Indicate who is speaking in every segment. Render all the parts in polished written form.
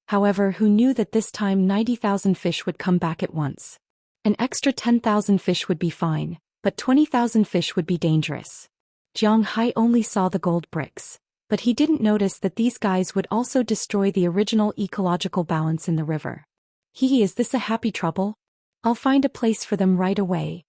Speaker 1: However, who knew that this time 90,000 fish would come back at once? An extra 10,000 fish would be fine, but 20,000 fish would be dangerous. Jiang Hai only saw the gold bricks, but he didn't notice that these guys would also destroy the original ecological balance in the river. Is this a happy trouble? I'll find a place for them right away.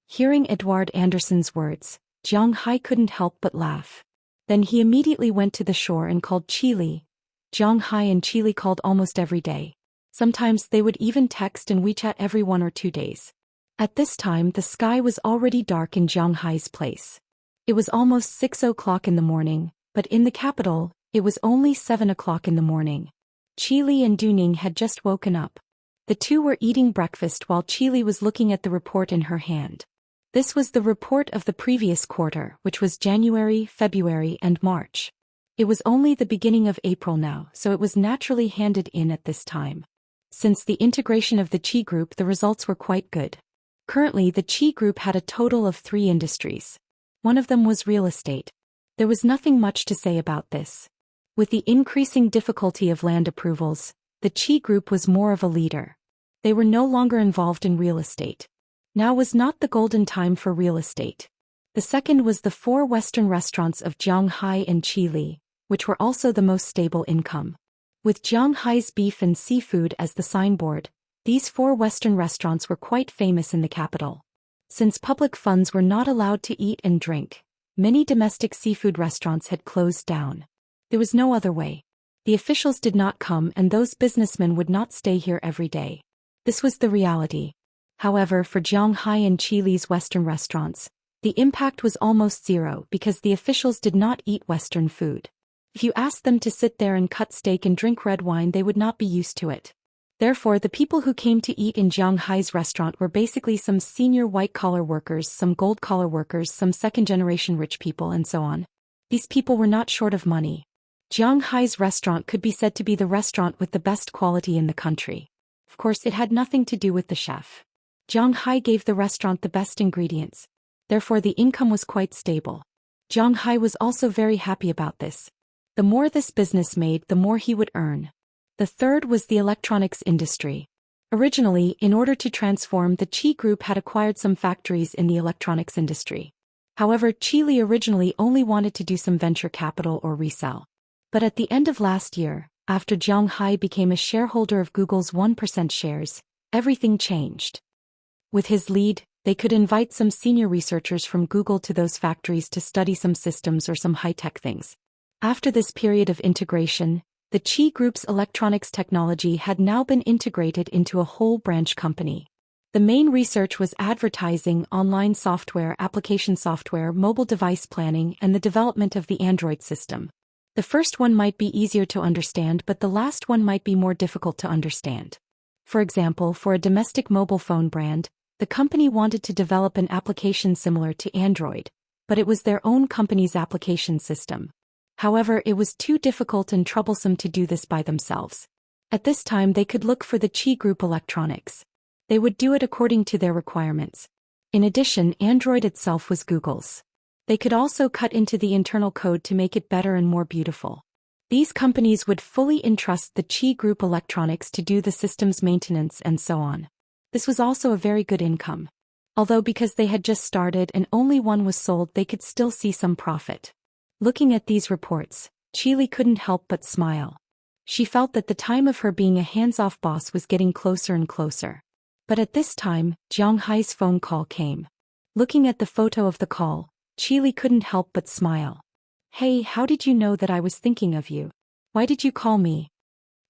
Speaker 1: Hearing Edward Anderson's words, Jiang Hai couldn't help but laugh. Then he immediately went to the shore and called Chili. Jiang Hai and Chili called almost every day. Sometimes they would even text and WeChat every 1 or 2 days. At this time the sky was already dark in Jiang Hai's place. It was almost 6 o'clock in the morning, but in the capital, it was only 7 o'clock in the morning. Chili and Duning had just woken up. The two were eating breakfast while Chili was looking at the report in her hand. This was the report of the previous quarter, which was January, February, and March. It was only the beginning of April now, so it was naturally handed in at this time. Since the integration of the Qi Group, the results were quite good. Currently, the Qi Group had a total of 3 industries. One of them was real estate. There was nothing much to say about this. With the increasing difficulty of land approvals, the Qi Group was more of a leader. They were no longer involved in real estate. Now was not the golden time for real estate. The second was the 4 Western restaurants of Jiang Hai and Chili, which were also the most stable income. With Jiang Hai's beef and seafood as the signboard, these 4 Western restaurants were quite famous in the capital. Since public funds were not allowed to eat and drink, many domestic seafood restaurants had closed down. There was no other way. The officials did not come and those businessmen would not stay here every day. This was the reality. However, for Jiang Hai and Chili's Western restaurants, the impact was almost zero because the officials did not eat Western food. If you asked them to sit there and cut steak and drink red wine, they would not be used to it. Therefore, the people who came to eat in Jiang Hai's restaurant were basically some senior white-collar workers, some gold-collar workers, some second-generation rich people, and so on. These people were not short of money. Jiang Hai's restaurant could be said to be the restaurant with the best quality in the country. Of course, it had nothing to do with the chef. Jiang Hai gave the restaurant the best ingredients. Therefore, the income was quite stable. Jiang Hai was also very happy about this. The more this business made, the more he would earn. The third was the electronics industry. Originally, in order to transform, the Qi Group had acquired some factories in the electronics industry. However, Chile originally only wanted to do some venture capital or resell. But at the end of last year, after Jiang Hai became a shareholder of Google's 1% shares, everything changed. With his lead, they could invite some senior researchers from Google to those factories to study some systems or some high-tech things. After this period of integration, the Qi Group's electronics technology had now been integrated into a whole branch company. The main research was advertising, online software, application software, mobile device planning, and the development of the Android system. The first one might be easier to understand, but the last one might be more difficult to understand. For example, for a domestic mobile phone brand, the company wanted to develop an application similar to Android, but it was their own company's application system. However, it was too difficult and troublesome to do this by themselves. At this time, they could look for the Qi Group Electronics. They would do it according to their requirements. In addition, Android itself was Google's. They could also cut into the internal code to make it better and more beautiful. These companies would fully entrust the Qi Group Electronics to do the system's maintenance and so on. This was also a very good income. Although because they had just started and only one was sold, they could still see some profit. Looking at these reports, Chili couldn't help but smile. She felt that the time of her being a hands-off boss was getting closer and closer. But at this time, Jiang Hai's phone call came. Looking at the photo of the call, Chili couldn't help but smile. "Hey, how did you know that I was thinking of you? Why did you call me?"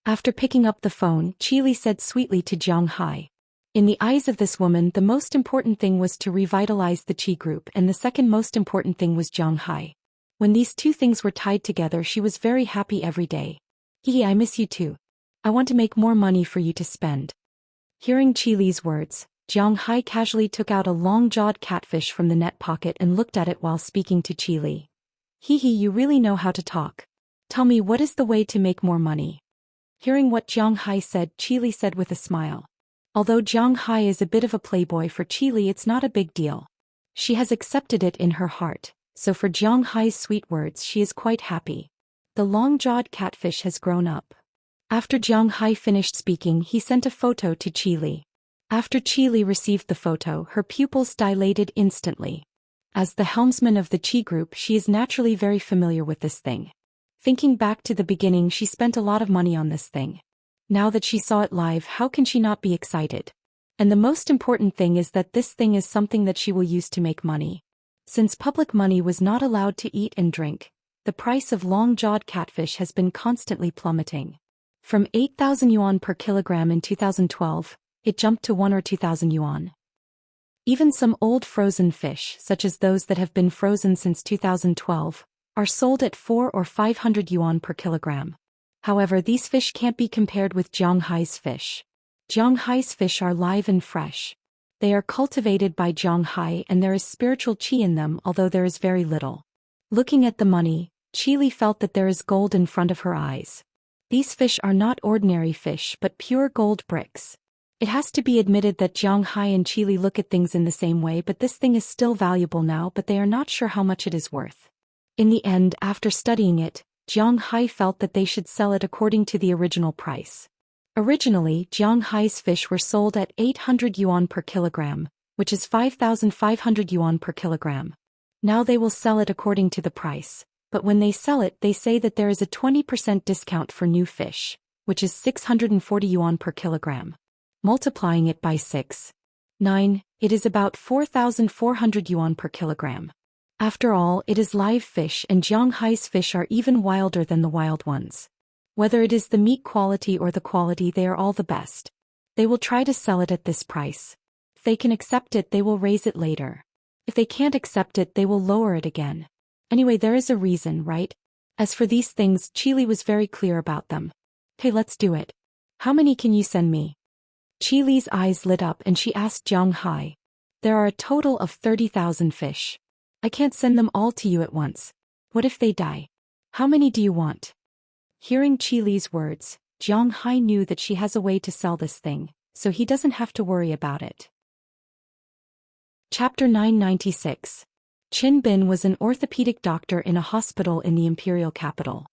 Speaker 1: After picking up the phone, Chili said sweetly to Jiang Hai. In the eyes of this woman, the most important thing was to revitalize the Qi Group, and the second most important thing was Jiang Hai. When these two things were tied together, she was very happy every day. I miss you too. I want to make more money for you to spend." Hearing Chili's words, Jiang Hai casually took out a long-jawed catfish from the net pocket and looked at it while speaking to Chili. You really know how to talk. Tell me, what is the way to make more money?" Hearing what Jiang Hai said, Chili said with a smile. Although Jiang Hai is a bit of a playboy, for Chili it's not a big deal. She has accepted it in her heart, so for Jiang Hai's sweet words she is quite happy. The long-jawed catfish has grown up. After Jiang Hai finished speaking, he sent a photo to Qi Li. After Qi Li received the photo, her pupils dilated instantly. As the helmsman of the Qi group, she is naturally very familiar with this thing. Thinking back to the beginning, she spent a lot of money on this thing. Now that she saw it live, how can she not be excited? And the most important thing is that this thing is something that she will use to make money. Since public money was not allowed to eat and drink, the price of long-jawed catfish has been constantly plummeting. From 8,000 yuan per kilogram in 2012, it jumped to 1 or 2,000 yuan. Even some old frozen fish, such as those that have been frozen since 2012, are sold at 4 or 500 yuan per kilogram. However, these fish can't be compared with Jiang Hai's fish. Jiang Hai's fish are live and fresh. They are cultivated by Jiang Hai and there is spiritual qi in them, although there is very little. Looking at the money, Qi Li felt that there is gold in front of her eyes. These fish are not ordinary fish but pure gold bricks. It has to be admitted that Jiang Hai and Qi Li look at things in the same way, but this thing is still valuable now, but they are not sure how much it is worth. In the end, after studying it, Jiang Hai felt that they should sell it according to the original price. Originally, Jiang Hai's fish were sold at 800 yuan per kilogram, which is 5,500 yuan per kilogram. Now they will sell it according to the price, but when they sell it, they say that there is a 20% discount for new fish, which is 640 yuan per kilogram. Multiplying it by 6.9, it is about 4,400 yuan per kilogram. After all, it is live fish and Jiang Hai's fish are even wilder than the wild ones. Whether it is the meat quality or the quality, they are all the best. They will try to sell it at this price. If they can accept it, they will raise it later. If they can't accept it, they will lower it again. Anyway, there is a reason, right? As for these things, Qi Li was very clear about them. Okay, let's do it. How many can you send me? Qi Li's eyes lit up and she asked Jiang Hai. There are a total of 30,000 fish. I can't send them all to you at once. What if they die? How many do you want? Hearing Qi Li's words, Jiang Hai knew that she has a way to sell this thing, so he doesn't have to worry about it. Chapter 996. Qin Bin was an orthopedic doctor in a hospital in the imperial capital.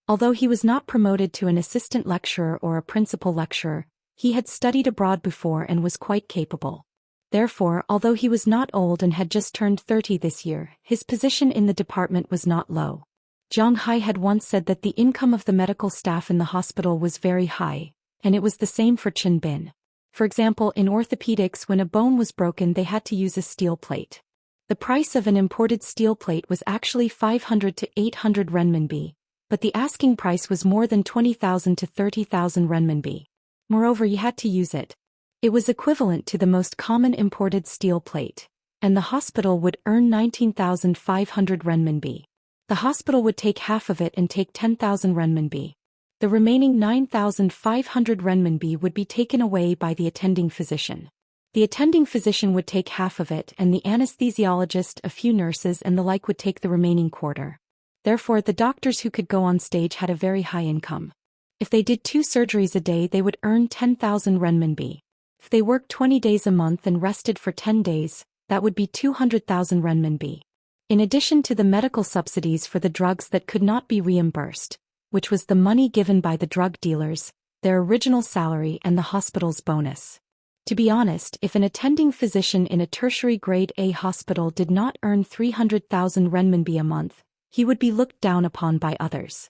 Speaker 1: Although he was not promoted to an assistant lecturer or a principal lecturer, he had studied abroad before and was quite capable. Therefore, although he was not old and had just turned 30 this year, his position in the department was not low. Jiang Hai had once said that the income of the medical staff in the hospital was very high, and it was the same for Qin Bin. For example, in orthopedics, when a bone was broken, they had to use a steel plate. The price of an imported steel plate was actually 500 to 800 renminbi, but the asking price was more than 20,000 to 30,000 renminbi. Moreover, you had to use it. It was equivalent to the most common imported steel plate, and the hospital would earn 19,500 renminbi. The hospital would take half of it and take 10,000 renminbi. The remaining 9,500 renminbi would be taken away by the attending physician. The attending physician would take half of it and the anesthesiologist, a few nurses and the like would take the remaining quarter. Therefore, the doctors who could go on stage had a very high income. If they did 2 surgeries a day, they would earn 10,000 renminbi. If they worked 20 days a month and rested for 10 days, that would be 200,000 renminbi. In addition to the medical subsidies for the drugs that could not be reimbursed, which was the money given by the drug dealers, their original salary and the hospital's bonus. To be honest, if an attending physician in a tertiary grade A hospital did not earn 300,000 renminbi a month, he would be looked down upon by others.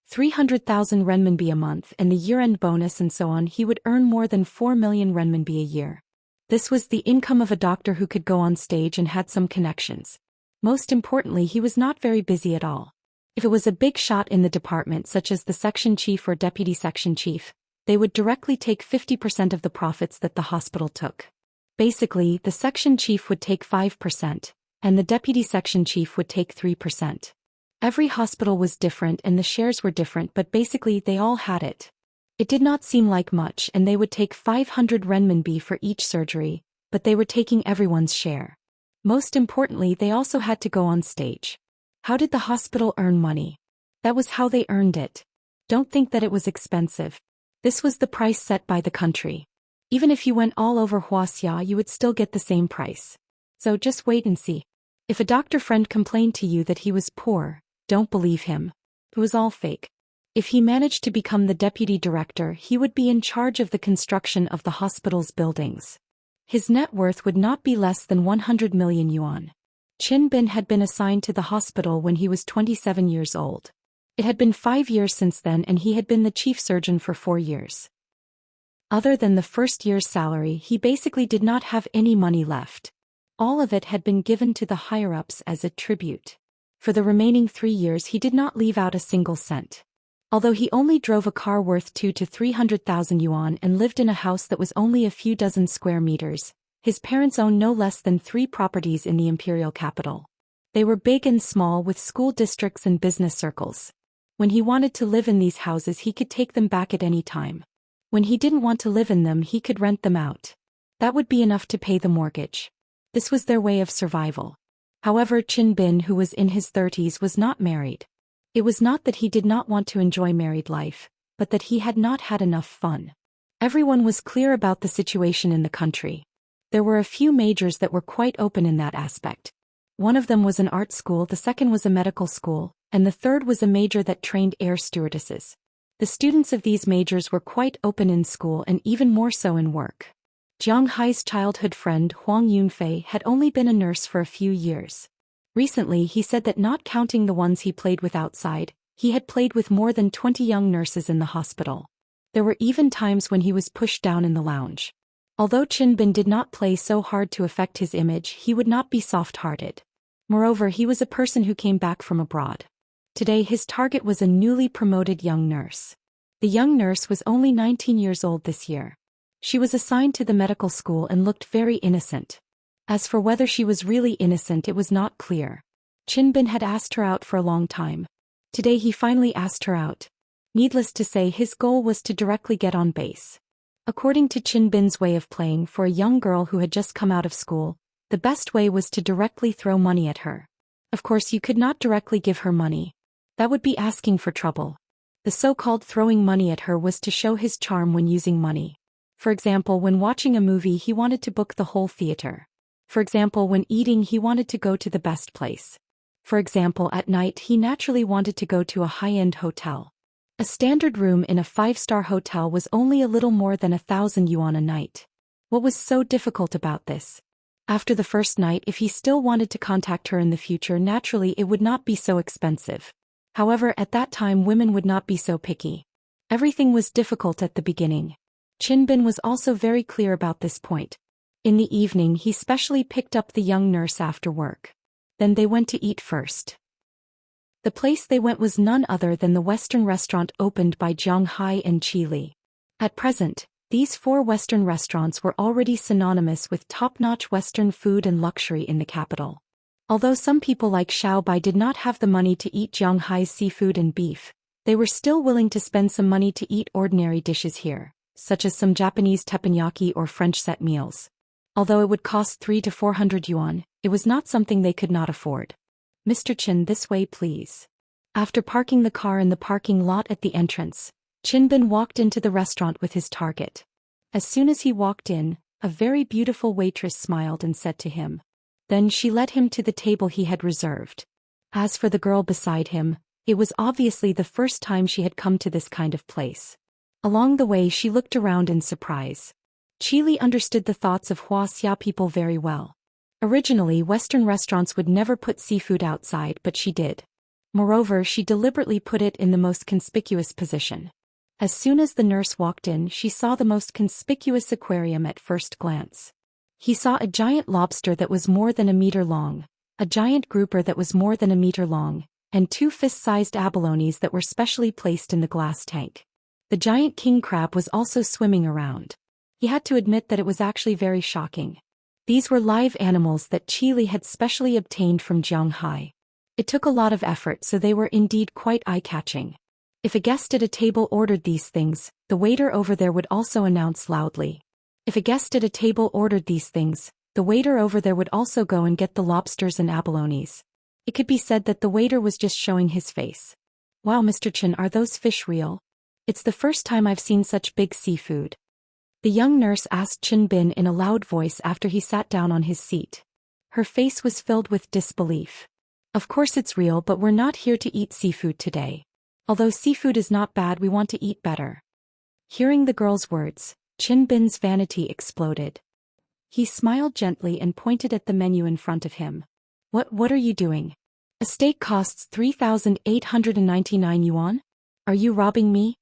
Speaker 1: 300,000 renminbi a month and the year-end bonus and so on, he would earn more than 4 million renminbi a year. This was the income of a doctor who could go on stage and had some connections. Most importantly, he was not very busy at all. If it was a big shot in the department such as the section chief or deputy section chief, they would directly take 50% of the profits that the hospital took. Basically, the section chief would take 5%, and the deputy section chief would take 3%. Every hospital was different and the shares were different, but basically they all had it. It did not seem like much and they would take 500 renminbi for each surgery, but they were taking everyone's share. Most importantly, they also had to go on stage. How did the hospital earn money? That was how they earned it. Don't think that it was expensive. This was the price set by the country. Even if you went all over Huaxia, you would still get the same price. So just wait and see. If a doctor friend complained to you that he was poor, don't believe him. It was all fake. If he managed to become the deputy director, he would be in charge of the construction of the hospital's buildings. His net worth would not be less than 100 million yuan. Qin Bin had been assigned to the hospital when he was 27 years old. It had been 5 years since then, and he had been the chief surgeon for 4 years. Other than the first year's salary, he basically did not have any money left. All of it had been given to the higher-ups as a tribute. For the remaining 3 years he did not leave out a single cent. Although he only drove a car worth 200,000 to 300,000 yuan and lived in a house that was only a few dozen square meters, his parents owned no less than 3 properties in the imperial capital. They were big and small, with school districts and business circles. When he wanted to live in these houses, he could take them back at any time. When he didn't want to live in them, he could rent them out. That would be enough to pay the mortgage. This was their way of survival. However, Qin Bin, who was in his 30s, was not married. It was not that he did not want to enjoy married life, but that he had not had enough fun. Everyone was clear about the situation in the country. There were a few majors that were quite open in that aspect. One of them was an art school, the second was a medical school, and the third was a major that trained air stewardesses. The students of these majors were quite open in school and even more so in work. Jiang Hai's childhood friend Huang Yunfei had only been a nurse for a few years. Recently he said that, not counting the ones he played with outside, he had played with more than 20 young nurses in the hospital. There were even times when he was pushed down in the lounge. Although Qin Bin did not play so hard to affect his image, he would not be soft-hearted. Moreover, he was a person who came back from abroad. Today his target was a newly promoted young nurse. The young nurse was only 19 years old this year. She was assigned to the medical school and looked very innocent. As for whether she was really innocent, it was not clear. Qin Bin had asked her out for a long time. Today he finally asked her out. Needless to say, his goal was to directly get on base. According to Qin Bin's way of playing, for a young girl who had just come out of school, the best way was to directly throw money at her. Of course, you could not directly give her money. That would be asking for trouble. The so-called throwing money at her was to show his charm when using money. For example, when watching a movie, he wanted to book the whole theater. For example, when eating, he wanted to go to the best place. For example, at night, he naturally wanted to go to a high-end hotel. A standard room in a 5-star hotel was only a little more than 1,000 yuan a night. What was so difficult about this? After the first night, if he still wanted to contact her in the future, naturally it would not be so expensive. However, at that time women would not be so picky. Everything was difficult at the beginning. Qin Bin was also very clear about this point. In the evening he specially picked up the young nurse after work. Then they went to eat first. The place they went was none other than the Western restaurant opened by Jiang Hai and Qi Li. At present, these 4 Western restaurants were already synonymous with top-notch Western food and luxury in the capital. Although some people like Xiao Bai did not have the money to eat Jiang Hai's seafood and beef, they were still willing to spend some money to eat ordinary dishes here, such as some Japanese teppanyaki or French set meals. Although it would cost 300 to 400 yuan, it was not something they could not afford. "Mr. Qin, this way please." After parking the car in the parking lot at the entrance, Qin Bin walked into the restaurant with his target. As soon as he walked in, a very beautiful waitress smiled and said to him. Then she led him to the table he had reserved. As for the girl beside him, it was obviously the first time she had come to this kind of place. Along the way she looked around in surprise. Qi Li understood the thoughts of Huaxia people very well. Originally, Western restaurants would never put seafood outside, but she did. Moreover, she deliberately put it in the most conspicuous position. As soon as the nurse walked in, she saw the most conspicuous aquarium at first glance. He saw a giant lobster that was more than a meter long, a giant grouper that was more than a meter long, and 2 fist-sized abalones that were specially placed in the glass tank. The giant king crab was also swimming around. He had to admit that it was actually very shocking. These were live animals that Qi Li had specially obtained from Jiang Hai. It took a lot of effort, so they were indeed quite eye-catching. If a guest at a table ordered these things, the waiter over there would also announce loudly. If a guest at a table ordered these things, the waiter over there would also go and get the lobsters and abalones. It could be said that the waiter was just showing his face. "Wow, Mr. Qin, are those fish real? It's the first time I've seen such big seafood." The young nurse asked Qin Bin in a loud voice after he sat down on his seat. Her face was filled with disbelief. "Of course it's real, but we're not here to eat seafood today. Although seafood is not bad, we want to eat better. Hearing the girl's words, Chin Bin's vanity exploded. He smiled gently and pointed at the menu in front of him. What are you doing? A steak costs 3,899 yuan? Are you robbing me?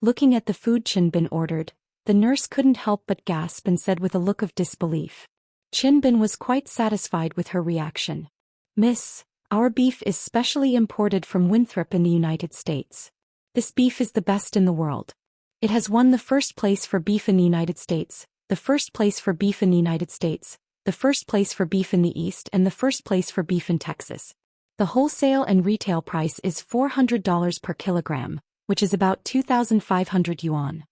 Speaker 1: Looking at the food Chin Bin ordered, the nurse couldn't help but gasp and said with a look of disbelief. Chin Bin was quite satisfied with her reaction. Miss, our beef is specially imported from Winthrop in the United States. This beef is the best in the world. It has won the first place for beef in the United States, the first place for beef in the United States, the first place for beef in the East, and the first place for beef in Texas. The wholesale and retail price is $400 per kilogram, which is about 2,500 yuan.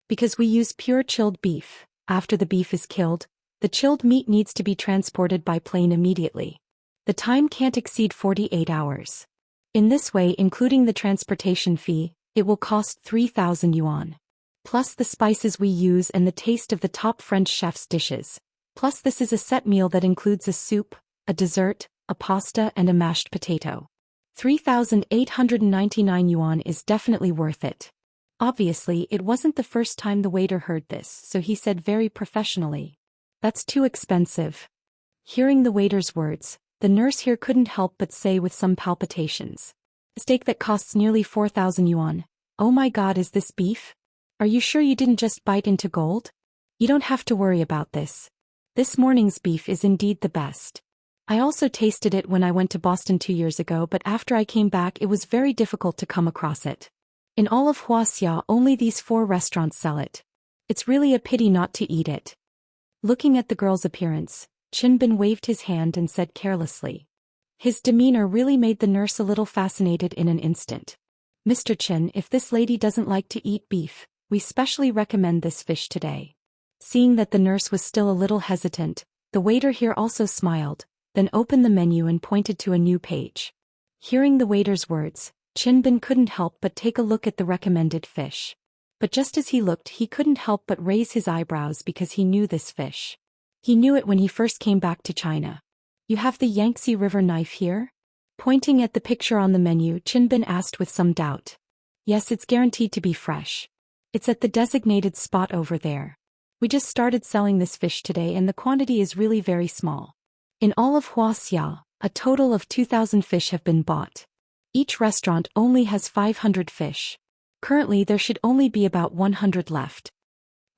Speaker 1: Because we use pure chilled beef, after the beef is killed, the chilled meat needs to be transported by plane immediately. The time can't exceed 48 hours. In this way, including the transportation fee, it will cost 3,000 yuan. Plus the spices we use and the taste of the top French chef's dishes. Plus this is a set meal that includes a soup, a dessert, a pasta and a mashed potato. 3,899 yuan is definitely worth it. Obviously, it wasn't the first time the waiter heard this, so he said very professionally, "That's too expensive." Hearing the waiter's words, the nurse here couldn't help but say with some palpitations, "A steak that costs nearly 4,000 yuan. Oh my god, is this beef? Are you sure you didn't just bite into gold? You don't have to worry about this. This morning's beef is indeed the best. I also tasted it when I went to Boston 2 years ago, but after I came back it was very difficult to come across it. In all of Huaxia only these 4 restaurants sell it. It's really a pity not to eat it." Looking at the girl's appearance, Chin Bin waved his hand and said carelessly. His demeanor really made the nurse a little fascinated in an instant. "Mr. Chin, if this lady doesn't like to eat beef, we specially recommend this fish today." Seeing that the nurse was still a little hesitant, the waiter here also smiled, then opened the menu and pointed to a new page. Hearing the waiter's words, Chin Bin couldn't help but take a look at the recommended fish. But just as he looked, he couldn't help but raise his eyebrows because he knew this fish. He knew it when he first came back to China. "You have the Yangtze River knife here?" Pointing at the picture on the menu, Chin Bin asked with some doubt. "Yes, it's guaranteed to be fresh. It's at the designated spot over there. We just started selling this fish today and the quantity is really very small. In all of Huaxia, a total of 2,000 fish have been bought. Each restaurant only has 500 fish. Currently there should only be about 100 left."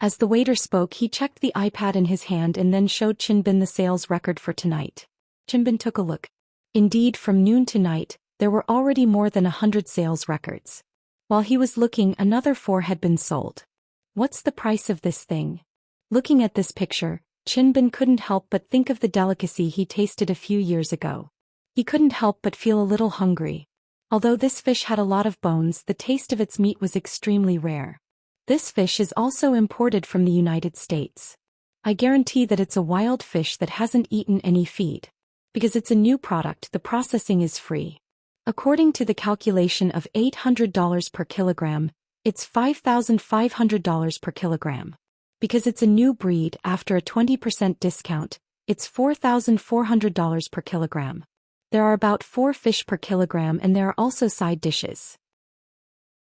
Speaker 1: As the waiter spoke, he checked the iPad in his hand and then showed Chin Bin the sales record for tonight. Chin Bin took a look. Indeed, from noon to night, there were already more than 100 sales records. While he was looking, another 4 had been sold. What's the price of this thing? Looking at this picture, Chin Bin couldn't help but think of the delicacy he tasted a few years ago. He couldn't help but feel a little hungry. Although this fish had a lot of bones, the taste of its meat was extremely rare. This fish is also imported from the United States. I guarantee that it's a wild fish that hasn't eaten any feed. Because it's a new product, the processing is free. According to the calculation of $800 per kilogram, it's $5,500 per kilogram. Because it's a new breed, after a 20% discount, it's $4,400 per kilogram. There are about 4 fish per kilogram and there are also side dishes.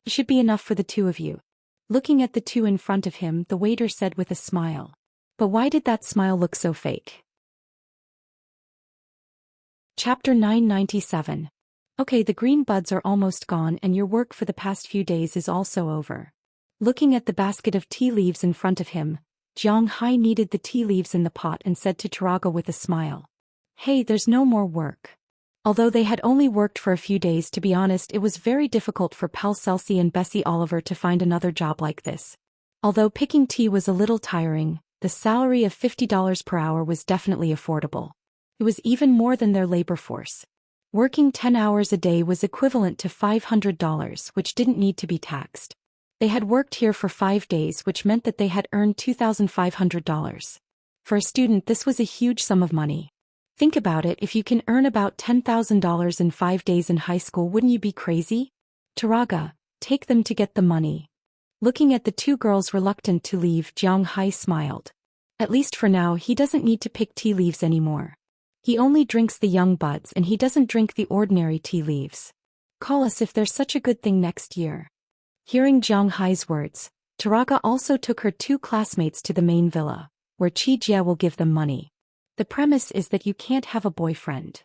Speaker 1: It should be enough for the 2 of you. Looking at the 2 in front of him, the waiter said with a smile. But why did that smile look so fake? Chapter 997. Okay, the green buds are almost gone and your work for the past few days is also over. Looking at the basket of tea leaves in front of him, Jiang Hai kneaded the tea leaves in the pot and said to Taraga with a smile. Hey, there's no more work. Although they had only worked for a few days, to be honest, it was very difficult for Celsi and Bessie Oliver to find another job like this. Although picking tea was a little tiring, the salary of $50 per hour was definitely affordable. It was even more than their labor force. Working 10 hours a day was equivalent to $500, which didn't need to be taxed. They had worked here for 5 days, which meant that they had earned $2,500. For a student, this was a huge sum of money. Think about it, if you can earn about $10,000 in 5 days in high school, wouldn't you be crazy? Taraga, take them to get the money. Looking at the 2 girls reluctant to leave, Jiang Hai smiled. At least for now, he doesn't need to pick tea leaves anymore. He only drinks the young buds and he doesn't drink the ordinary tea leaves. Call us if there's such a good thing next year. Hearing Jiang Hai's words, Taraga also took her 2 classmates to the main villa, where Jie will give them money. The premise is that you can't have a boyfriend.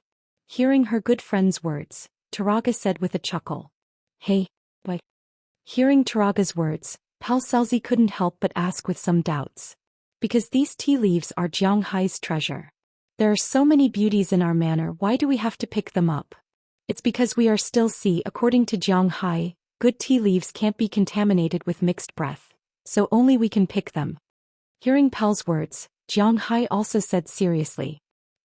Speaker 1: Hearing her good friend's words, Taraga said with a chuckle. Hey, boy. Hearing Taraga's words, Palselzi couldn't help but ask with some doubts. Because these tea leaves are Jiang Hai's treasure. There are so many beauties in our manor, why do we have to pick them up? It's because we are still according to Jiang Hai, good tea leaves can't be contaminated with mixed breath, so only we can pick them. Hearing Pel's words, Jiang Hai also said seriously.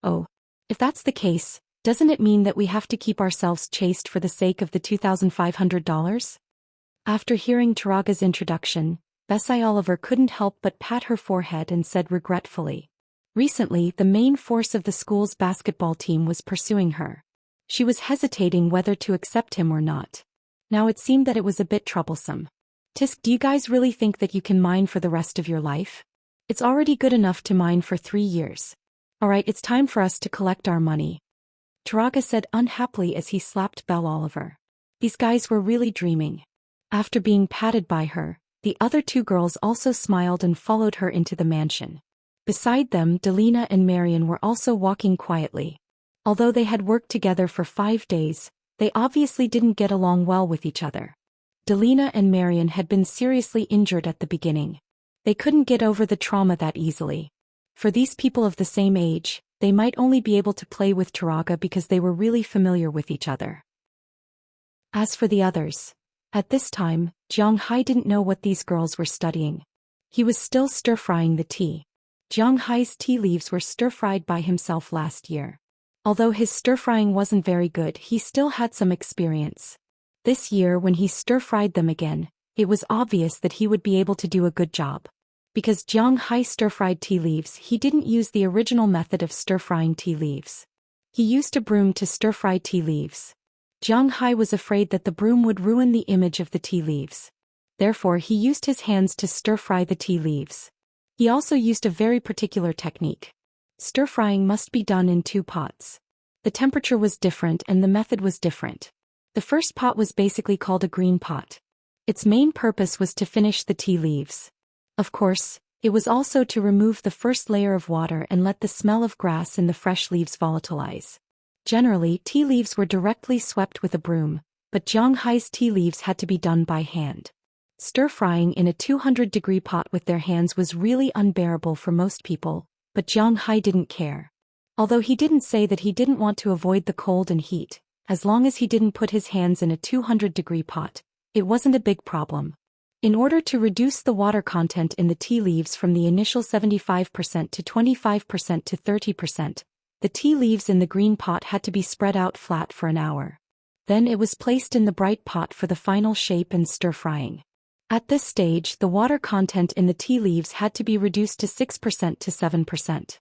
Speaker 1: Oh. If that's the case, doesn't it mean that we have to keep ourselves chaste for the sake of the $2,500? After hearing Taraga's introduction, Bessie Oliver couldn't help but pat her forehead and said regretfully. Recently, the main force of the school's basketball team was pursuing her. She was hesitating whether to accept him or not. Now it seemed that it was a bit troublesome. Tisk, do you guys really think that you can mine for the rest of your life? It's already good enough to mine for 3 years. Alright, it's time for us to collect our money. Taraga said unhappily as he slapped Belle Oliver. These guys were really dreaming. After being patted by her, the other 2 girls also smiled and followed her into the mansion. Beside them, Delina and Marion were also walking quietly. Although they had worked together for 5 days, they obviously didn't get along well with each other. Delina and Marion had been seriously injured at the beginning. They couldn't get over the trauma that easily. For these people of the same age, they might only be able to play with Taraga because they were really familiar with each other. As for the others, at this time, Jiang Hai didn't know what these girls were studying. He was still stir-frying the tea. Jiang Hai's tea leaves were stir-fried by himself last year. Although his stir-frying wasn't very good, he still had some experience. This year when he stir-fried them again, it was obvious that he would be able to do a good job. Because Jiang Hai stir-fried tea leaves, he didn't use the original method of stir-frying tea leaves. He used a broom to stir-fry tea leaves. Jiang Hai was afraid that the broom would ruin the image of the tea leaves. Therefore he used his hands to stir-fry the tea leaves. He also used a very particular technique. Stir-frying must be done in 2 pots. The temperature was different and the method was different. The first pot was basically called a green pot. Its main purpose was to finish the tea leaves. Of course, it was also to remove the first layer of water and let the smell of grass in the fresh leaves volatilize. Generally, tea leaves were directly swept with a broom, but Jiang Hai's tea leaves had to be done by hand. Stir-frying in a 200-degree pot with their hands was really unbearable for most people, but Jiang Hai didn't care. Although he didn't say that he didn't want to avoid the cold and heat, as long as he didn't put his hands in a 200-degree pot, it wasn't a big problem. In order to reduce the water content in the tea leaves from the initial 75% to 25% to 30%, the tea leaves in the green pot had to be spread out flat for an hour. Then it was placed in the bright pot for the final shape and stir-frying. At this stage, the water content in the tea leaves had to be reduced to 6% to 7%.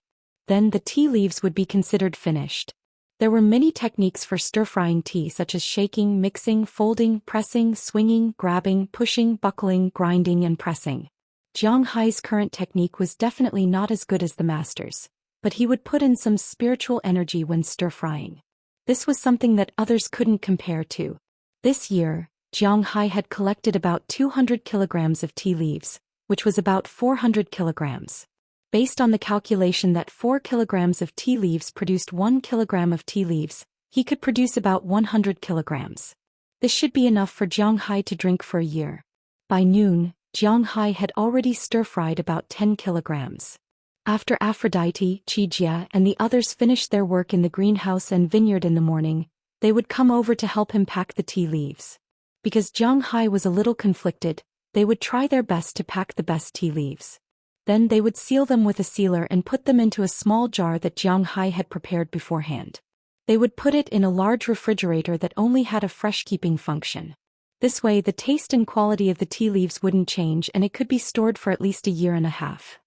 Speaker 1: Then the tea leaves would be considered finished. There were many techniques for stir-frying tea such as shaking, mixing, folding, pressing, swinging, grabbing, pushing, buckling, grinding and pressing. Jiang Hai's current technique was definitely not as good as the master's, but he would put in some spiritual energy when stir-frying. This was something that others couldn't compare to. This year, Jiang Hai had collected about 200 kilograms of tea leaves, which was about 400 kilograms. Based on the calculation that 4 kilograms of tea leaves produced 1 kilogram of tea leaves, he could produce about 100 kilograms. This should be enough for Jiang Hai to drink for a year. By noon, Jiang Hai had already stir-fried about 10 kilograms. After Aphrodite, Jie, and the others finished their work in the greenhouse and vineyard in the morning, they would come over to help him pack the tea leaves. Because Jiang Hai was a little conflicted, they would try their best to pack the best tea leaves. Then they would seal them with a sealer and put them into a small jar that Jiang Hai had prepared beforehand. They would put it in a large refrigerator that only had a fresh-keeping function. This way the taste and quality of the tea leaves wouldn't change and it could be stored for at least a year and a half.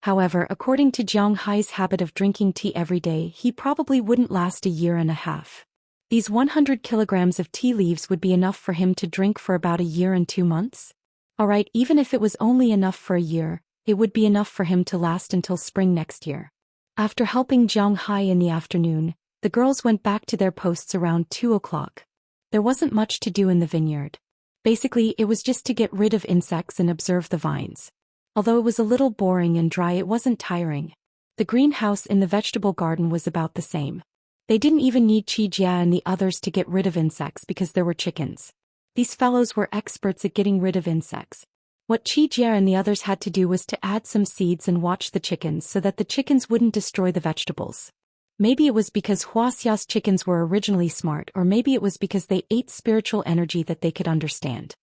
Speaker 1: However, according to Jiang Hai's habit of drinking tea every day, he probably wouldn't last a year and a half. These 100 kilograms of tea leaves would be enough for him to drink for about a year and 2 months. Alright, even if it was only enough for a year, it would be enough for him to last until spring next year. After helping Jiang Hai in the afternoon, the girls went back to their posts around 2 o'clock. There wasn't much to do in the vineyard. Basically, it was just to get rid of insects and observe the vines. Although it was a little boring and dry, it wasn't tiring. The greenhouse in the vegetable garden was about the same. They didn't even need Chi Jia and the others to get rid of insects because there were chickens. These fellows were experts at getting rid of insects. What Chi Jia and the others had to do was to add some seeds and watch the chickens so that the chickens wouldn't destroy the vegetables. Maybe it was because Huaxia's chickens were originally smart, or maybe it was because they ate spiritual energy that they could understand.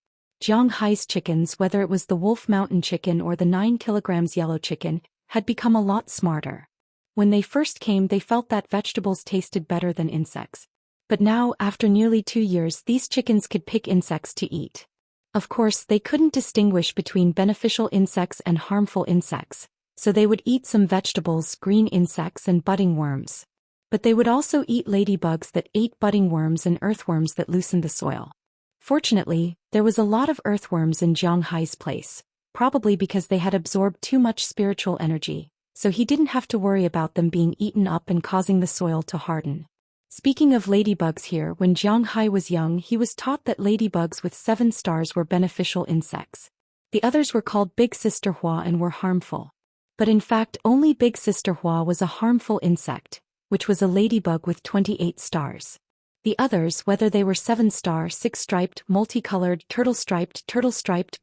Speaker 1: Jiang Hai's chickens, whether it was the Wolf Mountain chicken or the 9 kilograms yellow chicken, had become a lot smarter. When they first came, they felt that vegetables tasted better than insects. But now, after nearly 2 years, these chickens could pick insects to eat. Of course, they couldn't distinguish between beneficial insects and harmful insects, so they would eat some vegetables, green insects and budding worms. But they would also eat ladybugs that ate budding worms and earthworms that loosened the soil. Fortunately, there was a lot of earthworms in Jiang Hai's place, probably because they had absorbed too much spiritual energy, so he didn't have to worry about them being eaten up and causing the soil to harden. Speaking of ladybugs here, when Jiang Hai was young, he was taught that ladybugs with 7 stars were beneficial insects. The others were called Big Sister Hua and were harmful. But in fact, only Big Sister Hua was a harmful insect, which was a ladybug with 28 stars. The others, whether they were 7-star, 6-striped, multicolored, turtle-striped,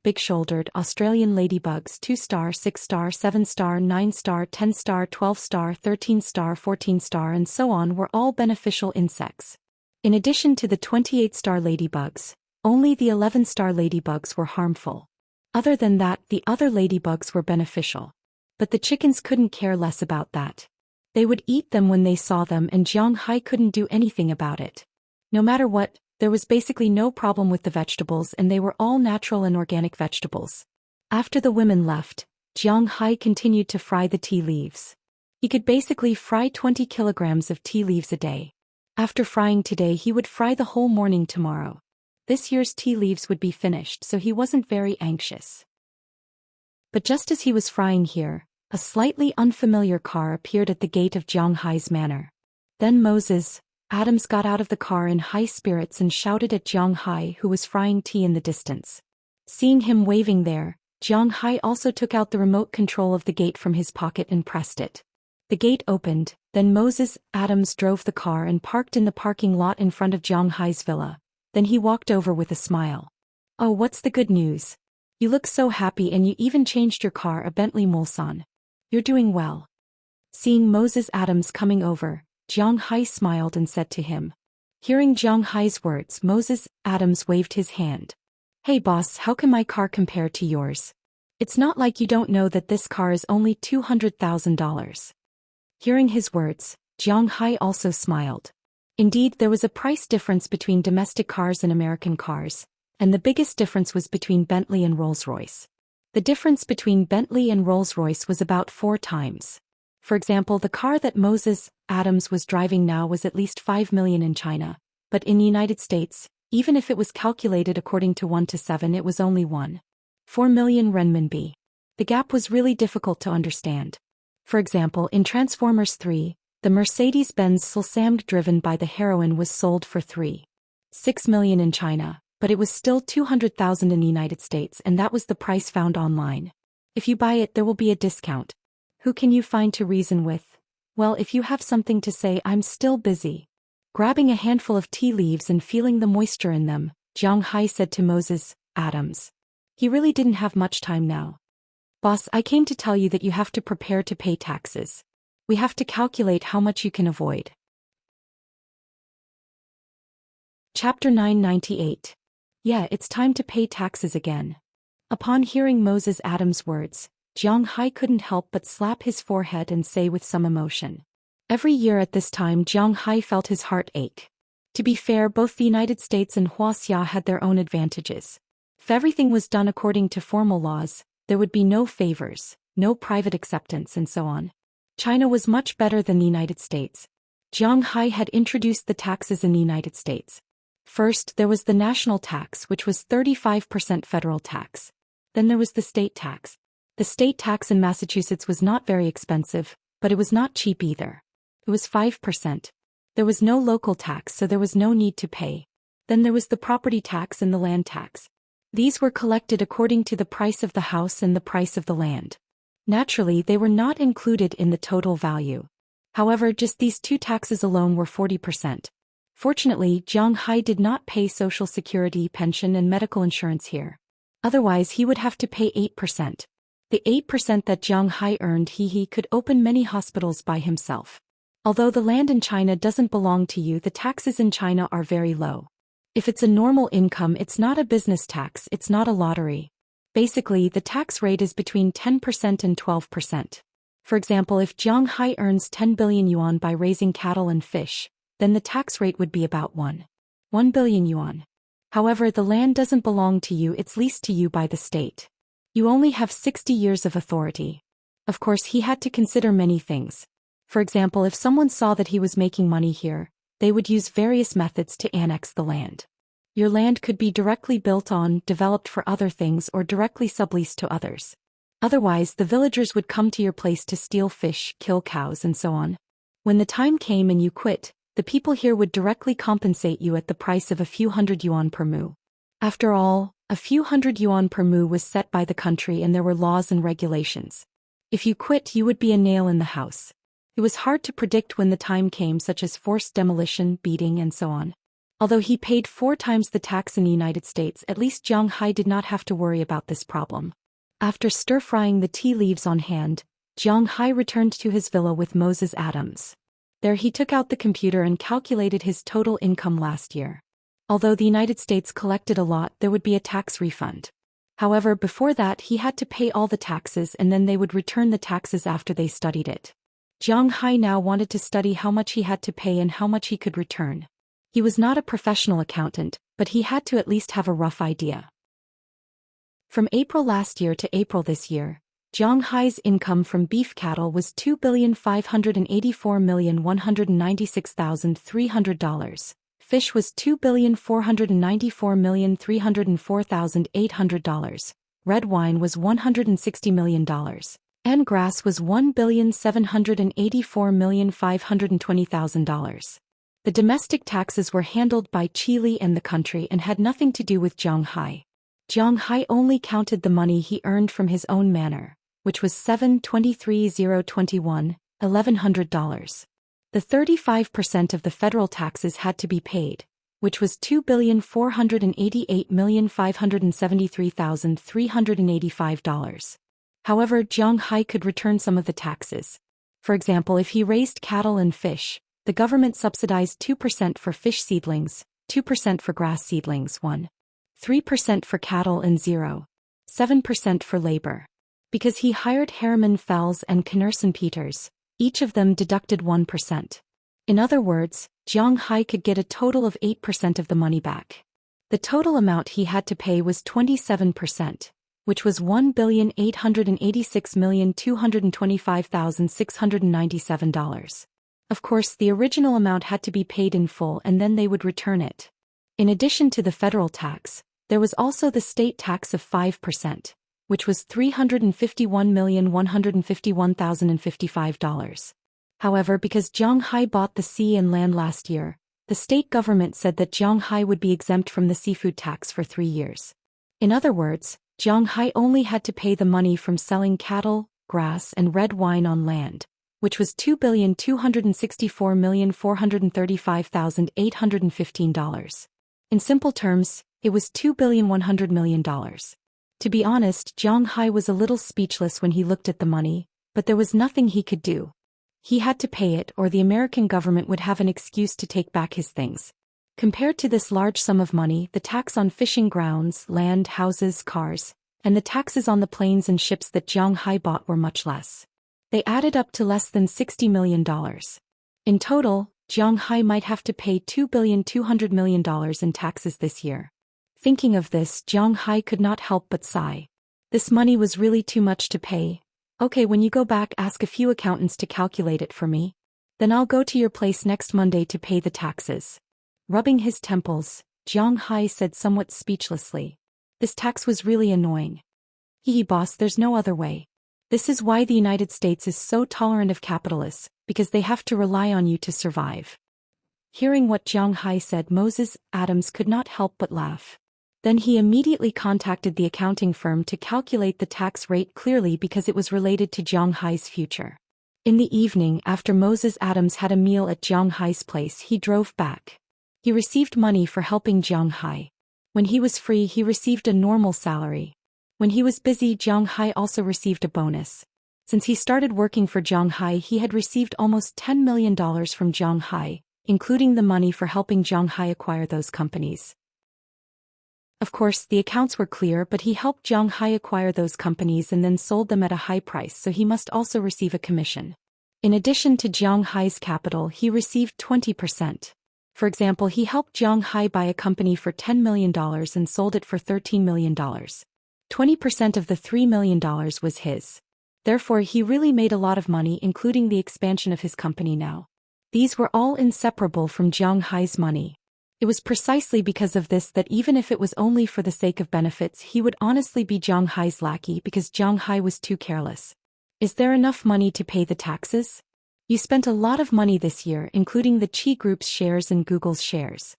Speaker 1: big-shouldered, Australian ladybugs, 2-star, 6-star, 7-star, 9-star, 10-star, 12-star, 13-star, 14-star and so on, were all beneficial insects. In addition to the 28-star ladybugs, only the 11-star ladybugs were harmful. Other than that, the other ladybugs were beneficial. But the chickens couldn't care less about that. They would eat them when they saw them, and Jiang Hai couldn't do anything about it. No matter what, there was basically no problem with the vegetables, and they were all natural and organic vegetables. After the women left, Jiang Hai continued to fry the tea leaves. He could basically fry 20 kilograms of tea leaves a day. After frying today, he would fry the whole morning tomorrow. This year's tea leaves would be finished, so he wasn't very anxious. But just as he was frying here, a slightly unfamiliar car appeared at the gate of Jiang Hai's manor. Then Moses Adams got out of the car in high spirits and shouted at Jiang Hai, who was frying tea in the distance. Seeing him waving there, Jiang Hai also took out the remote control of the gate from his pocket and pressed it. The gate opened, then Moses Adams drove the car and parked in the parking lot in front of Jiang Hai's villa. Then he walked over with a smile. "Oh, what's the good news? You look so happy, and you even changed your car, a Bentley Mulsanne. You're doing well." Seeing Moses Adams coming over, Jiang Hai smiled and said to him. Hearing Jiang Hai's words, Moses Adams waved his hand. "Hey boss, how can my car compare to yours? It's not like you don't know that this car is only $200,000. Hearing his words, Jiang Hai also smiled. Indeed, there was a price difference between domestic cars and American cars, and the biggest difference was between Bentley and Rolls-Royce. The difference between Bentley and Rolls-Royce was about 4 times. For example, the car that Moses Adams was driving now was at least 5 million in China, but in the United States, even if it was calculated according to 1 to 7, it was only 1.4 million renminbi. The gap was really difficult to understand. For example, in Transformers 3, the Mercedes-Benz Sulsamg driven by the heroine was sold for 3.6 million in China, but it was still 200,000 in the United States, and that was the price found online. If you buy it, there will be a discount. Who can you find to reason with? Well, if you have something to say, I'm still busy. Grabbing a handful of tea leaves and feeling the moisture in them, Jiang Hai said to Moses Adams. He really didn't have much time now. "Boss, I came to tell you that you have to prepare to pay taxes. We have to calculate how much you can avoid." Chapter 998. Yeah, it's time to pay taxes again. Upon hearing Moses Adams' words, Jiang Hai couldn't help but slap his forehead and say with some emotion. Every year at this time, Jiang Hai felt his heart ache. To be fair, both the United States and Huaxia had their own advantages. If everything was done according to formal laws, there would be no favors, no private acceptance, and so on. China was much better than the United States. Jiang Hai had introduced the taxes in the United States. First, there was the national tax, which was 35% federal tax. Then there was the state tax. The state tax in Massachusetts was not very expensive, but it was not cheap either. It was 5%. There was no local tax, so there was no need to pay. Then there was the property tax and the land tax. These were collected according to the price of the house and the price of the land. Naturally, they were not included in the total value. However, just these two taxes alone were 40%. Fortunately, Jiang Hai did not pay Social Security, pension and medical insurance here. Otherwise he would have to pay 8%. The 8% that Jiang Hai earned he could open many hospitals by himself. Although the land in China doesn't belong to you, the taxes in China are very low. If it's a normal income, it's not a business tax, it's not a lottery. Basically, the tax rate is between 10% and 12%. For example, if Jiang Hai earns 10 billion yuan by raising cattle and fish, then the tax rate would be about 1 billion yuan. However, the land doesn't belong to you, it's leased to you by the state. You only have 60 years of authority. Of course, he had to consider many things. For example, if someone saw that he was making money here, they would use various methods to annex the land. Your land could be directly built on, developed for other things, or directly subleased to others. Otherwise, the villagers would come to your place to steal fish, kill cows, and so on. When the time came and you quit, the people here would directly compensate you at the price of a few hundred yuan per mu. After all, a few hundred yuan per mu was set by the country and there were laws and regulations. If you quit, you would be a nail in the house. It was hard to predict when the time came, such as forced demolition, beating, and so on. Although he paid 4 times the tax in the United States, at least Jiang Hai did not have to worry about this problem. After stir-frying the tea leaves on hand, Jiang Hai returned to his villa with Moses Adams. There he took out the computer and calculated his total income last year. Although the United States collected a lot, there would be a tax refund. However, before that he had to pay all the taxes and then they would return the taxes after they studied it. Jiang Hai now wanted to study how much he had to pay and how much he could return. He was not a professional accountant, but he had to at least have a rough idea. From April last year to April this year, Jiang Hai's income from beef cattle was $2,584,196,300. Fish was $2,494,304,800. Red wine was $160 million. And grass was $1,784,520,000. The domestic taxes were handled by Chile and the country and had nothing to do with Jiang Hai. Jiang Hai only counted the money he earned from his own manor, which was $723,021,1,100. The 35% of the federal taxes had to be paid, which was $2,488,573,385. However, Jiang Hai could return some of the taxes. For example, if he raised cattle and fish, the government subsidized 2% for fish seedlings, 2% for grass seedlings, 3% for cattle and 7% for labor. Because he hired Harriman Fells and Knerson Peters, each of them deducted 1%. In other words, Jiang Hai could get a total of 8% of the money back. The total amount he had to pay was 27%. Which was $1,886,225,697. Of course, the original amount had to be paid in full and then they would return it. In addition to the federal tax, there was also the state tax of 5%, which was $351,151,055. However, because Jiang Hai bought the sea and land last year, the state government said that Jiang Hai would be exempt from the seafood tax for 3 years. In other words, Jiang Hai only had to pay the money from selling cattle, grass and red wine on land, which was $2,264,435,815. In simple terms, it was $2,100,000,000. To be honest, Jiang Hai was a little speechless when he looked at the money, but there was nothing he could do. He had to pay it or the American government would have an excuse to take back his things. Compared to this large sum of money, the tax on fishing grounds, land, houses, cars, and the taxes on the planes and ships that Jiang Hai bought were much less. They added up to less than $60 million. In total, Jiang Hai might have to pay $2,200,000,000 in taxes this year. Thinking of this, Jiang Hai could not help but sigh. This money was really too much to pay. Okay, when you go back, ask a few accountants to calculate it for me. Then I'll go to your place next Monday to pay the taxes. Rubbing his temples, Jiang Hai said somewhat speechlessly. This tax was really annoying. Boss, there's no other way. This is why the United States is so tolerant of capitalists, because they have to rely on you to survive. Hearing what Jiang Hai said, Moses Adams could not help but laugh. Then he immediately contacted the accounting firm to calculate the tax rate clearly because it was related to Jiang Hai's future. In the evening, after Moses Adams had a meal at Jiang Hai's place, he drove back. He received money for helping Jiang Hai. When he was free, he received a normal salary. When he was busy, Jiang Hai also received a bonus. Since he started working for Jiang Hai, he had received almost $10 million from Jiang Hai, including the money for helping Jiang Hai acquire those companies. Of course, the accounts were clear, but he helped Jiang Hai acquire those companies and then sold them at a high price, so he must also receive a commission. In addition to Jiang Hai's capital, he received 20%. For example, he helped Jiang Hai buy a company for $10 million and sold it for $13 million. 20% of the $3 million was his. Therefore, he really made a lot of money, including the expansion of his company now. These were all inseparable from Jiang Hai's money. It was precisely because of this that even if it was only for the sake of benefits, he would honestly be Jiang Hai's lackey because Jiang Hai was too careless. Is there enough money to pay the taxes? You spent a lot of money this year, including the Qi Group's shares and Google's shares.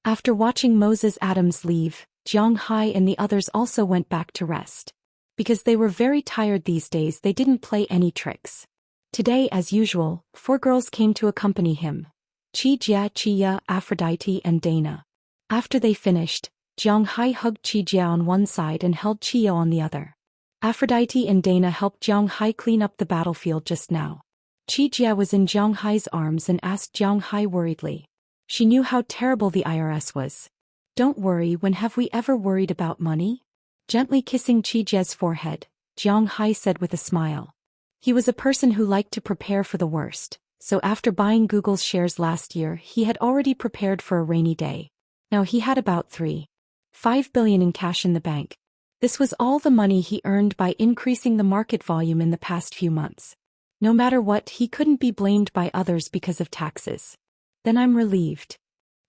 Speaker 1: After watching Moses Adams leave, Jiang Hai and the others also went back to rest. Because they were very tired these days, they didn't play any tricks. Today, as usual, 4 girls came to accompany him. Qijia, Qia, Aphrodite and Dana. After they finished, Jiang Hai hugged Qijia on one side and held Qia on the other. Aphrodite and Dana helped Jiang Hai clean up the battlefield just now. Qijia was in Jiang Hai's arms and asked Jiang Hai worriedly. She knew how terrible the IRS was. Don't worry, when have we ever worried about money? Gently kissing Qijia's forehead, Jiang Hai said with a smile. He was a person who liked to prepare for the worst. So after buying Google's shares last year, he had already prepared for a rainy day. Now he had about $3.5 billion in cash in the bank. This was all the money he earned by increasing the market volume in the past few months. No matter what, he couldn't be blamed by others because of taxes. Then I'm relieved.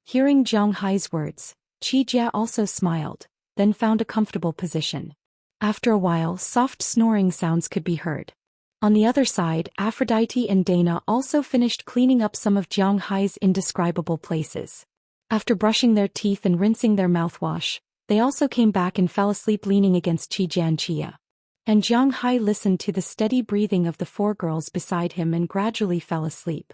Speaker 1: Hearing Jiang Hai's words, Qijia also smiled, then found a comfortable position. After a while, soft snoring sounds could be heard. On the other side, Aphrodite and Dana also finished cleaning up some of Jiang Hai's indescribable places. After brushing their teeth and rinsing their mouthwash, they also came back and fell asleep leaning against Qijia and Qia. And Jiang Hai listened to the steady breathing of the 4 girls beside him and gradually fell asleep.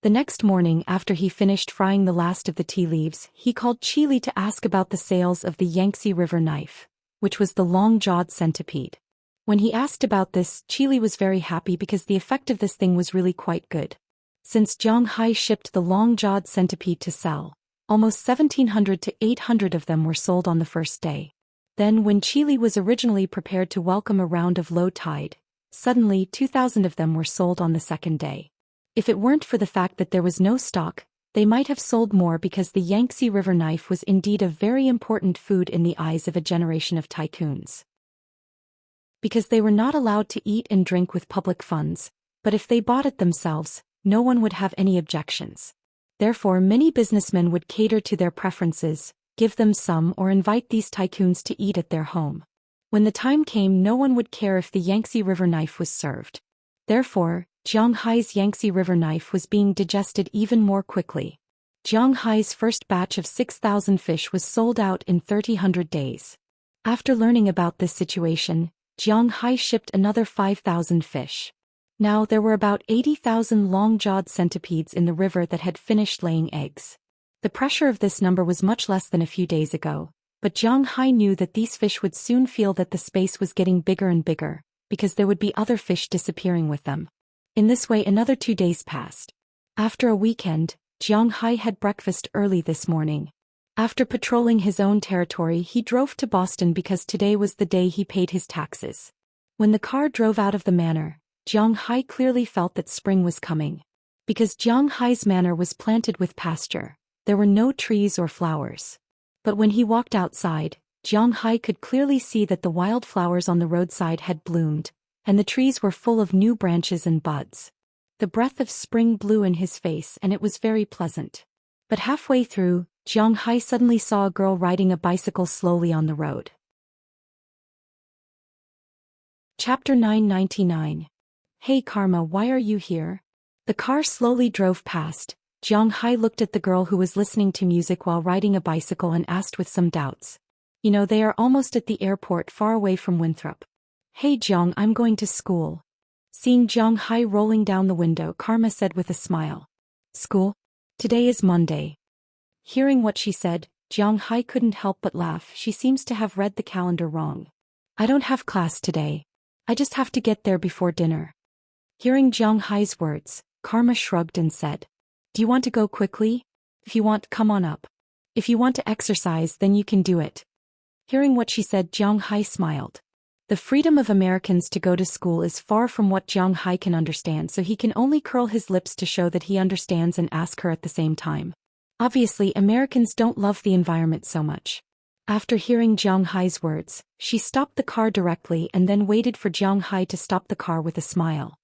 Speaker 1: The next morning, after he finished frying the last of the tea leaves, he called Chili to ask about the sales of the Yangtze River knife, which was the long-jawed centipede. When he asked about this, Chili was very happy because the effect of this thing was really quite good. Since Jiang Hai shipped the long-jawed centipede to sell, almost 1,700 to 800 of them were sold on the first day. Then when Chili was originally prepared to welcome a round of low tide, suddenly 2,000 of them were sold on the second day. If it weren't for the fact that there was no stock, they might have sold more because the Yangtze River knife was indeed a very important food in the eyes of a generation of tycoons. Because they were not allowed to eat and drink with public funds, but if they bought it themselves, no one would have any objections. Therefore, many businessmen would cater to their preferences, give them some or invite these tycoons to eat at their home. When the time came, no one would care if the Yangtze River knife was served. Therefore, Jiang Hai's Yangtze River knife was being digested even more quickly. Jiang Hai's first batch of 6,000 fish was sold out in 300 days. After learning about this situation, Jiang Hai shipped another 5,000 fish. Now there were about 80,000 long-jawed centipedes in the river that had finished laying eggs. The pressure of this number was much less than a few days ago, but Jiang Hai knew that these fish would soon feel that the space was getting bigger and bigger, because there would be other fish disappearing with them. In this way, another 2 days passed. After a weekend, Jiang Hai had breakfast early this morning. After patrolling his own territory, he drove to Boston because today was the day he paid his taxes. When the car drove out of the manor, Jiang Hai clearly felt that spring was coming. Because Jiang Hai's manor was planted with pasture, there were no trees or flowers. But when he walked outside, Jiang Hai could clearly see that the wildflowers on the roadside had bloomed, and the trees were full of new branches and buds. The breath of spring blew in his face and it was very pleasant. But halfway through, Jiang Hai suddenly saw a girl riding a bicycle slowly on the road. Chapter 999. Hey Karma, why are you here? The car slowly drove past. Jiang Hai looked at the girl who was listening to music while riding a bicycle and asked with some doubts. You know, they are almost at the airport far away from Winthrop. Hey Jiang, I'm going to school. Seeing Jiang Hai rolling down the window, Karma said with a smile. School? Today is Monday. Hearing what she said, Jiang Hai couldn't help but laugh. She seems to have read the calendar wrong. I don't have class today. I just have to get there before dinner. Hearing Jiang Hai's words, Karma shrugged and said, Do you want to go quickly? If you want, come on up. If you want to exercise, then you can do it. Hearing what she said, Jiang Hai smiled. The freedom of Americans to go to school is far from what Jiang Hai can understand, so he can only curl his lips to show that he understands and ask her at the same time. Obviously, Americans don't love the environment so much. After hearing Jiang Hai's words, she stopped the car directly and then waited for Jiang Hai to stop the car with a smile.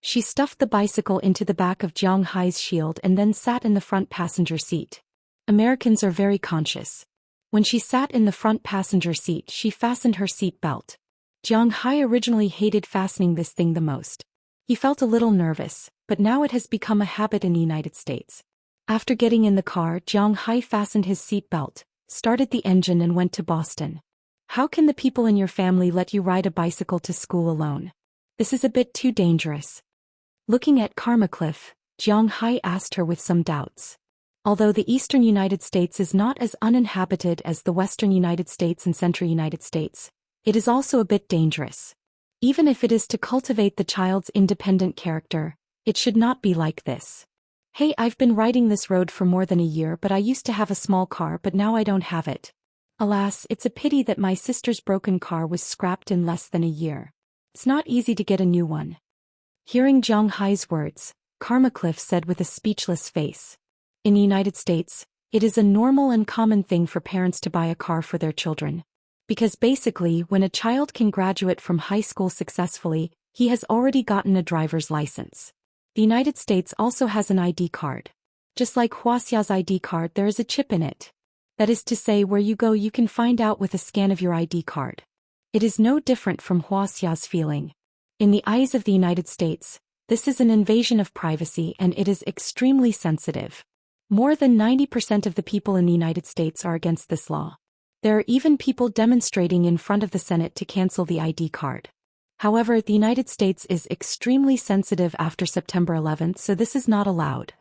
Speaker 1: She stuffed the bicycle into the back of Jiang Hai's shield and then sat in the front passenger seat. Americans are very conscious. When she sat in the front passenger seat, she fastened her seat belt. Jiang Hai originally hated fastening this thing the most. He felt a little nervous, but now it has become a habit in the United States. After getting in the car, Jiang Hai fastened his seat belt, started the engine and went to Boston. How can the people in your family let you ride a bicycle to school alone? This is a bit too dangerous. Looking at Karma Cliff, Jiang Hai asked her with some doubts. Although the eastern United States is not as uninhabited as the western United States and central United States, it is also a bit dangerous. Even if it is to cultivate the child's independent character, it should not be like this. Hey, I've been riding this road for more than a year, but I used to have a small car, but now I don't have it. Alas, it's a pity that my sister's broken car was scrapped in less than a year. It's not easy to get a new one. Hearing Jiang Hai's words, Karma Cliff said with a speechless face. In the United States, it is a normal and common thing for parents to buy a car for their children. Because basically, when a child can graduate from high school successfully, he has already gotten a driver's license. The United States also has an ID card. Just like Huaxia's ID card, there is a chip in it. That is to say, where you go you can find out with a scan of your ID card. It is no different from Huaxia's feeling. In the eyes of the United States, this is an invasion of privacy and it is extremely sensitive. More than 90% of the people in the United States are against this law. There are even people demonstrating in front of the Senate to cancel the ID card. However, the United States is extremely sensitive after September 11th, so this is not allowed.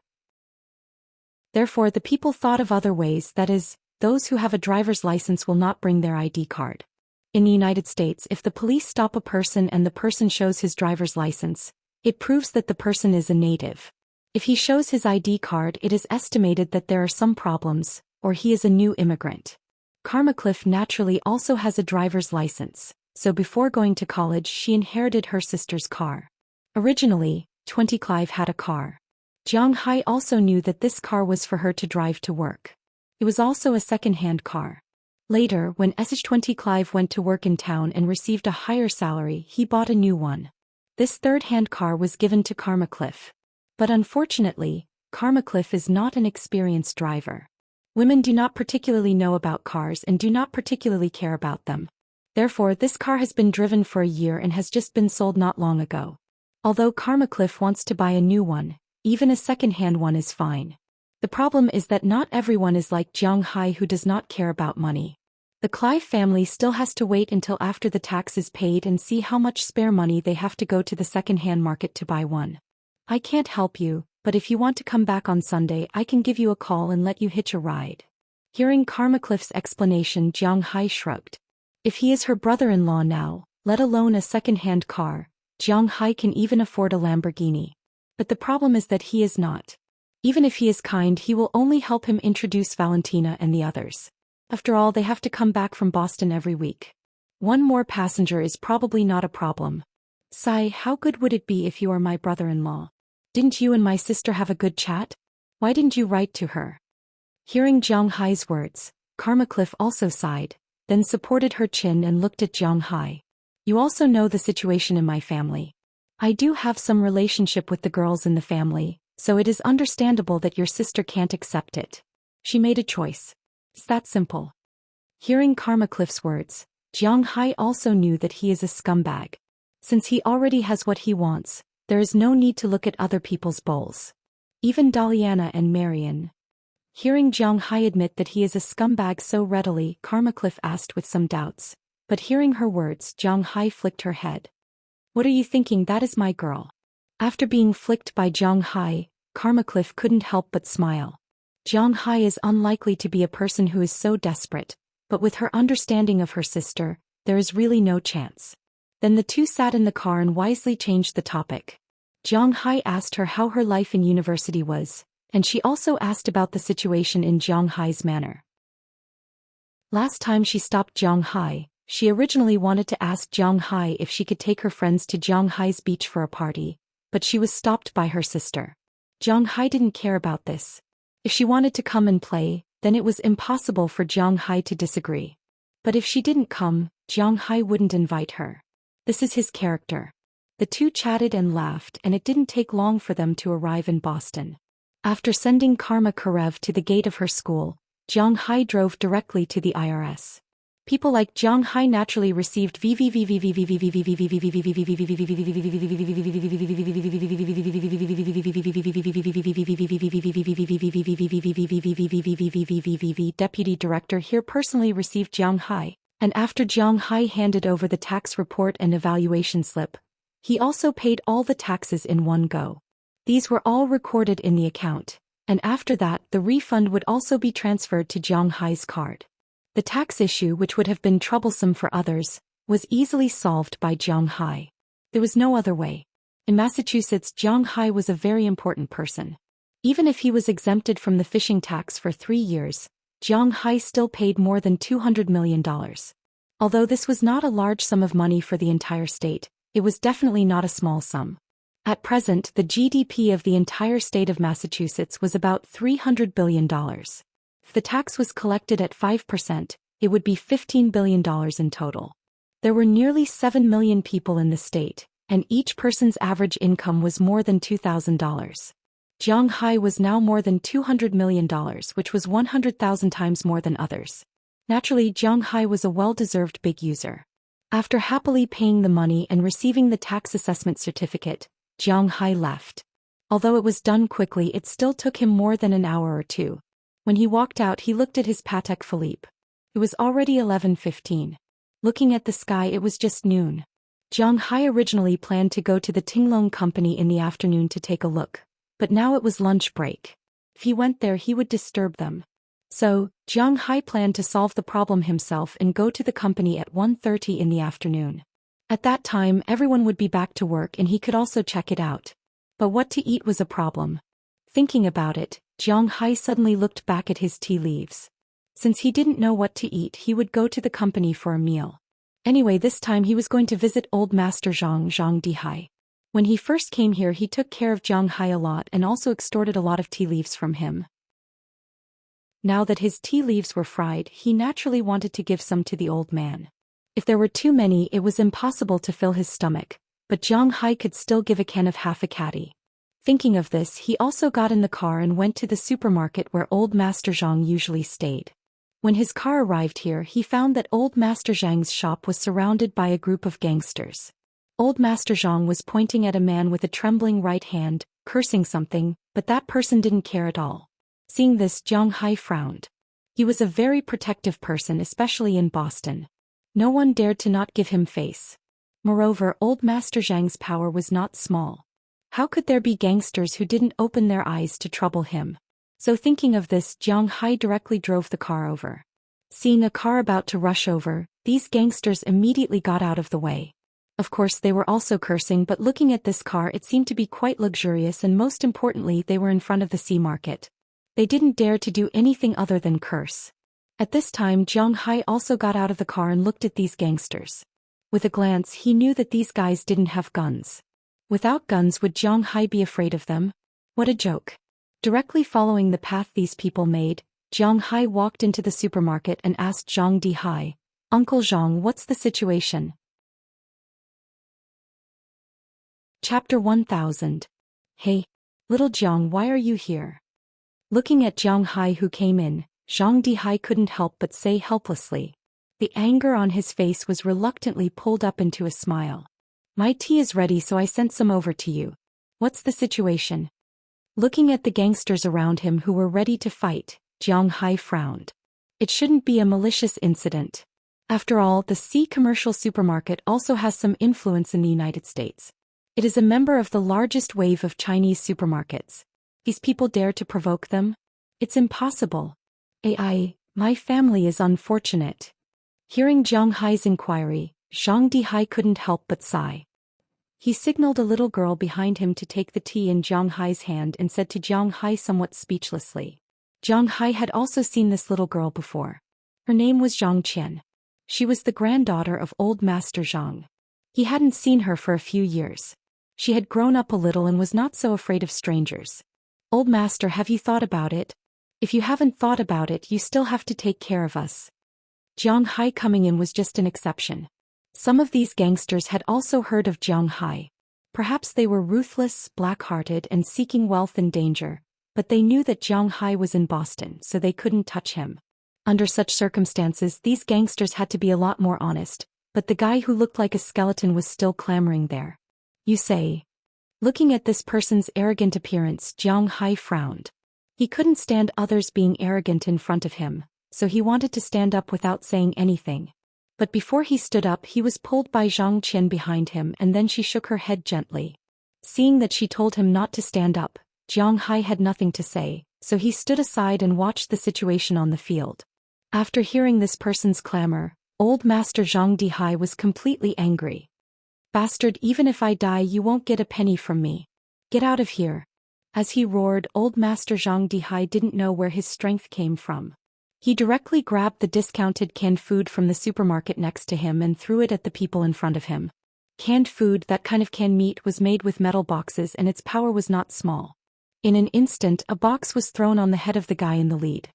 Speaker 1: Therefore, the people thought of other ways, that is, those who have a driver's license will not bring their ID card. In the United States, if the police stop a person and the person shows his driver's license, it proves that the person is a native. If he shows his ID card, it is estimated that there are some problems, or he is a new immigrant. Karma Cliff naturally also has a driver's license, so before going to college she inherited her sister's car. Originally, 20 Clive had a car. Jiang Hai also knew that this car was for her to drive to work. It was also a second-hand car. Later, when Sh20 Clive went to work in town and received a higher salary, he bought a new one. This third-hand car was given to Karma Cliff. But unfortunately, Karma Cliff is not an experienced driver. Women do not particularly know about cars and do not particularly care about them. Therefore, this car has been driven for a year and has just been sold not long ago. Although Karma Cliff wants to buy a new one, even a second-hand one is fine. The problem is that not everyone is like Jiang Hai, who does not care about money. The Clive family still has to wait until after the tax is paid and see how much spare money they have to go to the second-hand market to buy one. I can't help you, but if you want to come back on Sunday, I can give you a call and let you hitch a ride. Hearing Karma Cliff's explanation, Jiang Hai shrugged. If he is her brother-in-law now, let alone a second-hand car, Jiang Hai can even afford a Lamborghini. But the problem is that he is not. Even if he is kind, he will only help him introduce Valentina and the others. After all, they have to come back from Boston every week. One more passenger is probably not a problem. Sai, how good would it be if you are my brother-in-law? Didn't you and my sister have a good chat? Why didn't you write to her? Hearing Jiang Hai's words, Karma Cliff also sighed, then supported her chin and looked at Jiang Hai. You also know the situation in my family. I do have some relationship with the girls in the family, so it is understandable that your sister can't accept it. She made a choice. It's that simple. Hearing Karma Cliff's words, Jiang Hai also knew that he is a scumbag. Since he already has what he wants, there is no need to look at other people's bowls. Even Daliana and Marian. Hearing Jiang Hai admit that he is a scumbag so readily, Karmacliff asked with some doubts. But hearing her words, Jiang Hai flicked her head. What are you thinking? That is my girl. After being flicked by Jiang Hai, Karmacliff couldn't help but smile. Jiang Hai is unlikely to be a person who is so desperate, but with her understanding of her sister, there is really no chance. Then the two sat in the car and wisely changed the topic. Jiang Hai asked her how her life in university was, and she also asked about the situation in Jiang Hai's manor. Last time she stopped Jiang Hai, she originally wanted to ask Jiang Hai if she could take her friends to Jiang Hai's beach for a party, but she was stopped by her sister. Jiang Hai didn't care about this. If she wanted to come and play, then it was impossible for Jiang Hai to disagree. But if she didn't come, Jiang Hai wouldn't invite her. This is his character. The two chatted and laughed, and it didn't take long for them to arrive in Boston. After sending Karma Karev to the gate of her school, Jiang Hai drove directly to the IRS. People like Jiang Hai naturally received Deputy Director here personally received Jiang Hai, and after Jiang Hai handed over the tax report and evaluation slip, he also paid all the taxes in one go. These were all recorded in the account, and after that the refund would also be transferred to Jiang Hai's card. The tax issue, which would have been troublesome for others, was easily solved by Jiang Hai. There was no other way. In Massachusetts, Jiang Hai was a very important person. Even if he was exempted from the fishing tax for 3 years, Jiang Hai still paid more than $200 million. Although this was not a large sum of money for the entire state, it was definitely not a small sum. At present, the GDP of the entire state of Massachusetts was about $300 billion. If the tax was collected at 5%, it would be $15 billion in total. There were nearly 7 million people in the state, and each person's average income was more than $2,000. Jiang Hai was now more than $200 million, which was 100,000 times more than others. Naturally, Jiang Hai was a well-deserved big user. After happily paying the money and receiving the tax assessment certificate, Jiang Hai left. Although it was done quickly, it still took him more than an hour or two. When he walked out, he looked at his Patek Philippe. It was already 11:15. Looking at the sky, it was just noon. Jiang Hai originally planned to go to the Tinglong Company in the afternoon to take a look, but now it was lunch break. If he went there, he would disturb them. So, Jiang Hai planned to solve the problem himself and go to the company at 1:30 in the afternoon. At that time, everyone would be back to work and he could also check it out. But what to eat was a problem. Thinking about it, Jiang Hai suddenly looked back at his tea leaves. Since he didn't know what to eat, he would go to the company for a meal. Anyway, this time he was going to visit old Master Zhang Dihai. When he first came here, he took care of Jiang Hai a lot and also extorted a lot of tea leaves from him. Now that his tea leaves were fried, he naturally wanted to give some to the old man. If there were too many, it was impossible to fill his stomach, but Jiang Hai could still give a can of half a caddy. Thinking of this, he also got in the car and went to the supermarket where old Master Zhang usually stayed. When his car arrived here, he found that old Master Zhang's shop was surrounded by a group of gangsters. Old Master Zhang was pointing at a man with a trembling right hand, cursing something, but that person didn't care at all. Seeing this, Jiang Hai frowned. He was a very protective person, especially in Boston. No one dared to not give him face. Moreover, old Master Zhang's power was not small. How could there be gangsters who didn't open their eyes to trouble him? So thinking of this, Jiang Hai directly drove the car over. Seeing a car about to rush over, these gangsters immediately got out of the way. Of course, they were also cursing, but looking at this car, it seemed to be quite luxurious, and most importantly, they were in front of the sea market. They didn't dare to do anything other than curse. At this time, Jiang Hai also got out of the car and looked at these gangsters. With a glance, he knew that these guys didn't have guns. Without guns, would Jiang Hai be afraid of them? What a joke. Directly following the path these people made, Jiang Hai walked into the supermarket and asked Zhang Dihai, "Uncle Zhang, what's the situation?" Chapter 1000. Hey, little Jiang, why are you here? Looking at Jiang Hai who came in, Zhang Dihai couldn't help but say helplessly. The anger on his face was reluctantly pulled up into a smile. "My tea is ready, so I sent some over to you. What's the situation?" Looking at the gangsters around him who were ready to fight, Jiang Hai frowned. It shouldn't be a malicious incident. After all, the C commercial supermarket also has some influence in the United States. It is a member of the largest wave of Chinese supermarkets. These people dare to provoke them? It's impossible. My family is unfortunate. Hearing Jiang Hai's inquiry, Zhang Dihai couldn't help but sigh. He signaled a little girl behind him to take the tea in Jiang Hai's hand and said to Jiang Hai somewhat speechlessly. Jiang Hai had also seen this little girl before. Her name was Zhang Qian. She was the granddaughter of old Master Zhang. He hadn't seen her for a few years. She had grown up a little and was not so afraid of strangers. Old Master, have you thought about it? If you haven't thought about it, you still have to take care of us. Jiang Hai coming in was just an exception. Some of these gangsters had also heard of Jiang Hai. Perhaps they were ruthless, black-hearted and seeking wealth and danger, but they knew that Jiang Hai was in Boston, so they couldn't touch him. Under such circumstances, these gangsters had to be a lot more honest, but the guy who looked like a skeleton was still clamoring there. You say? Looking at this person's arrogant appearance, Jiang Hai frowned. He couldn't stand others being arrogant in front of him, so he wanted to stand up without saying anything. But before he stood up, he was pulled by Zhang Qian behind him, and then she shook her head gently. Seeing that she told him not to stand up, Jiang Hai had nothing to say, so he stood aside and watched the situation on the field. After hearing this person's clamor, old Master Zhang Dihai was completely angry. Bastard, even if I die, you won't get a penny from me. Get out of here. As he roared, old Master Zhang Dihai didn't know where his strength came from. He directly grabbed the discounted canned food from the supermarket next to him and threw it at the people in front of him. Canned food, that kind of canned meat, was made with metal boxes and its power was not small. In an instant, a box was thrown on the head of the guy in the lead.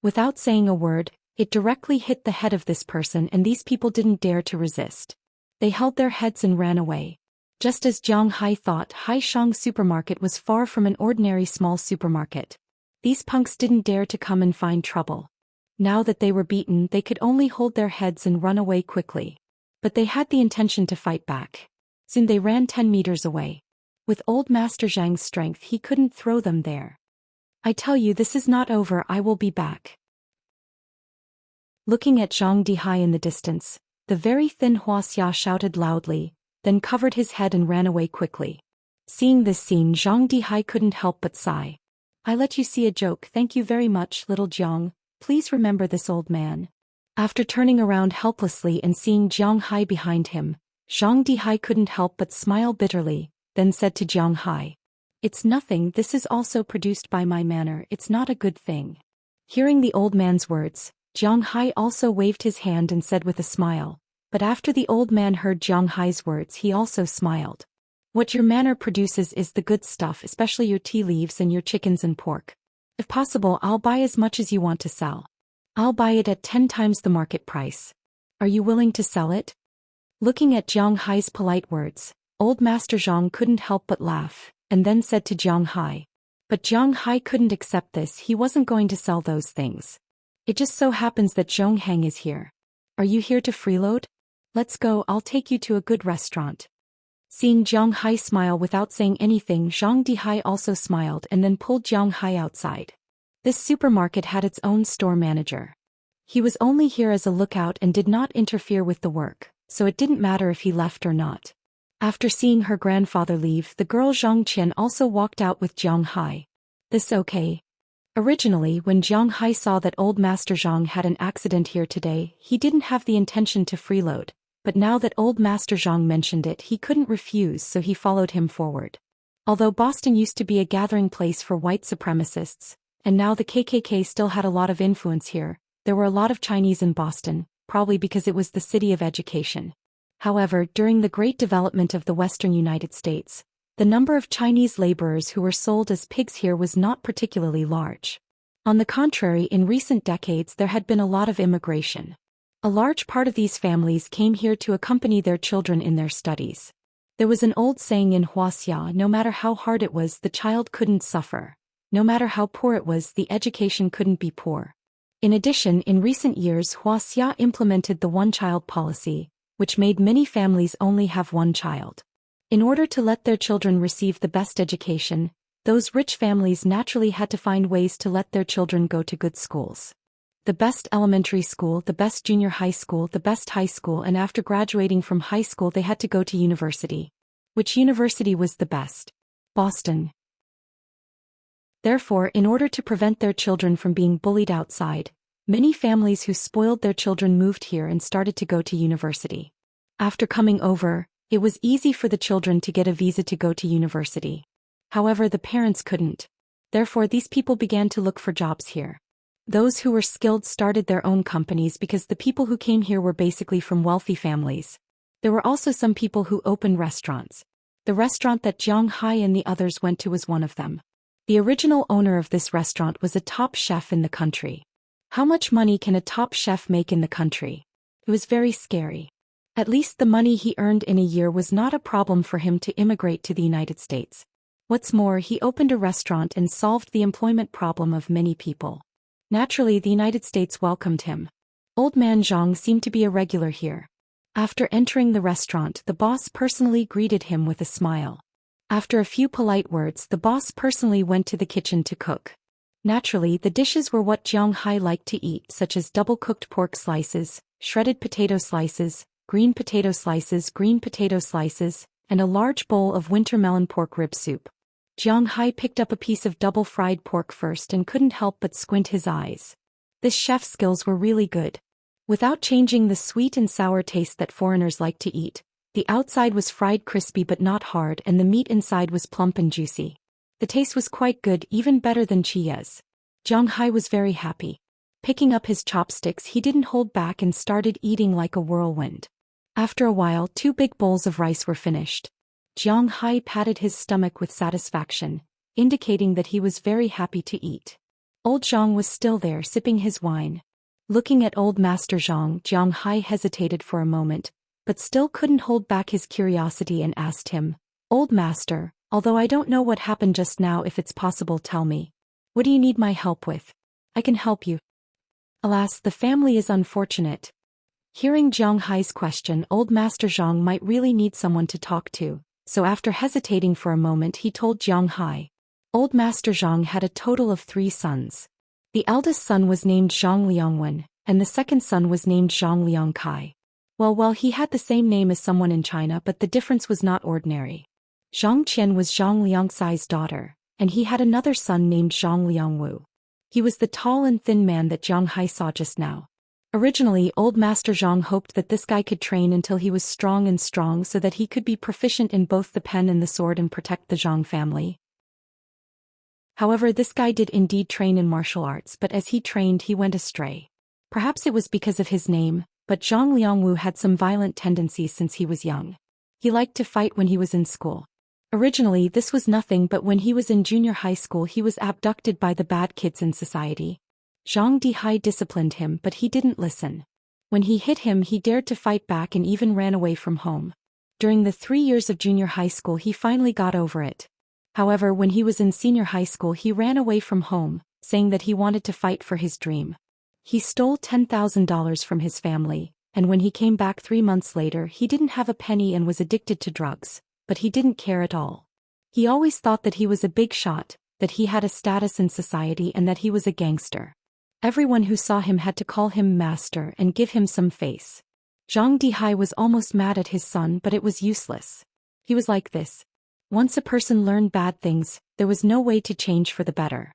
Speaker 1: Without saying a word, it directly hit the head of this person, and these people didn't dare to resist. They held their heads and ran away. Just as Jiang Hai thought, Haishang supermarket was far from an ordinary small supermarket. These punks didn't dare to come and find trouble. Now that they were beaten, they could only hold their heads and run away quickly. But they had the intention to fight back. Soon they ran 10 meters away. With old Master Zhang's strength, he couldn't throw them there. I tell you, this is not over, I will be back. Looking at Zhang Dihai in the distance, the very thin Huaxia shouted loudly, then covered his head and ran away quickly. Seeing this scene, Zhang Dihai couldn't help but sigh. I let you see a joke, thank you very much, little Jiang. Please remember this old man. After turning around helplessly and seeing Jiang Hai behind him, Zhang Dihai couldn't help but smile bitterly, then said to Jiang Hai. It's nothing, this is also produced by my manner, it's not a good thing. Hearing the old man's words, Jiang Hai also waved his hand and said with a smile, but after the old man heard Jiang Hai's words, he also smiled. What your manor produces is the good stuff, especially your tea leaves and your chickens and pork. If possible, I'll buy as much as you want to sell. I'll buy it at 10 times the market price. Are you willing to sell it? Looking at Jiang Hai's polite words, old Master Zhang couldn't help but laugh, and then said to Jiang Hai. But Jiang Hai couldn't accept this, he wasn't going to sell those things. It just so happens that Zhong Heng is here. Are you here to freeload? Let's go, I'll take you to a good restaurant. Seeing Jiang Hai smile without saying anything, Zhang Dihai also smiled and then pulled Jiang Hai outside. This supermarket had its own store manager. He was only here as a lookout and did not interfere with the work, so it didn't matter if he left or not. After seeing her grandfather leave, the girl Zhang Qian also walked out with Jiang Hai. This okay? Originally, when Jiang Hai saw that old Master Zhang had an accident here today, he didn't have the intention to freeload. But now that old Master Zhang mentioned it, he couldn't refuse, so he followed him forward. Although Boston used to be a gathering place for white supremacists, and now the KKK still had a lot of influence here, there were a lot of Chinese in Boston, probably because it was the city of education. However, during the great development of the western United States, the number of Chinese laborers who were sold as pigs here was not particularly large. On the contrary, in recent decades there had been a lot of immigration. A large part of these families came here to accompany their children in their studies. There was an old saying in Huaxia, no matter how hard it was, the child couldn't suffer. No matter how poor it was, the education couldn't be poor. In addition, in recent years, Huaxia implemented the one-child policy, which made many families only have one child. In order to let their children receive the best education, Those rich families naturally had to find ways to let their children go to good schools. The best elementary school, the best junior high school, the best high school, and after graduating from high school they had to go to university. Which university was the best? Boston. Therefore, in order to prevent their children from being bullied outside, many families who spoiled their children moved here and started to go to university. After coming over, it was easy for the children to get a visa to go to university. However, the parents couldn't. Therefore, these people began to look for jobs here. Those who were skilled started their own companies because the people who came here were basically from wealthy families. There were also some people who opened restaurants. The restaurant that Jiang Hai and the others went to was one of them. The original owner of this restaurant was a top chef in the country. How much money can a top chef make in the country? It was very scary. At least the money he earned in a year was not a problem for him to immigrate to the United States. What's more, he opened a restaurant and solved the employment problem of many people. Naturally, the United States welcomed him. Old man Zhang seemed to be a regular here. After entering the restaurant, the boss personally greeted him with a smile. After a few polite words, the boss personally went to the kitchen to cook. Naturally, the dishes were what Jiang Hai liked to eat, such as double-cooked pork slices, shredded potato slices, green potato slices, and a large bowl of winter melon pork rib soup. Jiang Hai picked up a piece of double-fried pork first and couldn't help but squint his eyes. This chef's skills were really good. Without changing the sweet and sour taste that foreigners like to eat, the outside was fried crispy but not hard and the meat inside was plump and juicy. The taste was quite good, even better than Chia's. Jiang Hai was very happy. Picking up his chopsticks, he didn't hold back and started eating like a whirlwind. After a while, 2 big bowls of rice were finished. Jiang Hai patted his stomach with satisfaction, indicating that he was very happy to eat. Old Zhang was still there sipping his wine. Looking at old Master Zhang, Jiang Hai hesitated for a moment, but still couldn't hold back his curiosity and asked him, "Old Master, although I don't know what happened just now, if it's possible, tell me. What do you need my help with? I can help you." Alas, the family is unfortunate. Hearing Jiang Hai's question, old Master Zhang might really need someone to talk to. So after hesitating for a moment he told Jiang Hai. Old Master Zhang had a total of 3 sons. The eldest son was named Zhang Liangwen, and the second son was named Zhang Liangkai. Well, he had the same name as someone in China, but the difference was not ordinary. Zhang Qian was Zhang Liangsai's daughter, and he had another son named Zhang Liangwu. He was the tall and thin man that Jiang Hai saw just now. Originally, old Master Zhang hoped that this guy could train until he was strong so that he could be proficient in both the pen and the sword and protect the Zhang family. However, this guy did indeed train in martial arts, but as he trained he went astray. Perhaps it was because of his name, but Zhang Liangwu had some violent tendencies since he was young. He liked to fight when he was in school. Originally, this was nothing, but when he was in junior high school he was abducted by the bad kids in society. Zhang Dihai disciplined him, but he didn't listen. When he hit him, he dared to fight back and even ran away from home. During the 3 years of junior high school he finally got over it. However, when he was in senior high school he ran away from home, saying that he wanted to fight for his dream. He stole $10,000 from his family, and when he came back 3 months later he didn't have a penny and was addicted to drugs, but he didn't care at all. He always thought that he was a big shot, that he had a status in society and that he was a gangster. Everyone who saw him had to call him master and give him some face. Zhang Dihai was almost mad at his son, but it was useless. He was like this. Once a person learned bad things, there was no way to change for the better.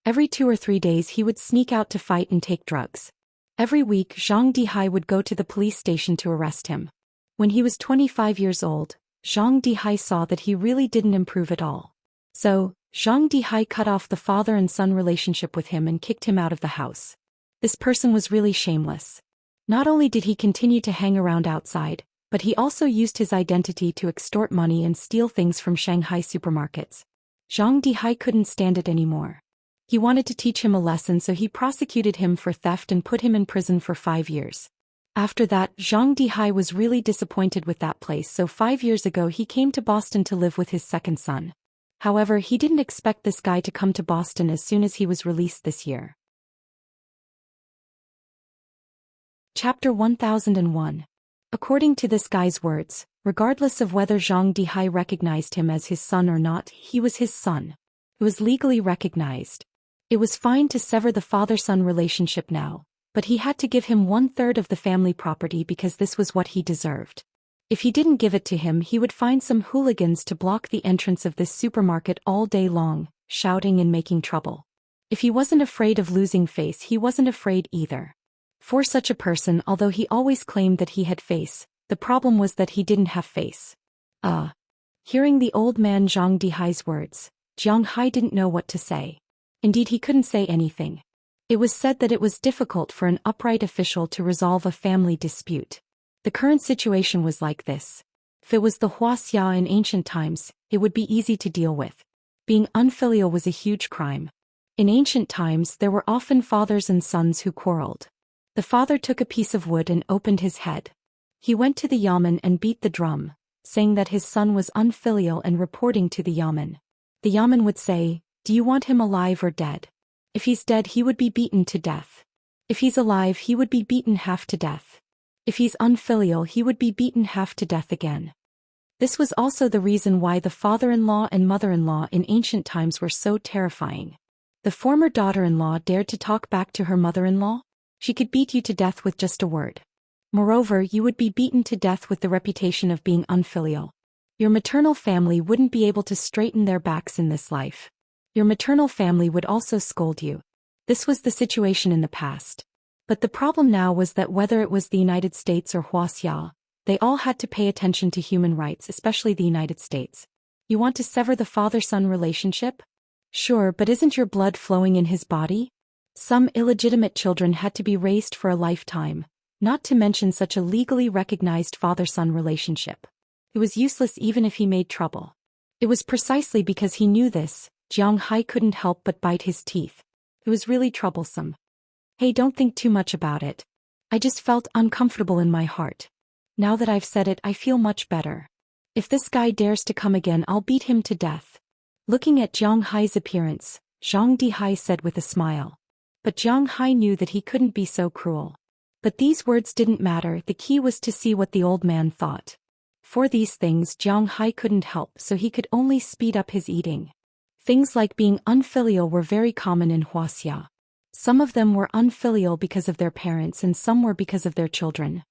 Speaker 1: Every 2 or 3 days he would sneak out to fight and take drugs. Every week Zhang Dihai would go to the police station to arrest him. When he was 25 years old, Zhang Dihai saw that he really didn't improve at all. So, Zhang Dihai cut off the father and son relationship with him and kicked him out of the house. This person was really shameless. Not only did he continue to hang around outside, but he also used his identity to extort money and steal things from Shanghai supermarkets. Zhang Dihai couldn't stand it anymore. He wanted to teach him a lesson, so he prosecuted him for theft and put him in prison for 5 years. After that, Zhang Dihai was really disappointed with that place, so 5 years ago he came to Boston to live with his second son. However, he didn't expect this guy to come to Boston as soon as he was released this year. Chapter 1001. According to this guy's words, regardless of whether Zhang Dihai recognized him as his son or not, he was his son. It was legally recognized. It was fine to sever the father-son relationship now, but he had to give him 1/3 of the family property because this was what he deserved. If he didn't give it to him, he would find some hooligans to block the entrance of this supermarket all day long, shouting and making trouble. If he wasn't afraid of losing face, he wasn't afraid either. For such a person, although he always claimed that he had face, the problem was that he didn't have face. Hearing the old man Zhang Dihai's words, Jiang Hai didn't know what to say. Indeed, he couldn't say anything. It was said that it was difficult for an upright official to resolve a family dispute. The current situation was like this. If it was the Huaxia in ancient times, it would be easy to deal with. Being unfilial was a huge crime. In ancient times, there were often fathers and sons who quarreled. The father took a piece of wood and opened his head. He went to the yamen and beat the drum, saying that his son was unfilial and reporting to the yamen. The yamen would say, "Do you want him alive or dead?" If he's dead, he would be beaten to death. If he's alive, he would be beaten half to death. If he's unfilial, he would be beaten half to death again. This was also the reason why the father-in-law and mother-in-law in ancient times were so terrifying. The former daughter-in-law dared to talk back to her mother-in-law. She could beat you to death with just a word. Moreover, you would be beaten to death with the reputation of being unfilial. Your maternal family wouldn't be able to straighten their backs in this life. Your maternal family would also scold you. This was the situation in the past. But the problem now was that whether it was the United States or Huaxia, they all had to pay attention to human rights, especially the United States. You want to sever the father-son relationship? Sure, but isn't your blood flowing in his body? Some illegitimate children had to be raised for a lifetime, not to mention such a legally recognized father-son relationship. It was useless even if he made trouble. It was precisely because he knew this, Jiang Hai couldn't help but bite his teeth. It was really troublesome. Hey, don't think too much about it. I just felt uncomfortable in my heart. Now that I've said it, I feel much better. If this guy dares to come again, I'll beat him to death. Looking at Jiang Hai's appearance, Zhang Dihai said with a smile. But Jiang Hai knew that he couldn't be so cruel. But these words didn't matter, the key was to see what the old man thought. For these things Jiang Hai couldn't help, so he could only speed up his eating. Things like being unfilial were very common in Huaxia. Some of them were unfilial because of their parents and some were because of their children.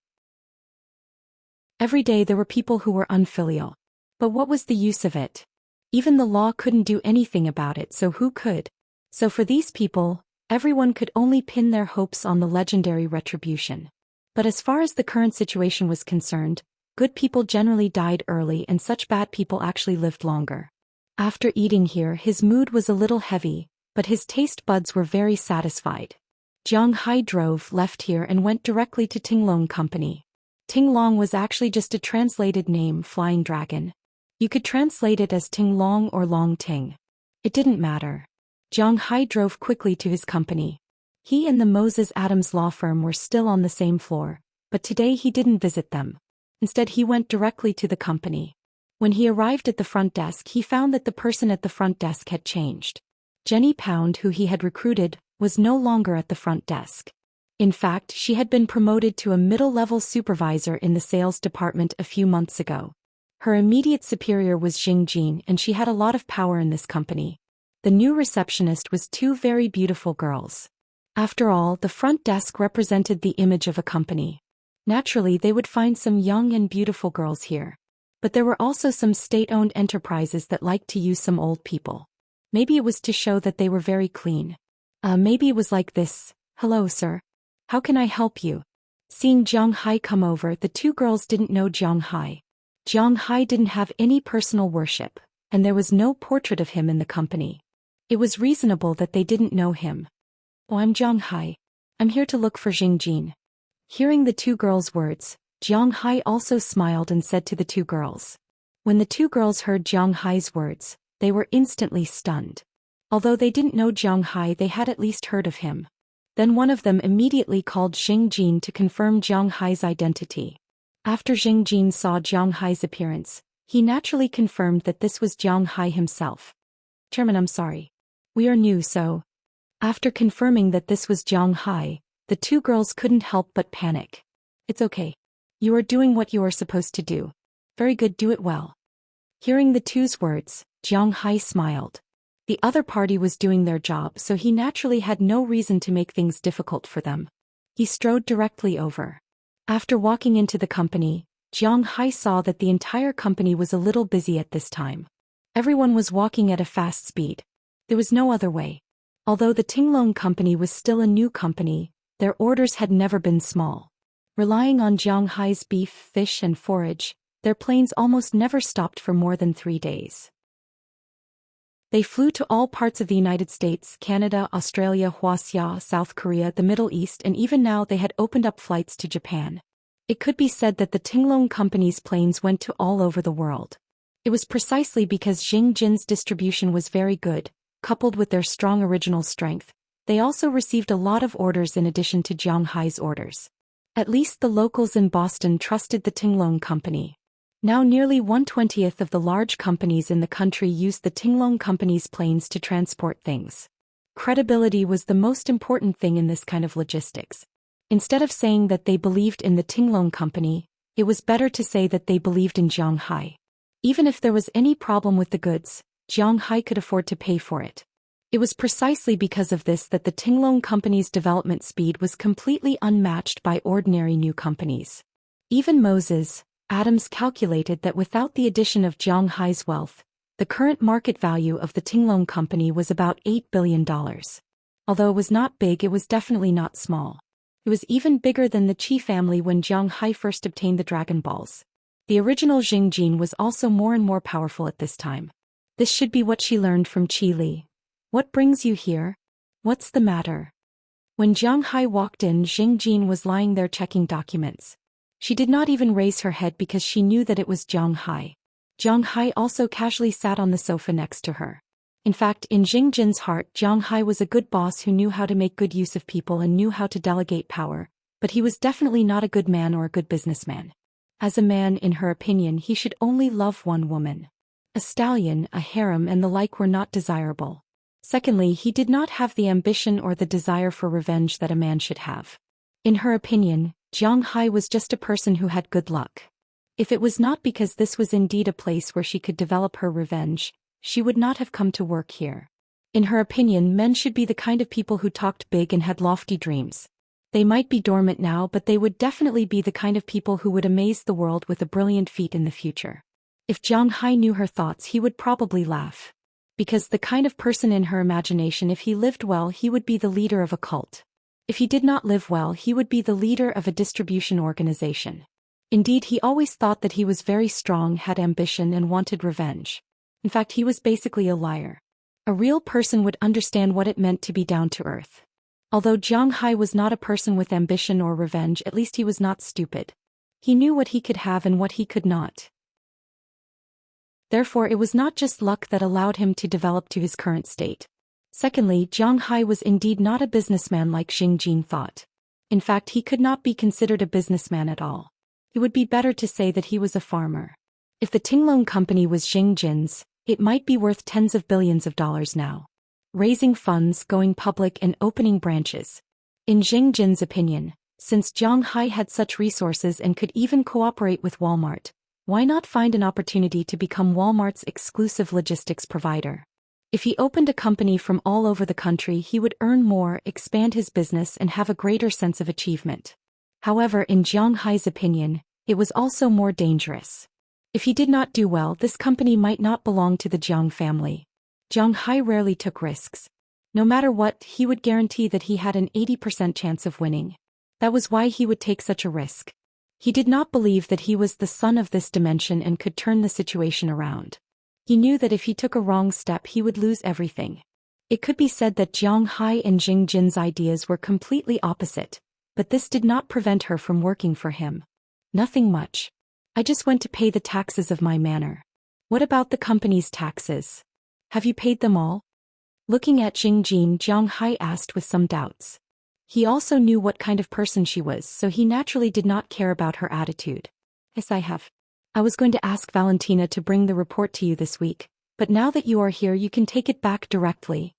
Speaker 1: Every day there were people who were unfilial. But what was the use of it? Even the law couldn't do anything about it, so who could? So for these people, everyone could only pin their hopes on the legendary retribution. But as far as the current situation was concerned, good people generally died early and such bad people actually lived longer. After eating here, his mood was a little heavy, but his taste buds were very satisfied. Jiang Hai left here and went directly to Tinglong Company. Tinglong was actually just a translated name, Flying Dragon. You could translate it as Tinglong or Long Ting. It didn't matter. Jiang Hai drove quickly to his company. He and the Moses Adams law firm were still on the same floor, but today he didn't visit them. Instead, he went directly to the company. When he arrived at the front desk, he found that the person at the front desk had changed. Jenny Pound, who he had recruited, was no longer at the front desk. In fact, she had been promoted to a middle-level supervisor in the sales department a few months ago. Her immediate superior was Xing Jin, and she had a lot of power in this company. The new receptionist was two very beautiful girls. After all, the front desk represented the image of a company. Naturally, they would find some young and beautiful girls here. But there were also some state-owned enterprises that liked to use some old people. Maybe it was to show that they were very clean. Maybe it was like this. "Hello, sir. How can I help you?" Seeing Jiang Hai come over, the two girls didn't know Jiang Hai. Jiang Hai didn't have any personal worship, and there was no portrait of him in the company. It was reasonable that they didn't know him. "Oh, I'm Jiang Hai. I'm here to look for Xing Jin." Hearing the two girls' words, Jiang Hai also smiled and said to the two girls. When the two girls heard Jiang Hai's words, they were instantly stunned. Although they didn't know Jiang Hai, they had at least heard of him. Then one of them immediately called Xing Jin to confirm Jiang Hai's identity. After Xing Jin saw Jiang Hai's appearance, he naturally confirmed that this was Jiang Hai himself. "Chairman, I'm sorry. We are new, so..." After confirming that this was Jiang Hai, the two girls couldn't help but panic. "It's okay. You are doing what you are supposed to do. Very good, do it well." Hearing the two's words, Jiang Hai smiled. The other party was doing their job, so he naturally had no reason to make things difficult for them. He strode directly over. After walking into the company, Jiang Hai saw that the entire company was a little busy at this time. Everyone was walking at a fast speed. There was no other way. Although the Tinglong company was still a new company, their orders had never been small. Relying on Jiang Hai's beef, fish and forage, their planes almost never stopped for more than 3 days. They flew to all parts of the United States, Canada, Australia, Huaxia, South Korea, the Middle East, and even now they had opened up flights to Japan. It could be said that the Tinglong company's planes went to all over the world. It was precisely because Jing Jin's distribution was very good, coupled with their strong original strength. They also received a lot of orders in addition to Jiang Hai's orders. At least the locals in Boston trusted the Tinglong company. Now nearly 1/20th of the large companies in the country used the Tinglong company's planes to transport things. Credibility was the most important thing in this kind of logistics. Instead of saying that they believed in the Tinglong company, it was better to say that they believed in Jiang Hai. Even if there was any problem with the goods, Jiang Hai could afford to pay for it. It was precisely because of this that the Tinglong company's development speed was completely unmatched by ordinary new companies. Even Moses Adams calculated that without the addition of Jiang Hai's wealth, the current market value of the Tinglong company was about $8 billion. Although it was not big, it was definitely not small. It was even bigger than the Qi family when Jiang Hai first obtained the Dragon Balls. The original Jing Jin was also more and more powerful at this time. This should be what she learned from Qi Li. What brings you here? What's the matter? When Jiang Hai walked in, Jing Jin was lying there checking documents. She did not even raise her head because she knew that it was Jiang Hai. Jiang Hai also casually sat on the sofa next to her. In fact, in Jing Jin's heart, Jiang Hai was a good boss who knew how to make good use of people and knew how to delegate power, but he was definitely not a good man or a good businessman. As a man, in her opinion, he should only love one woman. A stallion, a harem and the like were not desirable. Secondly, he did not have the ambition or the desire for revenge that a man should have. In her opinion, Jiang Hai was just a person who had good luck. If it was not because this was indeed a place where she could develop her revenge, she would not have come to work here. In her opinion, men should be the kind of people who talked big and had lofty dreams. They might be dormant now, but they would definitely be the kind of people who would amaze the world with a brilliant feat in the future. If Jiang Hai knew her thoughts, he would probably laugh. Because the kind of person in her imagination, if he lived well, he would be the leader of a cult. If he did not live well, he would be the leader of a distribution organization. Indeed, he always thought that he was very strong, had ambition and wanted revenge. In fact, he was basically a liar. A real person would understand what it meant to be down to earth. Although Jiang Hai was not a person with ambition or revenge, at least he was not stupid. He knew what he could have and what he could not. Therefore, it was not just luck that allowed him to develop to his current state. Secondly, Jiang Hai was indeed not a businessman like Jing Jin thought. In fact, he could not be considered a businessman at all. It would be better to say that he was a farmer. If the Tinglong company was Jing Jin's, it might be worth tens of billions of dollars now. Raising funds, going public and opening branches. In Jing Jin's opinion, since Jiang Hai had such resources and could even cooperate with Walmart, why not find an opportunity to become Walmart's exclusive logistics provider? If he opened a company from all over the country, he would earn more, expand his business and have a greater sense of achievement. However, in Jiang Hai's opinion, it was also more dangerous. If he did not do well, this company might not belong to the Jiang family. Jiang Hai rarely took risks. No matter what, he would guarantee that he had an 80% chance of winning. That was why he would take such a risk. He did not believe that he was the son of this dimension and could turn the situation around. He knew that if he took a wrong step, he would lose everything. It could be said that Jiang Hai and Jing Jin's ideas were completely opposite, but this did not prevent her from working for him. Nothing much. I just went to pay the taxes of my manor. What about the company's taxes? Have you paid them all? Looking at Jing Jin, Jiang Hai asked with some doubts. He also knew what kind of person she was, so he naturally did not care about her attitude. Yes, I have. I was going to ask Valentina to bring the report to you this week, but now that you are here, you can take it back directly.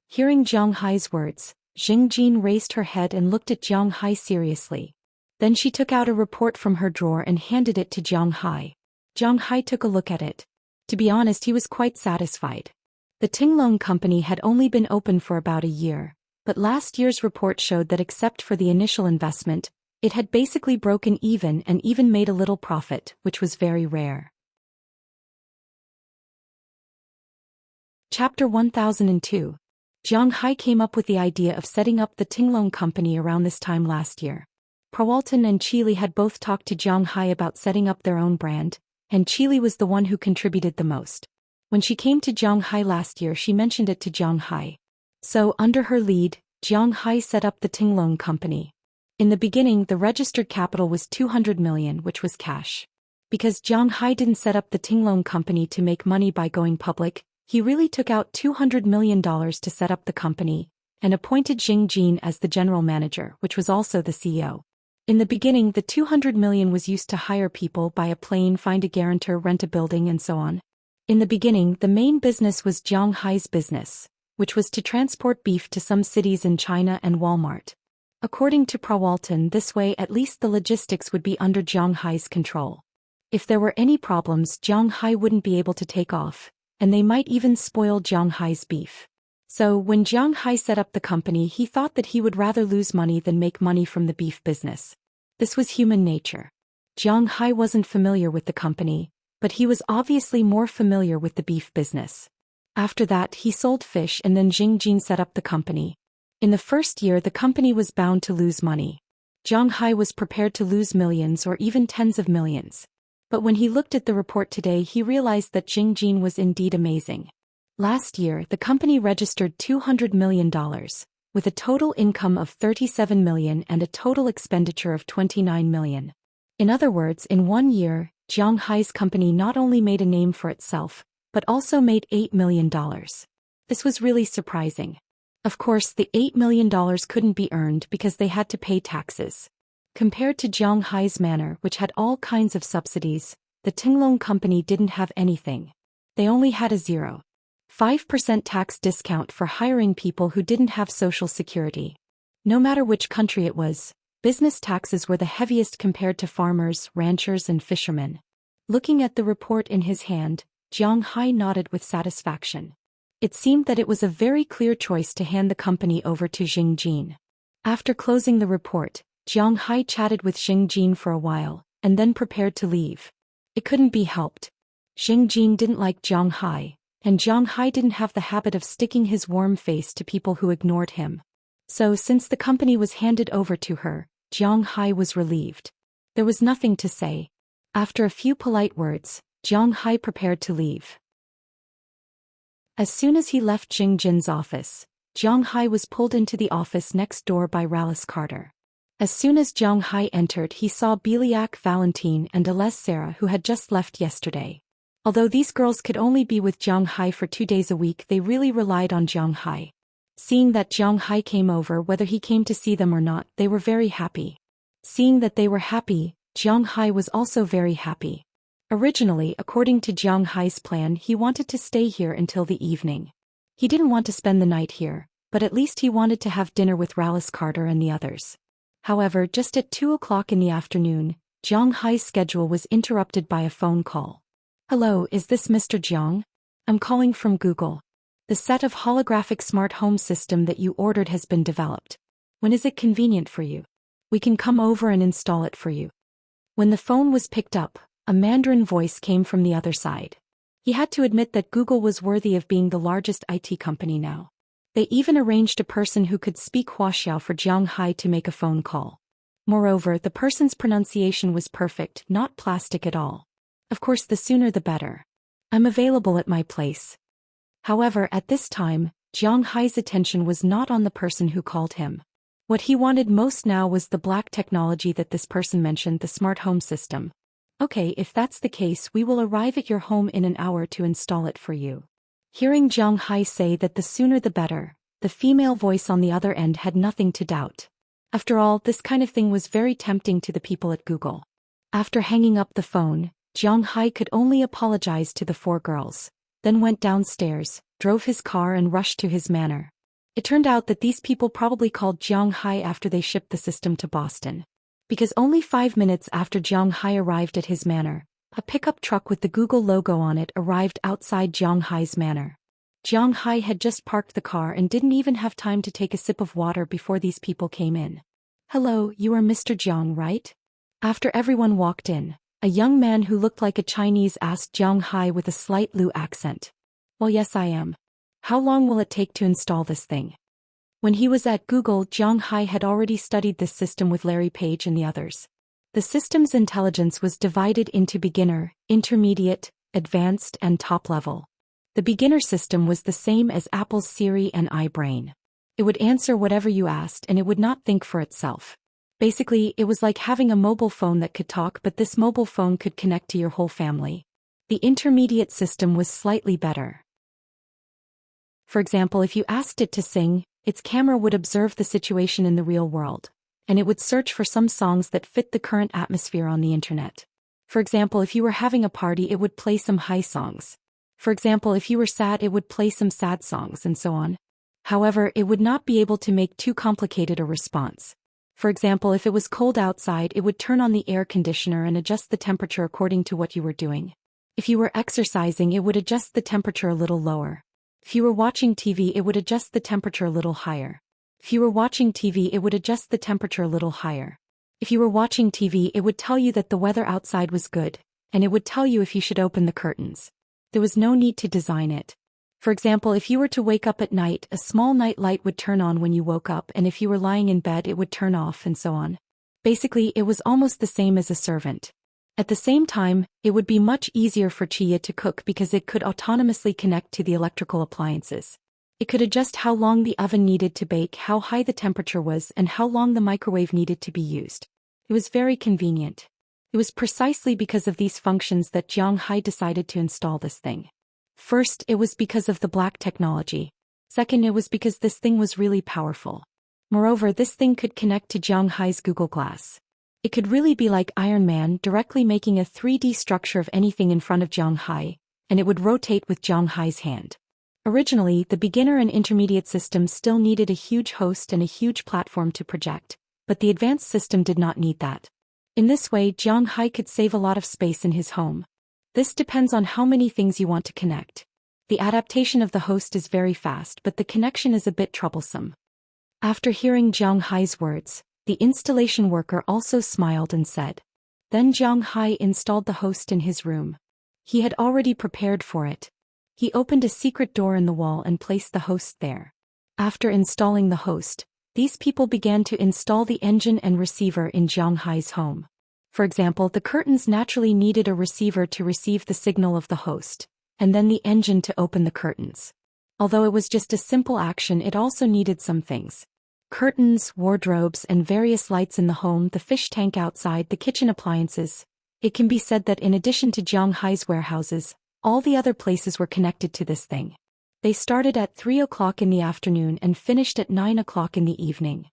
Speaker 1: Hearing Jiang Hai's words, Jing Jin raised her head and looked at Jiang Hai seriously. Then she took out a report from her drawer and handed it to Jiang Hai. Jiang Hai took a look at it. To be honest, he was quite satisfied. The Tinglong Company had only been open for about a year, but last year's report showed that except for the initial investment, it had basically broken even and even made a little profit, which was very rare. Chapter 1002. Jiang Hai came up with the idea of setting up the Tinglong Company around this time last year. Prawalton and Chili had both talked to Jiang Hai about setting up their own brand, and Chili was the one who contributed the most. When she came to Jiang Hai last year, she mentioned it to Jiang Hai. So, under her lead, Jiang Hai set up the Tinglong Company. In the beginning, the registered capital was 200 million, which was cash. Because Jiang Hai didn't set up the Tinglong Company to make money by going public, he really took out $200 million to set up the company, and appointed Jing Jin as the general manager, which was also the CEO. In the beginning, the 200 million was used to hire people, buy a plane, find a guarantor, rent a building, and so on. In the beginning, the main business was Jiang Hai's business, which was to transport beef to some cities in China and Walmart. According to Prawalton, this way at least the logistics would be under Jiang Hai's control. If there were any problems, Jiang Hai wouldn't be able to take off, and they might even spoil Jiang Hai's beef. So, when Jiang Hai set up the company, he thought that he would rather lose money than make money from the beef business. This was human nature. Jiang Hai wasn't familiar with the company, but he was obviously more familiar with the beef business. After that, he sold fish, and then Jing Jin set up the company. In the first year, the company was bound to lose money. Jiang Hai was prepared to lose millions or even tens of millions. But when he looked at the report today, he realized that Jing Jin was indeed amazing. Last year, the company registered $200 million, with a total income of $37 million and a total expenditure of $29 million. In other words, in 1 year, Jiang Hai's company not only made a name for itself, but also made $8 million. This was really surprising. Of course, the $8 million couldn't be earned because they had to pay taxes. Compared to Jiang Hai's manor, which had all kinds of subsidies, the Tinglong Company didn't have anything. They only had a 0.5% tax discount for hiring people who didn't have social security. No matter which country it was, business taxes were the heaviest compared to farmers, ranchers, and fishermen. Looking at the report in his hand, Jiang Hai nodded with satisfaction. It seemed that it was a very clear choice to hand the company over to Jing Jin. After closing the report, Jiang Hai chatted with Jing Jin for a while, and then prepared to leave. It couldn't be helped. Jing Jin didn't like Jiang Hai, and Jiang Hai didn't have the habit of sticking his warm face to people who ignored him. So since the company was handed over to her, Jiang Hai was relieved. There was nothing to say. After a few polite words, Jiang Hai prepared to leave. As soon as he left Jing Jin's office, Jiang Hai was pulled into the office next door by Rallis Carter. As soon as Jiang Hai entered, he saw Biliak, Valentine, and Alès Sarah, who had just left yesterday. Although these girls could only be with Jiang Hai for 2 days a week, they really relied on Jiang Hai. Seeing that Jiang Hai came over, whether he came to see them or not, they were very happy. Seeing that they were happy, Jiang Hai was also very happy. Originally, according to Jiang Hai's plan, he wanted to stay here until the evening. He didn't want to spend the night here, but at least he wanted to have dinner with Rallis Carter and the others. However, just at 2 o'clock in the afternoon, Jiang Hai's schedule was interrupted by a phone call. "Hello, is this Mr. Jiang? I'm calling from Google. The set of holographic smart home system that you ordered has been developed. When is it convenient for you? We can come over and install it for you." When the phone was picked up, a Mandarin voice came from the other side. He had to admit that Google was worthy of being the largest IT company now. They even arranged a person who could speak Huaxiao for Jiang Hai to make a phone call. Moreover, the person's pronunciation was perfect, not plastic at all. Of course, the sooner the better. "I'm available at my place." However, at this time, Jiang Hai's attention was not on the person who called him. What he wanted most now was the black technology that this person mentioned, the smart home system. "Okay, if that's the case, we will arrive at your home in an hour to install it for you." Hearing Jiang Hai say that the sooner the better, the female voice on the other end had nothing to doubt. After all, this kind of thing was very tempting to the people at Google. After hanging up the phone, Jiang Hai could only apologize to the 4 girls, then went downstairs, drove his car and rushed to his manor. It turned out that these people probably called Jiang Hai after they shipped the system to Boston. Because only 5 minutes after Jiang Hai arrived at his manor, a pickup truck with the Google logo on it arrived outside Jiang Hai's manor. Jiang Hai had just parked the car and didn't even have time to take a sip of water before these people came in. "Hello, you are Mr. Jiang, right?" After everyone walked in, a young man who looked like a Chinese asked Jiang Hai with a slight Lu accent. "Well, yes, I am. How long will it take to install this thing?" When he was at Google, Jiang Hai had already studied this system with Larry Page and the others. The system's intelligence was divided into beginner, intermediate, advanced, and top level. The beginner system was the same as Apple's Siri and iBrain. It would answer whatever you asked and it would not think for itself. Basically, it was like having a mobile phone that could talk, but this mobile phone could connect to your whole family. The intermediate system was slightly better. For example, if you asked it to sing, its camera would observe the situation in the real world, and it would search for some songs that fit the current atmosphere on the internet. For example, if you were having a party, it would play some high songs. For example, if you were sad, it would play some sad songs, and so on. However, it would not be able to make too complicated a response. For example, if it was cold outside, it would turn on the air conditioner and adjust the temperature according to what you were doing. If you were exercising, it would adjust the temperature a little lower. If you were watching TV, it would adjust the temperature a little higher. If you were watching TV, it would adjust the temperature a little higher. If you were watching TV, it would tell you that the weather outside was good, and it would tell you if you should open the curtains. There was no need to design it. For example, if you were to wake up at night, a small night light would turn on when you woke up, and if you were lying in bed, it would turn off, and so on. Basically, it was almost the same as a servant. At the same time, it would be much easier for Chia to cook because it could autonomously connect to the electrical appliances. It could adjust how long the oven needed to bake, how high the temperature was, and how long the microwave needed to be used. It was very convenient. It was precisely because of these functions that Jiang Hai decided to install this thing. First, it was because of the black technology. Second, it was because this thing was really powerful. Moreover, this thing could connect to Jiang Hai's Google Glass. It could really be like Iron Man, directly making a 3D structure of anything in front of Jiang Hai, and it would rotate with Jiang Hai's hand. Originally, the beginner and intermediate system still needed a huge host and a huge platform to project, but the advanced system did not need that. In this way, Jiang Hai could save a lot of space in his home. This depends on how many things you want to connect. The adaptation of the host is very fast, but the connection is a bit troublesome. After hearing Jiang Hai's words, the installation worker also smiled and said. Then Jiang Hai installed the host in his room. He had already prepared for it. He opened a secret door in the wall and placed the host there. After installing the host, these people began to install the engine and receiver in Jiang Hai's home. For example, the curtains naturally needed a receiver to receive the signal of the host, and then the engine to open the curtains. Although it was just a simple action, it also needed some things. Curtains, wardrobes, and various lights in the home, the fish tank outside, the kitchen appliances. It can be said that in addition to Jiang Hai's warehouses, all the other places were connected to this thing. They started at 3 o'clock in the afternoon and finished at 9 o'clock in the evening.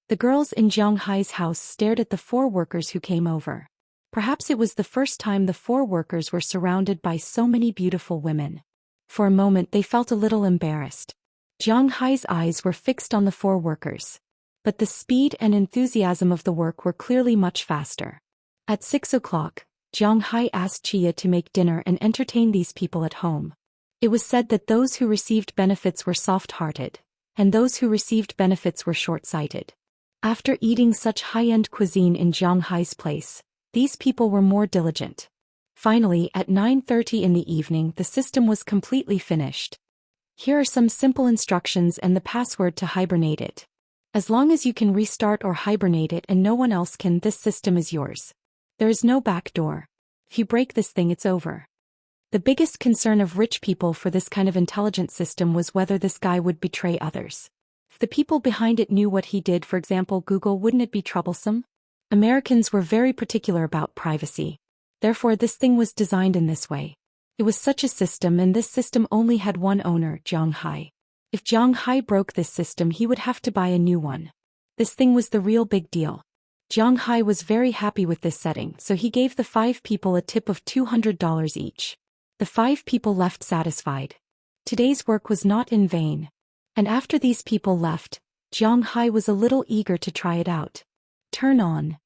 Speaker 1: The girls in Jiang Hai's house stared at the 4 workers who came over. Perhaps it was the first time the 4 workers were surrounded by so many beautiful women. For a moment they felt a little embarrassed. Jiang Hai's eyes were fixed on the 4 workers. But the speed and enthusiasm of the work were clearly much faster. At 6 o'clock, Jiang Hai asked Chia to make dinner and entertain these people at home. It was said that those who received benefits were soft-hearted, and those who received benefits were short-sighted. After eating such high-end cuisine in Jiang Hai's place, these people were more diligent. Finally, at 9:30 in the evening, the system was completely finished. Here are some simple instructions and the password to hibernate it. As long as you can restart or hibernate it and no one else can, this system is yours. There is no back door. If you break this thing, it's over. The biggest concern of rich people for this kind of intelligent system was whether this guy would betray others. If the people behind it knew what he did, for example Google, wouldn't it be troublesome? Americans were very particular about privacy. Therefore, this thing was designed in this way. It was such a system, and this system only had one owner, Jiang Hai. If Jiang Hai broke this system, he would have to buy a new one. This thing was the real big deal. Jiang Hai was very happy with this setting, so he gave the 5 people a tip of $200 each. The 5 people left satisfied. Today's work was not in vain. And after these people left, Jiang Hai was a little eager to try it out. Turn on.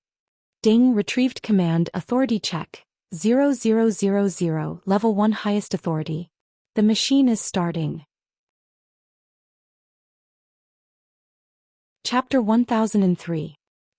Speaker 1: Ding, retrieved command, authority check. 0000, level 1 highest authority. The machine is starting. Chapter 1003.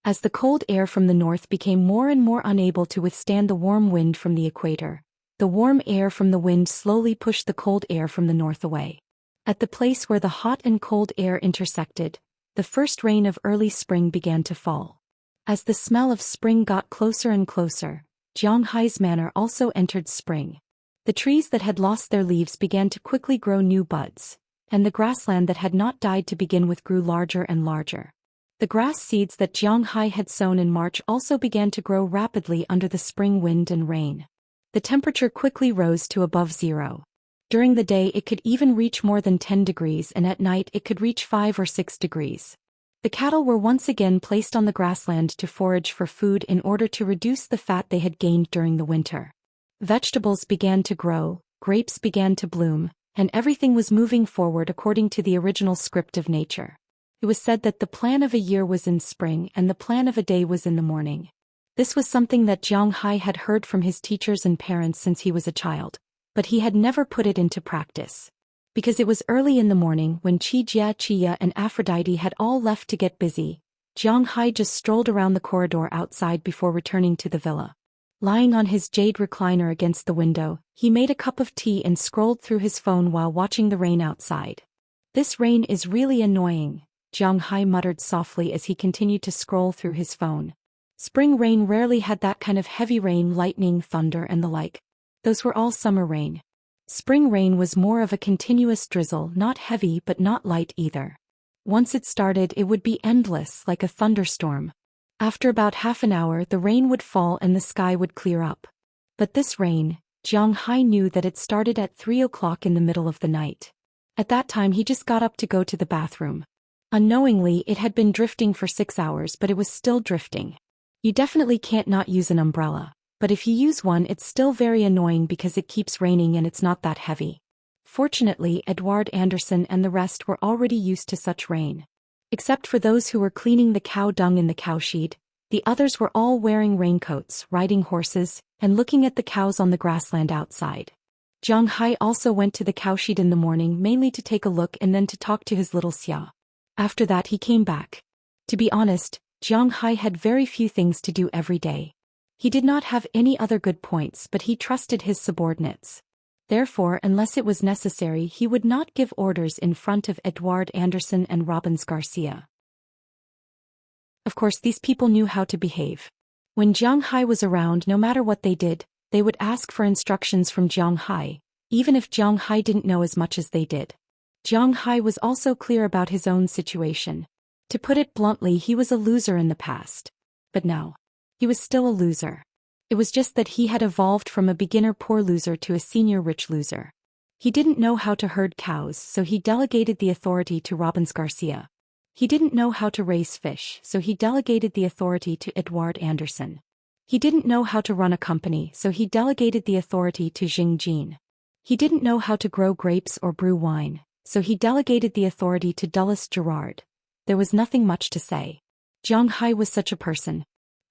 Speaker 1: As the cold air from the north became more and more unable to withstand the warm wind from the equator, the warm air from the wind slowly pushed the cold air from the north away. At the place where the hot and cold air intersected, the first rain of early spring began to fall. As the smell of spring got closer and closer, Jianghai's manor also entered spring. The trees that had lost their leaves began to quickly grow new buds, and the grassland that had not died to begin with grew larger and larger. The grass seeds that Jianghai had sown in March also began to grow rapidly under the spring wind and rain. The temperature quickly rose to above 0. During the day it could even reach more than 10 degrees, and at night it could reach 5 or 6 degrees. The cattle were once again placed on the grassland to forage for food in order to reduce the fat they had gained during the winter. Vegetables began to grow, grapes began to bloom, and everything was moving forward according to the original script of nature. It was said that the plan of a year was in spring and the plan of a day was in the morning. This was something that Jianghai had heard from his teachers and parents since he was a child, but he had never put it into practice. Because it was early in the morning when Qijia and Aphrodite had all left to get busy, Jianghai just strolled around the corridor outside before returning to the villa. Lying on his jade recliner against the window, he made a cup of tea and scrolled through his phone while watching the rain outside. "This rain is really annoying," Jianghai muttered softly as he continued to scroll through his phone. Spring rain rarely had that kind of heavy rain, lightning, thunder and the like. Those were all summer rain. Spring rain was more of a continuous drizzle, not heavy but not light either. Once it started, it would be endless, like a thunderstorm. After about half an hour the rain would fall and the sky would clear up. But this rain, Jianghai knew that it started at 3 o'clock in the middle of the night. At that time he just got up to go to the bathroom. Unknowingly it had been drifting for 6 hours, but it was still drifting. You definitely can't not use an umbrella, but if you use one it's still very annoying because it keeps raining and it's not that heavy. Fortunately Edward Anderson and the rest were already used to such rain. Except for those who were cleaning the cow dung in the cowshed, the others were all wearing raincoats, riding horses, and looking at the cows on the grassland outside. Jianghai also went to the cowshed in the morning mainly to take a look and then to talk to his little Xia. After that he came back. To be honest, Jianghai had very few things to do every day. He did not have any other good points, but he trusted his subordinates. Therefore, unless it was necessary, he would not give orders in front of Edward Anderson and Robbins Garcia. Of course, these people knew how to behave. When Jianghai was around, no matter what they did, they would ask for instructions from Jianghai, even if Jianghai didn't know as much as they did. Jianghai was also clear about his own situation. To put it bluntly, he was a loser in the past. But now, he was still a loser. It was just that he had evolved from a beginner poor loser to a senior rich loser. He didn't know how to herd cows, so he delegated the authority to Robbins Garcia. He didn't know how to raise fish, so he delegated the authority to Edward Anderson. He didn't know how to run a company, so he delegated the authority to Jing Jin. He didn't know how to grow grapes or brew wine, so he delegated the authority to Dulles Gerard. There was nothing much to say. Jianghai was such a person.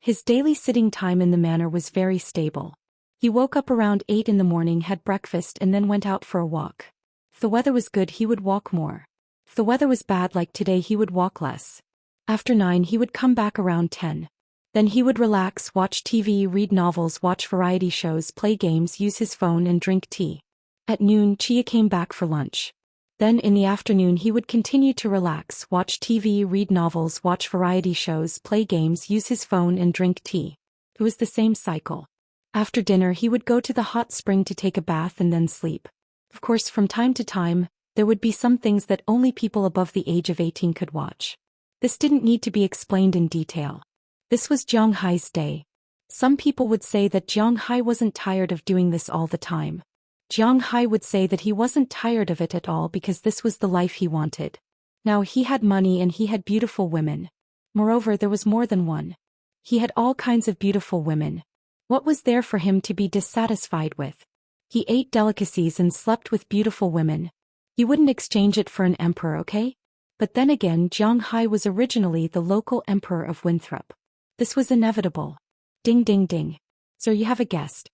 Speaker 1: His daily sitting time in the manor was very stable. He woke up around 8 in the morning, had breakfast and then went out for a walk. If the weather was good he would walk more. If the weather was bad like today he would walk less. After 9 he would come back around 10. Then he would relax, watch TV, read novels, watch variety shows, play games, use his phone and drink tea. At noon Chia came back for lunch. Then in the afternoon he would continue to relax, watch TV, read novels, watch variety shows, play games, use his phone and drink tea. It was the same cycle. After dinner he would go to the hot spring to take a bath and then sleep. Of course, from time to time, there would be some things that only people above the age of 18 could watch. This didn't need to be explained in detail. This was Jianghai's day. Some people would say that Jianghai wasn't tired of doing this all the time. Jianghai would say that he wasn't tired of it at all because this was the life he wanted. Now he had money and he had beautiful women. Moreover, there was more than one. He had all kinds of beautiful women. What was there for him to be dissatisfied with? He ate delicacies and slept with beautiful women. You wouldn't exchange it for an emperor, okay? But then again, Jianghai was originally the local emperor of Winthrop. This was inevitable. Ding ding ding. Sir, you have a guest.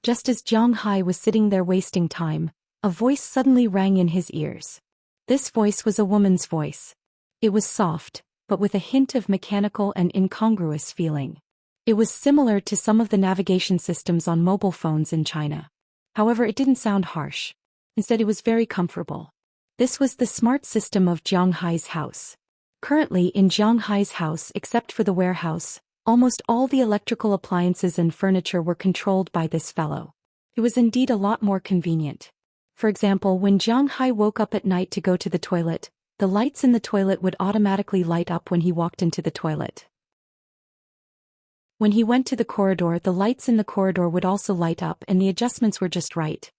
Speaker 1: Just as Jianghai was sitting there wasting time, A voice suddenly rang in his ears. This voice was a woman's voice. It was soft, but with a hint of mechanical and incongruous feeling. It was similar to some of the navigation systems on mobile phones in China. However, it didn't sound harsh. Instead, it was very comfortable. This was the smart system of Jiang Hai's house. Currently, in Jiang Hai's house, except for the warehouse, almost all the electrical appliances and furniture were controlled by this fellow. It was indeed a lot more convenient. For example, when Jiang Hai woke up at night to go to the toilet, the lights in the toilet would automatically light up when he walked into the toilet. When he went to the corridor, the lights in the corridor would also light up, and the adjustments were just right.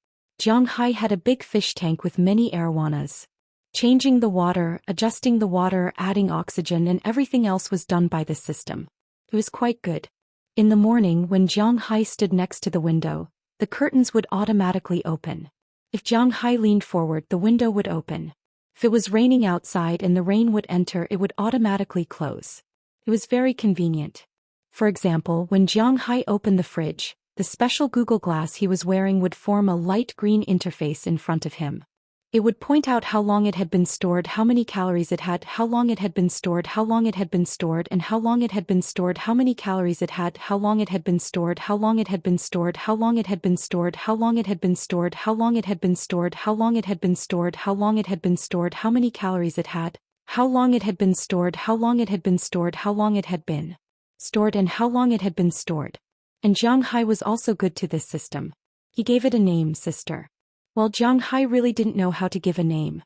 Speaker 1: Jiang Hai had a big fish tank with many arowanas. Changing the water, adjusting the water, adding oxygen, and everything else was done by this system. It was quite good. In the morning, when Jiang Hai stood next to the window, the curtains would automatically open. If Jiang Hai leaned forward, the window would open. If it was raining outside and the rain would enter, it would automatically close. It was very convenient. For example, when Jiang Hai opened the fridge, the special Google Glass he was wearing would form a light green interface in front of him. It would point out how long it had been stored, how many calories it had, how long it had been stored, how long it had been stored, and how long it had been stored, how many calories it had, how long it had been stored, how long it had been stored, how long it had been stored, how long it had been stored, how long it had been stored, how long it had been stored, how long it had been stored, how many calories it had, how long it had been stored, how long it had been stored, how long it had been stored, and how long it had been stored. And Jiang Hai was also good to this system. He gave it a name, Sister. Well, Jiang Hai really didn't know how to give a name.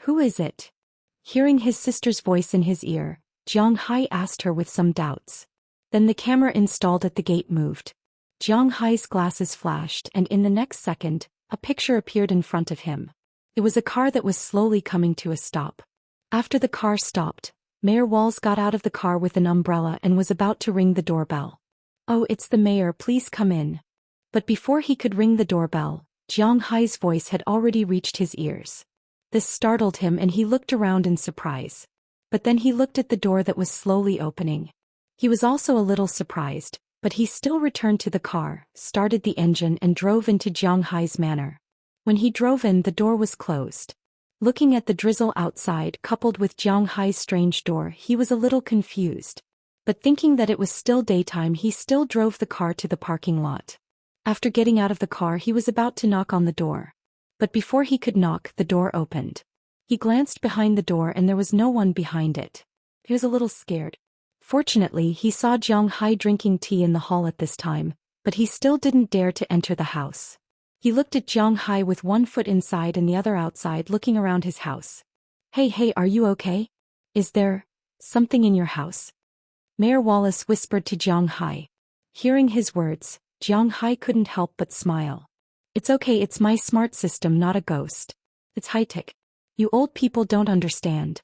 Speaker 1: Who is it? Hearing his sister's voice in his ear, Jiang Hai asked her with some doubts. Then the camera installed at the gate moved. Jiang Hai's glasses flashed, and in the next second, a picture appeared in front of him. It was a car that was slowly coming to a stop. After the car stopped, Mayor Walls got out of the car with an umbrella and was about to ring the doorbell. "Oh, it's the mayor, please come in." But before he could ring the doorbell, Jiang Hai's voice had already reached his ears. This startled him and he looked around in surprise. But then he looked at the door that was slowly opening. He was also a little surprised, but he still returned to the car, started the engine and drove into Jiang Hai's manor. When he drove in, the door was closed. Looking at the drizzle outside coupled with Jiang Hai's strange door, he was a little confused. But thinking that it was still daytime, he still drove the car to the parking lot. After getting out of the car, he was about to knock on the door. But before he could knock, the door opened. He glanced behind the door and there was no one behind it. He was a little scared. Fortunately, he saw Jiang Hai drinking tea in the hall at this time, but he still didn't dare to enter the house. He looked at Jiang Hai with one foot inside and the other outside, looking around his house. Hey, are you okay? Is there something in your house?" Mayor Wallace whispered to Jiang Hai. Hearing his words, Jiang Hai couldn't help but smile. "It's okay, it's my smart system, not a ghost. It's high-tech. You old people don't understand."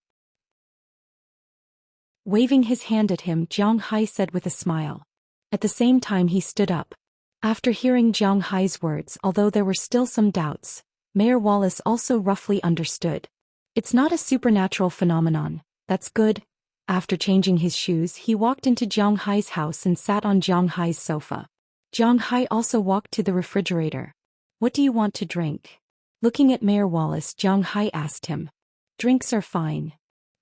Speaker 1: Waving his hand at him, Jiang Hai said with a smile. At the same time he stood up. After hearing Jiang Hai's words, although there were still some doubts, Mayor Wallace also roughly understood. It's not a supernatural phenomenon. That's good. After changing his shoes, he walked into Jiang Hai's house and sat on Jiang Hai's sofa. Jiang Hai also walked to the refrigerator. "What do you want to drink?" Looking at Mayor Wallace, Jiang Hai asked him. "Drinks are fine."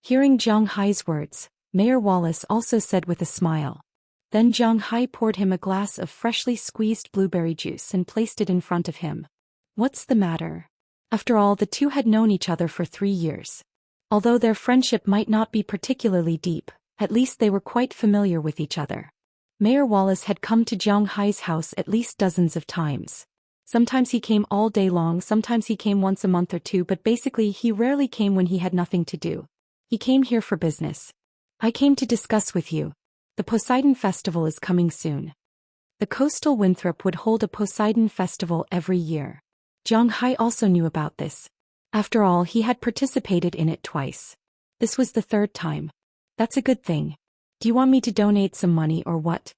Speaker 1: Hearing Jiang Hai's words, Mayor Wallace also said with a smile. Then Jiang Hai poured him a glass of freshly squeezed blueberry juice and placed it in front of him. What's the matter? After all, the two had known each other for 3 years. Although their friendship might not be particularly deep, at least they were quite familiar with each other. Mayor Wallace had come to Jiang Hai's house at least dozens of times. Sometimes he came all day long, sometimes he came once a month or two, but basically he rarely came when he had nothing to do. He came here for business. "I came to discuss with you. The Poseidon Festival is coming soon." The coastal Winthrop would hold a Poseidon Festival every year. Jiang Hai also knew about this. After all, he had participated in it twice. This was the third time. "That's a good thing. Do you want me to donate some money or what?"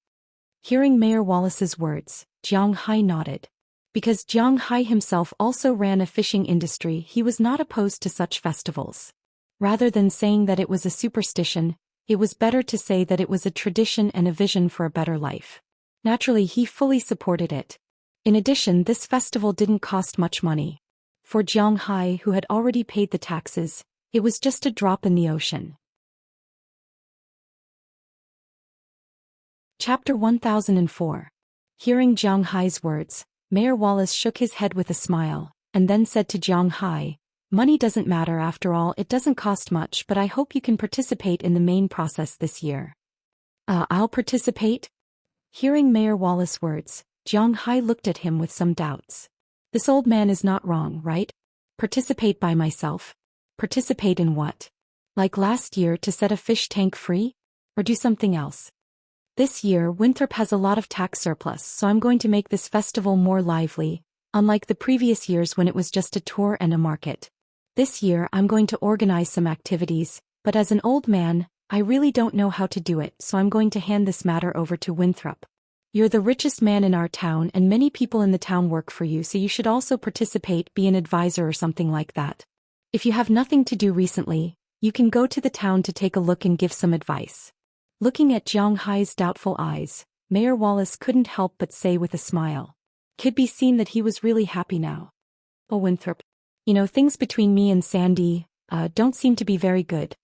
Speaker 1: Hearing Mayor Wallace's words, Jiang Hai nodded. Because Jiang Hai himself also ran a fishing industry, he was not opposed to such festivals. Rather than saying that it was a superstition, it was better to say that it was a tradition and a vision for a better life. Naturally, he fully supported it. In addition, this festival didn't cost much money. For Jiang Hai, who had already paid the taxes, it was just a drop in the ocean. Chapter 1004. Hearing Jiang Hai's words, Mayor Wallace shook his head with a smile, and then said to Jiang Hai, "Money doesn't matter after all, it doesn't cost much, but I hope you can participate in the main process this year." I'll participate?" Hearing Mayor Wallace's words, Jiang Hai looked at him with some doubts. This old man is not wrong, right? Participate by myself? Participate in what? Like last year to set a fish tank free? Or do something else? This year Winthrop has a lot of tax surplus, so I'm going to make this festival more lively, unlike the previous years when it was just a tour and a market. This year I'm going to organize some activities, but as an old man, I really don't know how to do it, so I'm going to hand this matter over to Winthrop. You're the richest man in our town and many people in the town work for you, so you should also participate, be an advisor or something like that. If you have nothing to do recently, you can go to the town to take a look and give some advice. Looking at Jiang Hai's doubtful eyes, Mayor Wallace couldn't help but say with a smile. Could be seen that he was really happy now. "Oh, Winthrop. Things between me and Sandy, don't seem to be very good."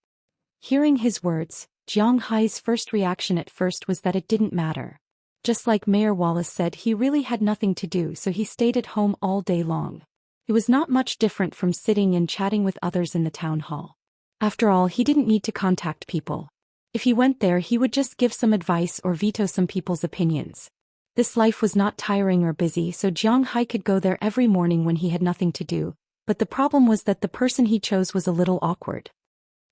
Speaker 1: Hearing his words, Jiang Hai's first reaction at first was that it didn't matter. Just like Mayor Wallace said, he really had nothing to do, so he stayed at home all day long. It was not much different from sitting and chatting with others in the town hall. After all, he didn't need to contact people. If he went there, he would just give some advice or veto some people's opinions. This life was not tiring or busy, so Jiang Hai could go there every morning when he had nothing to do, but the problem was that the person he chose was a little awkward.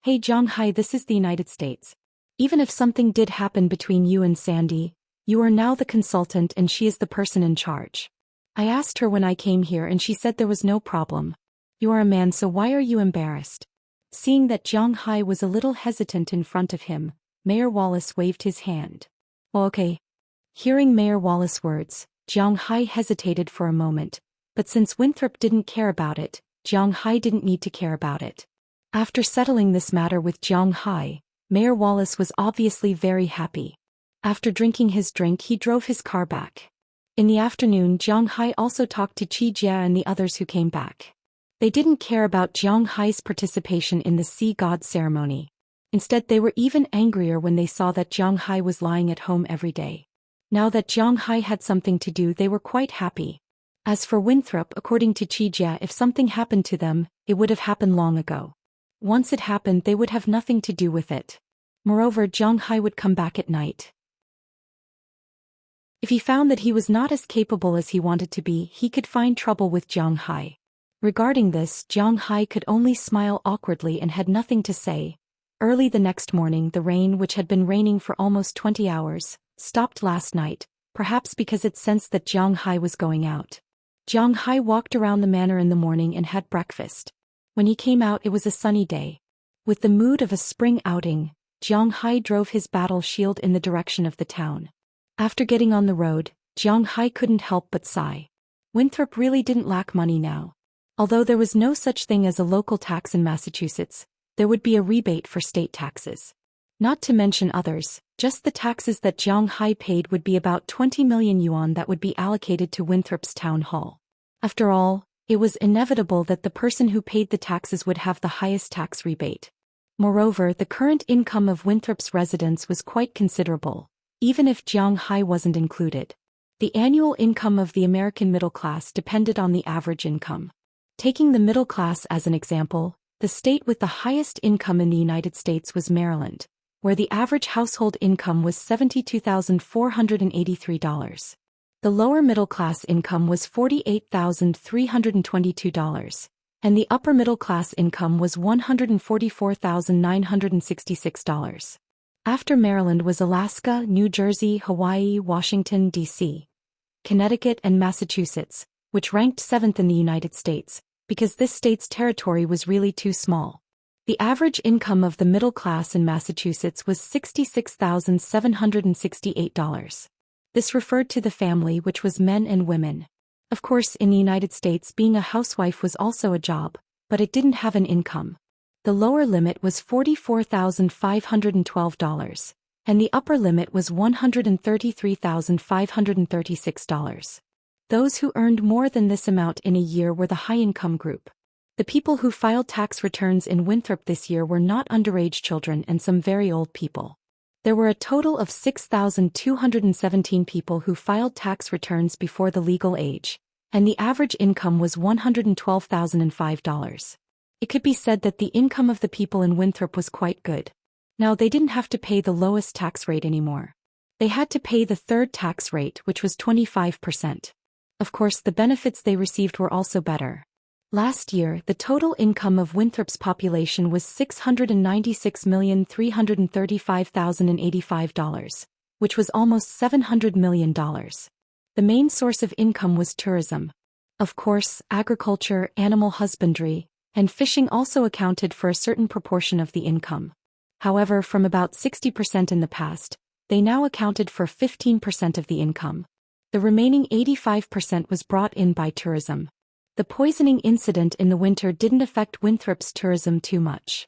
Speaker 1: "Hey Jiang Hai, this is the United States. Even if something did happen between you and Sandy, you are now the consultant and she is the person in charge. I asked her when I came here and she said there was no problem. You are a man, so why are you embarrassed?" Seeing that Jiang Hai was a little hesitant in front of him, Mayor Wallace waved his hand. "Oh, okay." Hearing Mayor Wallace's words, Jiang Hai hesitated for a moment, but since Winthrop didn't care about it, Jiang Hai didn't need to care about it. After settling this matter with Jiang Hai, Mayor Wallace was obviously very happy. After drinking his drink, he drove his car back. In the afternoon, Jiang Hai also talked to Qi Jia and the others who came back. They didn't care about Jiang Hai's participation in the sea god ceremony. Instead, they were even angrier when they saw that Jiang Hai was lying at home every day. Now that Jiang Hai had something to do, they were quite happy. As for Winthrop, according to Qi Jia, if something happened to them, it would have happened long ago. Once it happened, they would have nothing to do with it. Moreover, Jiang Hai would come back at night. If he found that he was not as capable as he wanted to be, he could find trouble with Jiang Hai. Regarding this, Jiang Hai could only smile awkwardly and had nothing to say. Early the next morning, the rain, which had been raining for almost 20 hours, stopped last night, perhaps because it sensed that Jiang Hai was going out. Jiang Hai walked around the manor in the morning and had breakfast. When he came out, it was a sunny day. With the mood of a spring outing, Jiang Hai drove his battle shield in the direction of the town. After getting on the road, Jiang Hai couldn't help but sigh. Winthrop really didn't lack money now. Although there was no such thing as a local tax in Massachusetts, there would be a rebate for state taxes. Not to mention others, just the taxes that Jiang Hai paid would be about 20 million yuan that would be allocated to Winthrop's town hall. After all, it was inevitable that the person who paid the taxes would have the highest tax rebate. Moreover, the current income of Winthrop's residents was quite considerable, even if Jiang Hai wasn't included. The annual income of the American middle class depended on the average income. Taking the middle class as an example, the state with the highest income in the United States was Maryland, where the average household income was $72,483. The lower middle class income was $48,322, and the upper middle class income was $144,966. After Maryland was Alaska, New Jersey, Hawaii, Washington, D.C., Connecticut, and Massachusetts, which ranked 7th in the United States, because this state's territory was really too small. The average income of the middle class in Massachusetts was $66,768. This referred to the family, which was men and women. Of course, in the United States, being a housewife was also a job, but it didn't have an income. The lower limit was $44,512, and the upper limit was $133,536. Those who earned more than this amount in a year were the high-income group. The people who filed tax returns in Winthrop this year were not underage children and some very old people. There were a total of 6,217 people who filed tax returns before the legal age, and the average income was $112,005. It could be said that the income of the people in Winthrop was quite good. Now they didn't have to pay the lowest tax rate anymore. They had to pay the third tax rate, which was 25%. Of course, the benefits they received were also better. Last year, the total income of Winthrop's population was $696,335,085, which was almost $700 million. The main source of income was tourism. Of course, agriculture, animal husbandry, and fishing also accounted for a certain proportion of the income. However, from about 60% in the past, they now accounted for 15% of the income. The remaining 85% was brought in by tourism. The poisoning incident in the winter didn't affect Winthrop's tourism too much.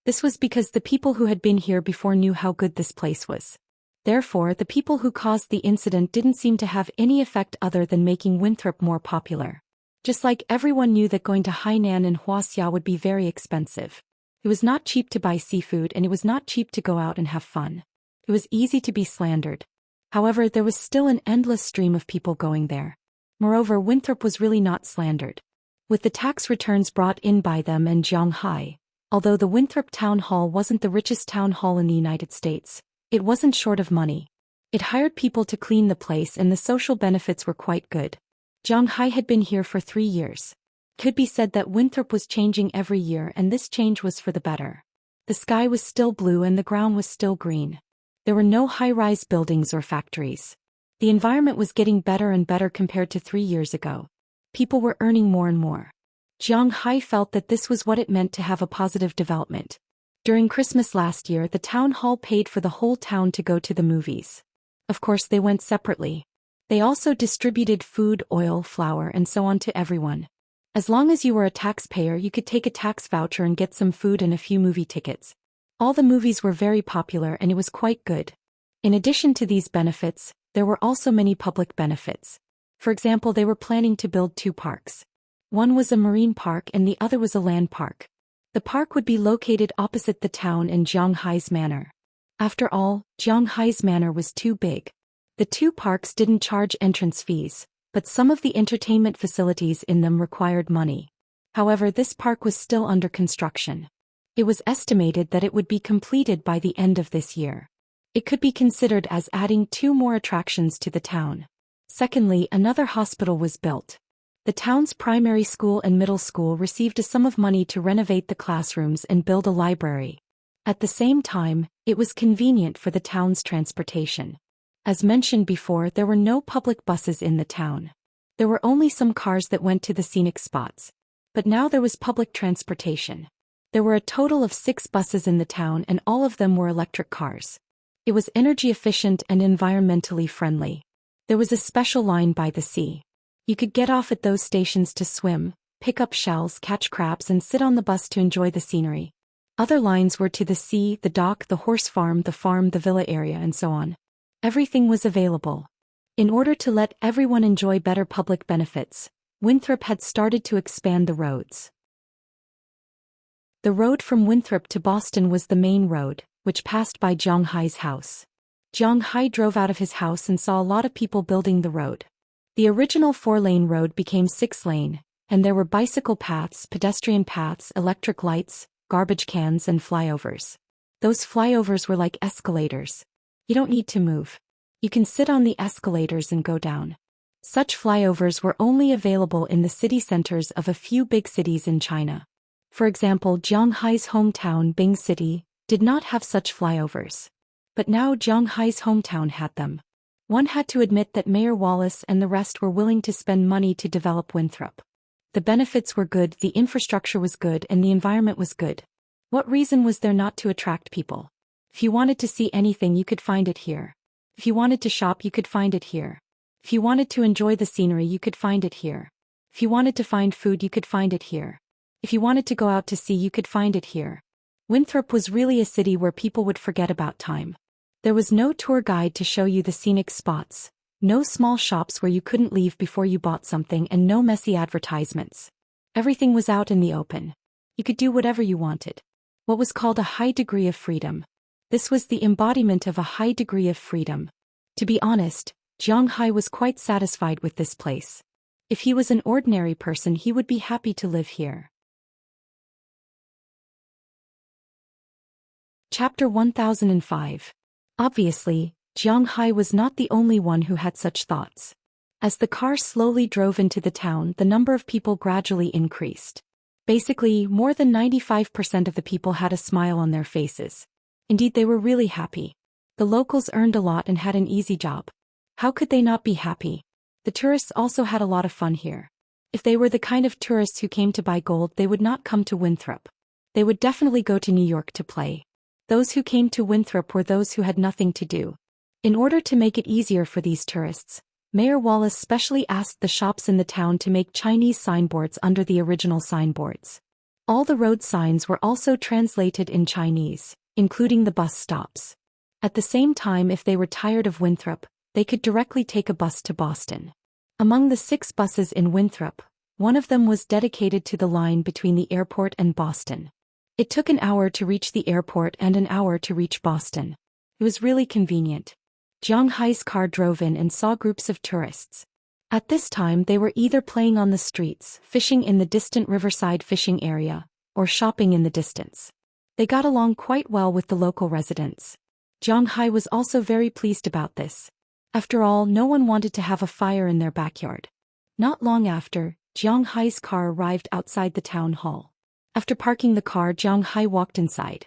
Speaker 1: This was because the people who had been here before knew how good this place was. Therefore, the people who caused the incident didn't seem to have any effect other than making Winthrop more popular. Just like everyone knew that going to Hainan and Huaxia would be very expensive. It was not cheap to buy seafood and it was not cheap to go out and have fun. It was easy to be slandered. However, there was still an endless stream of people going there. Moreover, Winthrop was really not slandered. With the tax returns brought in by them and Zhonghai, although the Winthrop Town Hall wasn't the richest town hall in the United States, it wasn't short of money. It hired people to clean the place and the social benefits were quite good. Zhonghai had been here for 3 years. Could be said that Winthrop was changing every year and this change was for the better. The sky was still blue and the ground was still green. There were no high-rise buildings or factories. The environment was getting better and better compared to 3 years ago. People were earning more and more. Zhonghai felt that this was what it meant to have a positive development. During Christmas last year, the town hall paid for the whole town to go to the movies. Of course, they went separately. They also distributed food, oil, flour, and so on to everyone. As long as you were a taxpayer, you could take a tax voucher and get some food and a few movie tickets. All the movies were very popular and it was quite good. In addition to these benefits, there were also many public benefits. For example, they were planning to build 2 parks. One was a marine park and the other was a land park. The park would be located opposite the town in Zhonghai's Manor. After all, Zhonghai's Manor was too big. The 2 parks didn't charge entrance fees, but some of the entertainment facilities in them required money. However, this park was still under construction. It was estimated that it would be completed by the end of this year. It could be considered as adding 2 more attractions to the town. Secondly, another hospital was built. The town's primary school and middle school received a sum of money to renovate the classrooms and build a library. At the same time, it was convenient for the town's transportation. As mentioned before, there were no public buses in the town. There were only some cars that went to the scenic spots. But now there was public transportation. There were a total of 6 buses in the town and all of them were electric cars. It was energy efficient and environmentally friendly. There was a special line by the sea. You could get off at those stations to swim, pick up shells, catch crabs and sit on the bus to enjoy the scenery. Other lines were to the sea, the dock, the horse farm, the villa area and so on. Everything was available. In order to let everyone enjoy better public benefits, Winthrop had started to expand the roads. The road from Winthrop to Boston was the main road, which passed by Zhonghai's house. Zhonghai drove out of his house and saw a lot of people building the road. The original 4-lane road became 6-lane, and there were bicycle paths, pedestrian paths, electric lights, garbage cans and flyovers. Those flyovers were like escalators. You don't need to move. You can sit on the escalators and go down. Such flyovers were only available in the city centers of a few big cities in China. For example, Zhonghai's hometown, Bing City, did not have such flyovers. But now Zhonghai's hometown had them. One had to admit that Mayor Wallace and the rest were willing to spend money to develop Winthrop. The benefits were good, the infrastructure was good, and the environment was good. What reason was there not to attract people? If you wanted to see anything, you could find it here. If you wanted to shop, you could find it here. If you wanted to enjoy the scenery, you could find it here. If you wanted to find food, you could find it here. If you wanted to go out to sea, you could find it here. Winthrop was really a city where people would forget about time. There was no tour guide to show you the scenic spots, No small shops where you couldn't leave before you bought something, and no messy advertisements. Everything was out in the open. You could do whatever you wanted. What was called a high degree of freedom. This was the embodiment of a high degree of freedom. To be honest, Jiang Hai was quite satisfied with this place. If he was an ordinary person, he would be happy to live here. Chapter 1005. Obviously, Jiang Hai was not the only one who had such thoughts. As the car slowly drove into the town, the number of people gradually increased. Basically, more than 95% of the people had a smile on their faces. Indeed, they were really happy. The locals earned a lot and had an easy job. How could they not be happy? The tourists also had a lot of fun here. If they were the kind of tourists who came to buy gold, they would not come to Winthrop. They would definitely go to New York to play. Those who came to Winthrop were those who had nothing to do. In order to make it easier for these tourists, Mayor Wallace specially asked the shops in the town to make Chinese signboards under the original signboards. All the road signs were also translated in Chinese, including the bus stops. At the same time, if they were tired of Winthrop, they could directly take a bus to Boston. Among the 6 buses in Winthrop, one of them was dedicated to the line between the airport and Boston. It took an hour to reach the airport and an hour to reach Boston. It was really convenient. Jiang Hai's car drove in and saw groups of tourists. At this time, they were either playing on the streets, fishing in the distant riverside fishing area, or shopping in the distance. They got along quite well with the local residents. Jiang Hai was also very pleased about this. After all, no one wanted to have a fire in their backyard. Not long after, Jiang Hai's car arrived outside the town hall. After parking the car, Jiang Hai walked inside.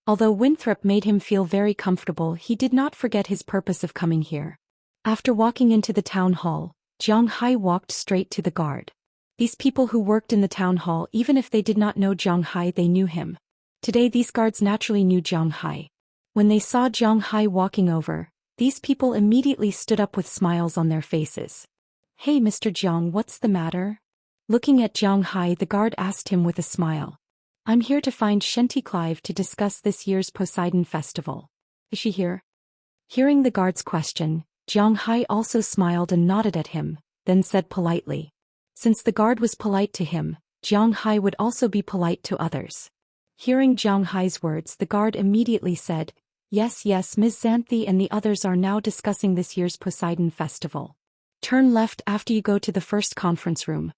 Speaker 1: Although Winthrop made him feel very comfortable, he did not forget his purpose of coming here. After walking into the town hall, Jiang Hai walked straight to the guard. These people who worked in the town hall, even if they did not know Jiang Hai, they knew him. Today these guards naturally knew Jiang Hai. When they saw Jiang Hai walking over, these people immediately stood up with smiles on their faces. "Hey Mr. Jiang, what's the matter?" Looking at Jiang Hai, the guard asked him with a smile. "I'm here to find Shenty Clive to discuss this year's Poseidon Festival. Is she here?" Hearing the guard's question, Jiang Hai also smiled and nodded at him, then said politely. Since the guard was polite to him, Jiang Hai would also be polite to others. Hearing Jiang Hai's words, the guard immediately said, Yes, Ms. Xanthi and the others are now discussing this year's Poseidon Festival. Turn left after you go to the first conference room."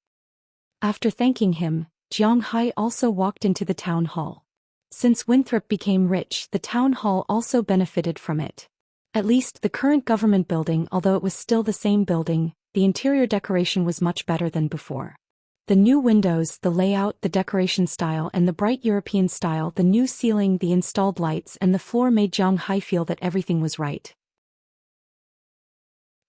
Speaker 1: After thanking him, Jiang Hai also walked into the town hall. Since Winthrop became rich, the town hall also benefited from it. At least the current government building, although it was still the same building, the interior decoration was much better than before. The new windows, the layout, the decoration style and the bright European style, the new ceiling, the installed lights and the floor made Jiang Hai feel that everything was right.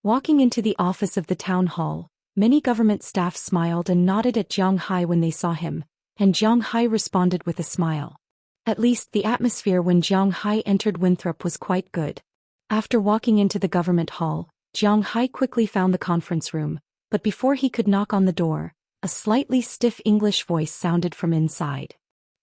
Speaker 1: Walking into the office of the town hall, many government staff smiled and nodded at Jiang Hai when they saw him, and Jiang Hai responded with a smile. At least the atmosphere when Jiang Hai entered Winthrop was quite good. After walking into the government hall, Jiang Hai quickly found the conference room, but before he could knock on the door, a slightly stiff English voice sounded from inside.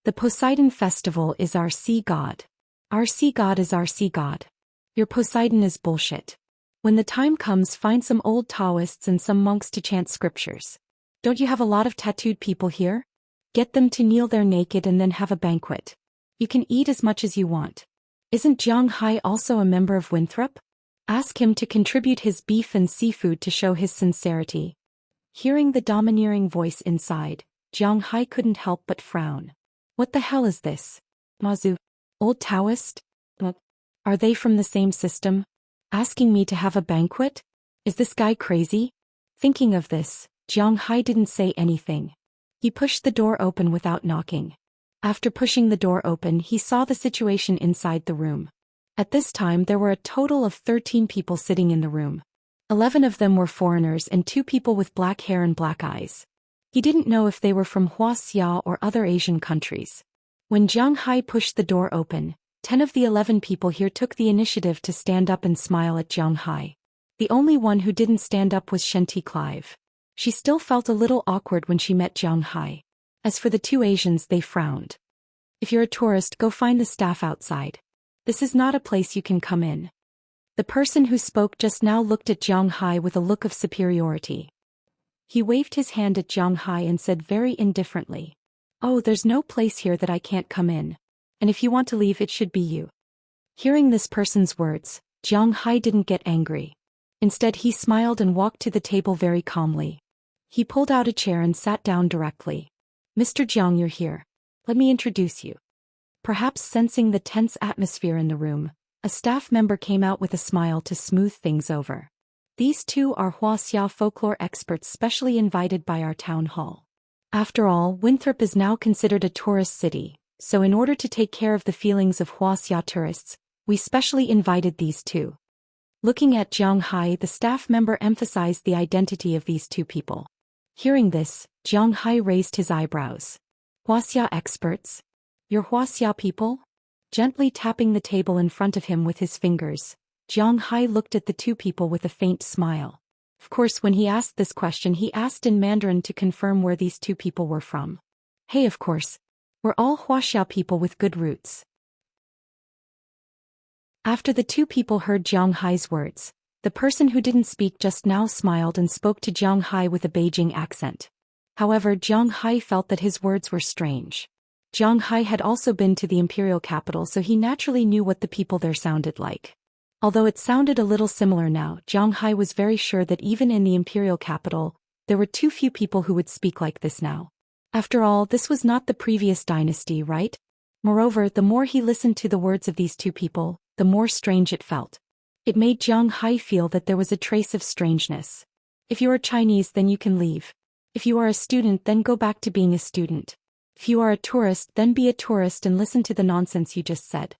Speaker 1: "The Poseidon Festival is our sea god. Our sea god is our sea god. Your Poseidon is bullshit. When the time comes, find some old Taoists and some monks to chant scriptures. Don't you have a lot of tattooed people here? Get them to kneel there naked and then have a banquet. You can eat as much as you want. Isn't Jiang Hai also a member of Winthrop? Ask him to contribute his beef and seafood to show his sincerity." Hearing the domineering voice inside, Jiang Hai couldn't help but frown. What the hell is this? Mazu? Old Taoist? Are they from the same system? Asking me to have a banquet? Is this guy crazy? Thinking of this, Jiang Hai didn't say anything. He pushed the door open without knocking. After pushing the door open, he saw the situation inside the room. At this time there were a total of 13 people sitting in the room. 11 of them were foreigners and 2 people with black hair and black eyes. He didn't know if they were from Huaxia or other Asian countries. When Jiang Hai pushed the door open, 10 of the 11 people here took the initiative to stand up and smile at Jiang Hai. The only one who didn't stand up was Shenty Clive. She still felt a little awkward when she met Jiang Hai. As for the 2 Asians, they frowned. "If you're a tourist, go find the staff outside. This is not a place you can come in." The person who spoke just now looked at Jiang Hai with a look of superiority. He waved his hand at Jiang Hai and said very indifferently, "Oh, there's no place here that I can't come in. And if you want to leave, it should be you." Hearing this person's words, Jiang Hai didn't get angry. Instead, he smiled and walked to the table very calmly. He pulled out a chair and sat down directly. "Mr. Jiang, you're here. Let me introduce you." Perhaps sensing the tense atmosphere in the room, a staff member came out with a smile to smooth things over. "These two are Huaxia folklore experts specially invited by our town hall. After all, Winthrop is now considered a tourist city, so in order to take care of the feelings of Huaxia tourists, we specially invited these two." Looking at Jiang Hai, the staff member emphasized the identity of these two people. Hearing this, Jiang Hai raised his eyebrows. "Huaxia experts? You're Huaxia people?" Gently tapping the table in front of him with his fingers, Jiang Hai looked at the two people with a faint smile. Of course, when he asked this question, he asked in Mandarin to confirm where these two people were from. "Hey, of course. We're all Huaxia people with good roots." After the two people heard Jiang Hai's words, the person who didn't speak just now smiled and spoke to Jiang Hai with a Beijing accent. However, Jiang Hai felt that his words were strange. Jiang Hai had also been to the imperial capital, so he naturally knew what the people there sounded like. Although it sounded a little similar now, Jiang Hai was very sure that even in the imperial capital, there were too few people who would speak like this now. After all, this was not the previous dynasty, right? Moreover, the more he listened to the words of these two people, the more strange it felt. It made Jiang Hai feel that there was a trace of strangeness. "If you are Chinese, then you can leave. If you are a student, then go back to being a student. If you are a tourist, then be a tourist and listen to the nonsense you just said."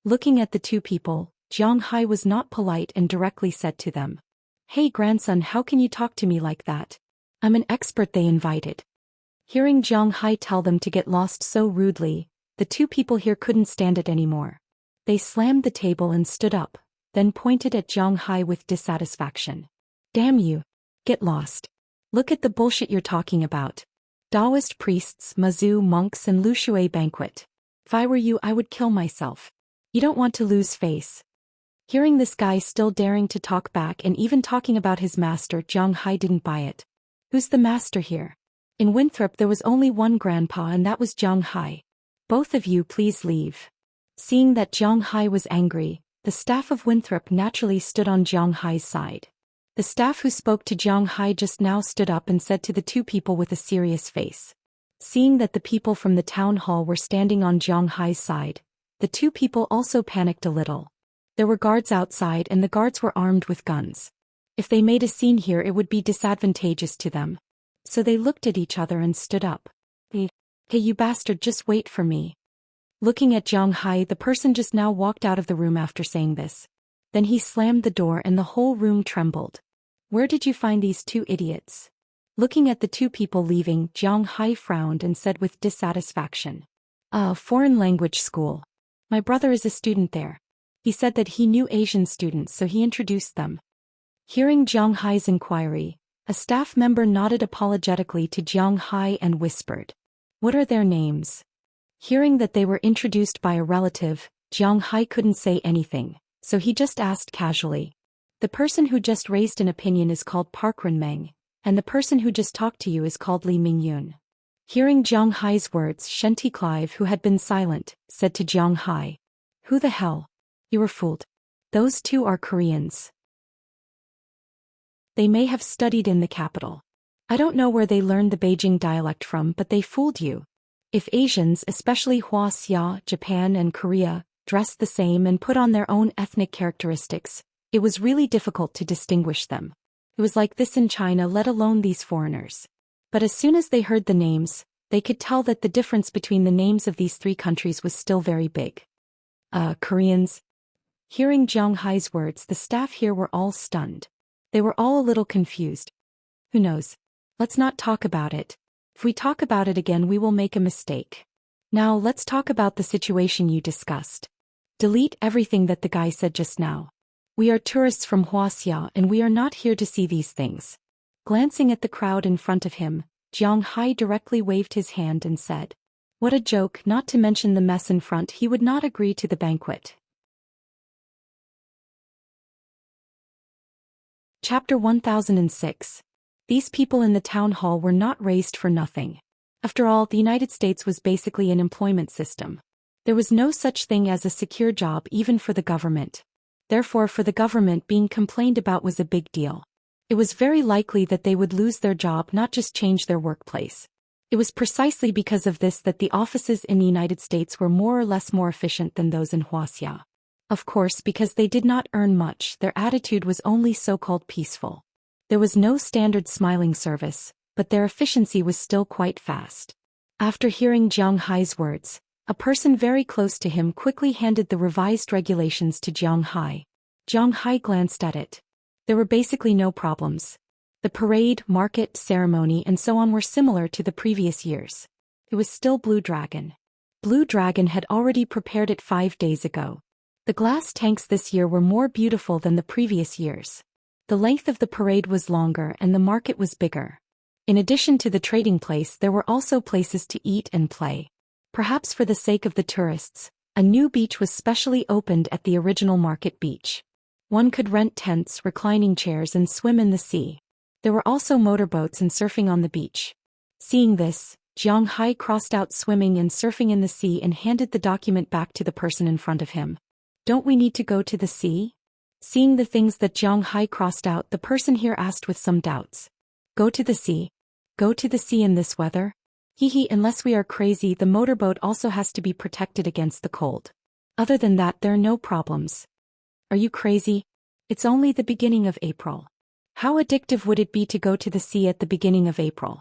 Speaker 1: Looking at the two people, Jiang Hai was not polite and directly said to them, "Hey grandson, how can you talk to me like that? I'm an expert they invited." Hearing Jiang Hai tell them to get lost so rudely, the two people here couldn't stand it anymore. They slammed the table and stood up, then pointed at Jiang Hai with dissatisfaction. "Damn you! Get lost. Look at the bullshit you're talking about. Taoist priests, Mazu monks and Lushui banquet. If I were you, I would kill myself. You don't want to lose face." Hearing this guy still daring to talk back and even talking about his master, Jiang Hai didn't buy it. Who's the master here? In Winthrop there was only one grandpa, and that was Jiang Hai. "Both of you please leave." Seeing that Jiang Hai was angry, the staff of Winthrop naturally stood on Jiang Hai's side. The staff who spoke to Jiang Hai just now stood up and said to the two people with a serious face. Seeing that the people from the town hall were standing on Jiang Hai's side, the two people also panicked a little. There were guards outside, and the guards were armed with guns. If they made a scene here, it would be disadvantageous to them. So they looked at each other and stood up. Hey, you bastard, just wait for me." Looking at Jiang Hai, the person just now walked out of the room after saying this. Then he slammed the door and the whole room trembled. "Where did you find these two idiots?" Looking at the two people leaving, Jiang Hai frowned and said with dissatisfaction, "Foreign language school. My brother is a student there. He said that he knew Asian students, so he introduced them." Hearing Jiang Hai's inquiry, a staff member nodded apologetically to Jiang Hai and whispered, "What are their names?" Hearing that they were introduced by a relative, Jiang Hai couldn't say anything, so he just asked casually. "The person who just raised an opinion is called Park Renmeng, and the person who just talked to you is called Li Mingyun." Hearing Jiang Hai's words, Shenti Clive, who had been silent, said to Jiang Hai, "Who the hell? You were fooled. Those two are Koreans. They may have studied in the capital. I don't know where they learned the Beijing dialect from, but they fooled you. If Asians, especially Huaxia, Japan and Korea, dressed the same and put on their own ethnic characteristics, it was really difficult to distinguish them. It was like this in China, let alone these foreigners. But as soon as they heard the names, they could tell that the difference between the names of these three countries was still very big. Koreans?" Hearing Jiang Hai's words, the staff here were all stunned. They were all a little confused. "Who knows? Let's not talk about it. If we talk about it again, we will make a mistake. Now let's talk about the situation you discussed. Delete everything that the guy said just now. We are tourists from Huaxia and we are not here to see these things." Glancing at the crowd in front of him, Jiang Hai directly waved his hand and said, "What a joke, not to mention the mess in front. He would not agree to the banquet." Chapter 1006. These people in the town hall were not raised for nothing. After all, the United States was basically an employment system. There was no such thing as a secure job even for the government. Therefore, for the government, being complained about was a big deal. It was very likely that they would lose their job, not just change their workplace. It was precisely because of this that the offices in the United States were more or less more efficient than those in Huaxia. Of course, because they did not earn much, their attitude was only so-called peaceful. There was no standard smiling service, but their efficiency was still quite fast. After hearing Jiang Hai's words, a person very close to him quickly handed the revised regulations to Jiang Hai. Jiang Hai glanced at it. There were basically no problems. The parade, market, ceremony, and so on were similar to the previous years. It was still Blue Dragon. Blue Dragon had already prepared it 5 days ago. The glass tanks this year were more beautiful than the previous years. The length of the parade was longer and the market was bigger. In addition to the trading place, there were also places to eat and play. Perhaps for the sake of the tourists, a new beach was specially opened at the original market beach. One could rent tents, reclining chairs, and swim in the sea. There were also motorboats and surfing on the beach. Seeing this, Jiang Hai crossed out swimming and surfing in the sea and handed the document back to the person in front of him. Don't we need to go to the sea? Seeing the things that Jiang Hai crossed out, the person here asked with some doubts. Go to the sea? Go to the sea in this weather? Unless we are crazy, the motorboat also has to be protected against the cold. Other than that, there are no problems. Are you crazy? It's only the beginning of April. How addictive would it be to go to the sea at the beginning of April?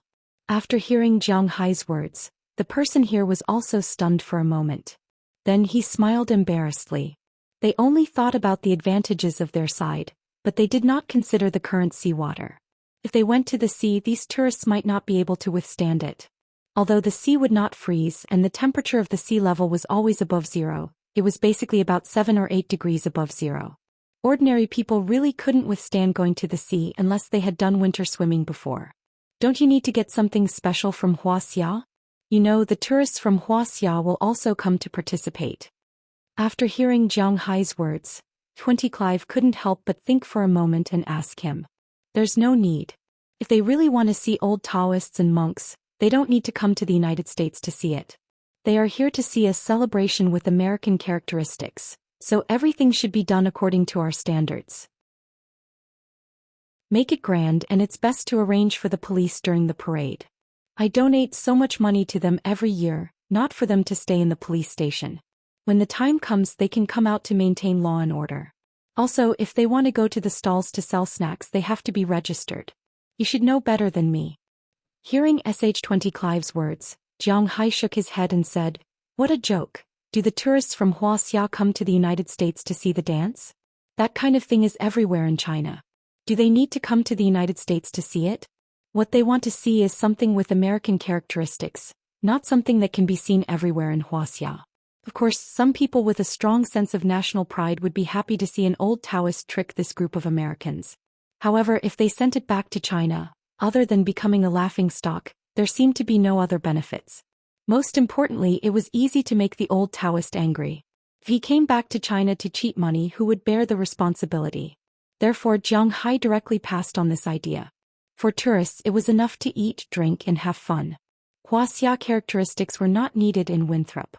Speaker 1: After hearing Jiang Hai's words, the person here was also stunned for a moment. Then he smiled embarrassedly. They only thought about the advantages of their side, but they did not consider the current seawater. If they went to the sea, these tourists might not be able to withstand it. Although the sea would not freeze and the temperature of the sea level was always above zero, it was basically about 7 or 8 degrees above zero. Ordinary people really couldn't withstand going to the sea unless they had done winter swimming before. Don't you need to get something special from Huaxia? You know, the tourists from Huaxia will also come to participate. After hearing Jiang Hai's words, 25 couldn't help but think for a moment and ask him. There's no need. If they really want to see old Taoists and monks, they don't need to come to the United States to see it. They are here to see a celebration with American characteristics, so everything should be done according to our standards. Make it grand, and it's best to arrange for the police during the parade. I donate so much money to them every year, not for them to stay in the police station. When the time comes, they can come out to maintain law and order. Also, if they want to go to the stalls to sell snacks, they have to be registered. You should know better than me. Hearing Sh25's words, Jiang Hai shook his head and said, What a joke. Do the tourists from Huaxia come to the United States to see the dance? That kind of thing is everywhere in China. Do they need to come to the United States to see it? What they want to see is something with American characteristics, not something that can be seen everywhere in Huaxia. Of course, some people with a strong sense of national pride would be happy to see an old Taoist trick this group of Americans. However, if they sent it back to China, other than becoming a laughingstock, there seemed to be no other benefits. Most importantly, it was easy to make the old Taoist angry. If he came back to China to cheat money, who would bear the responsibility? Therefore, Jiang Hai directly passed on this idea. For tourists, it was enough to eat, drink, and have fun. Huaxia characteristics were not needed in Winthrop.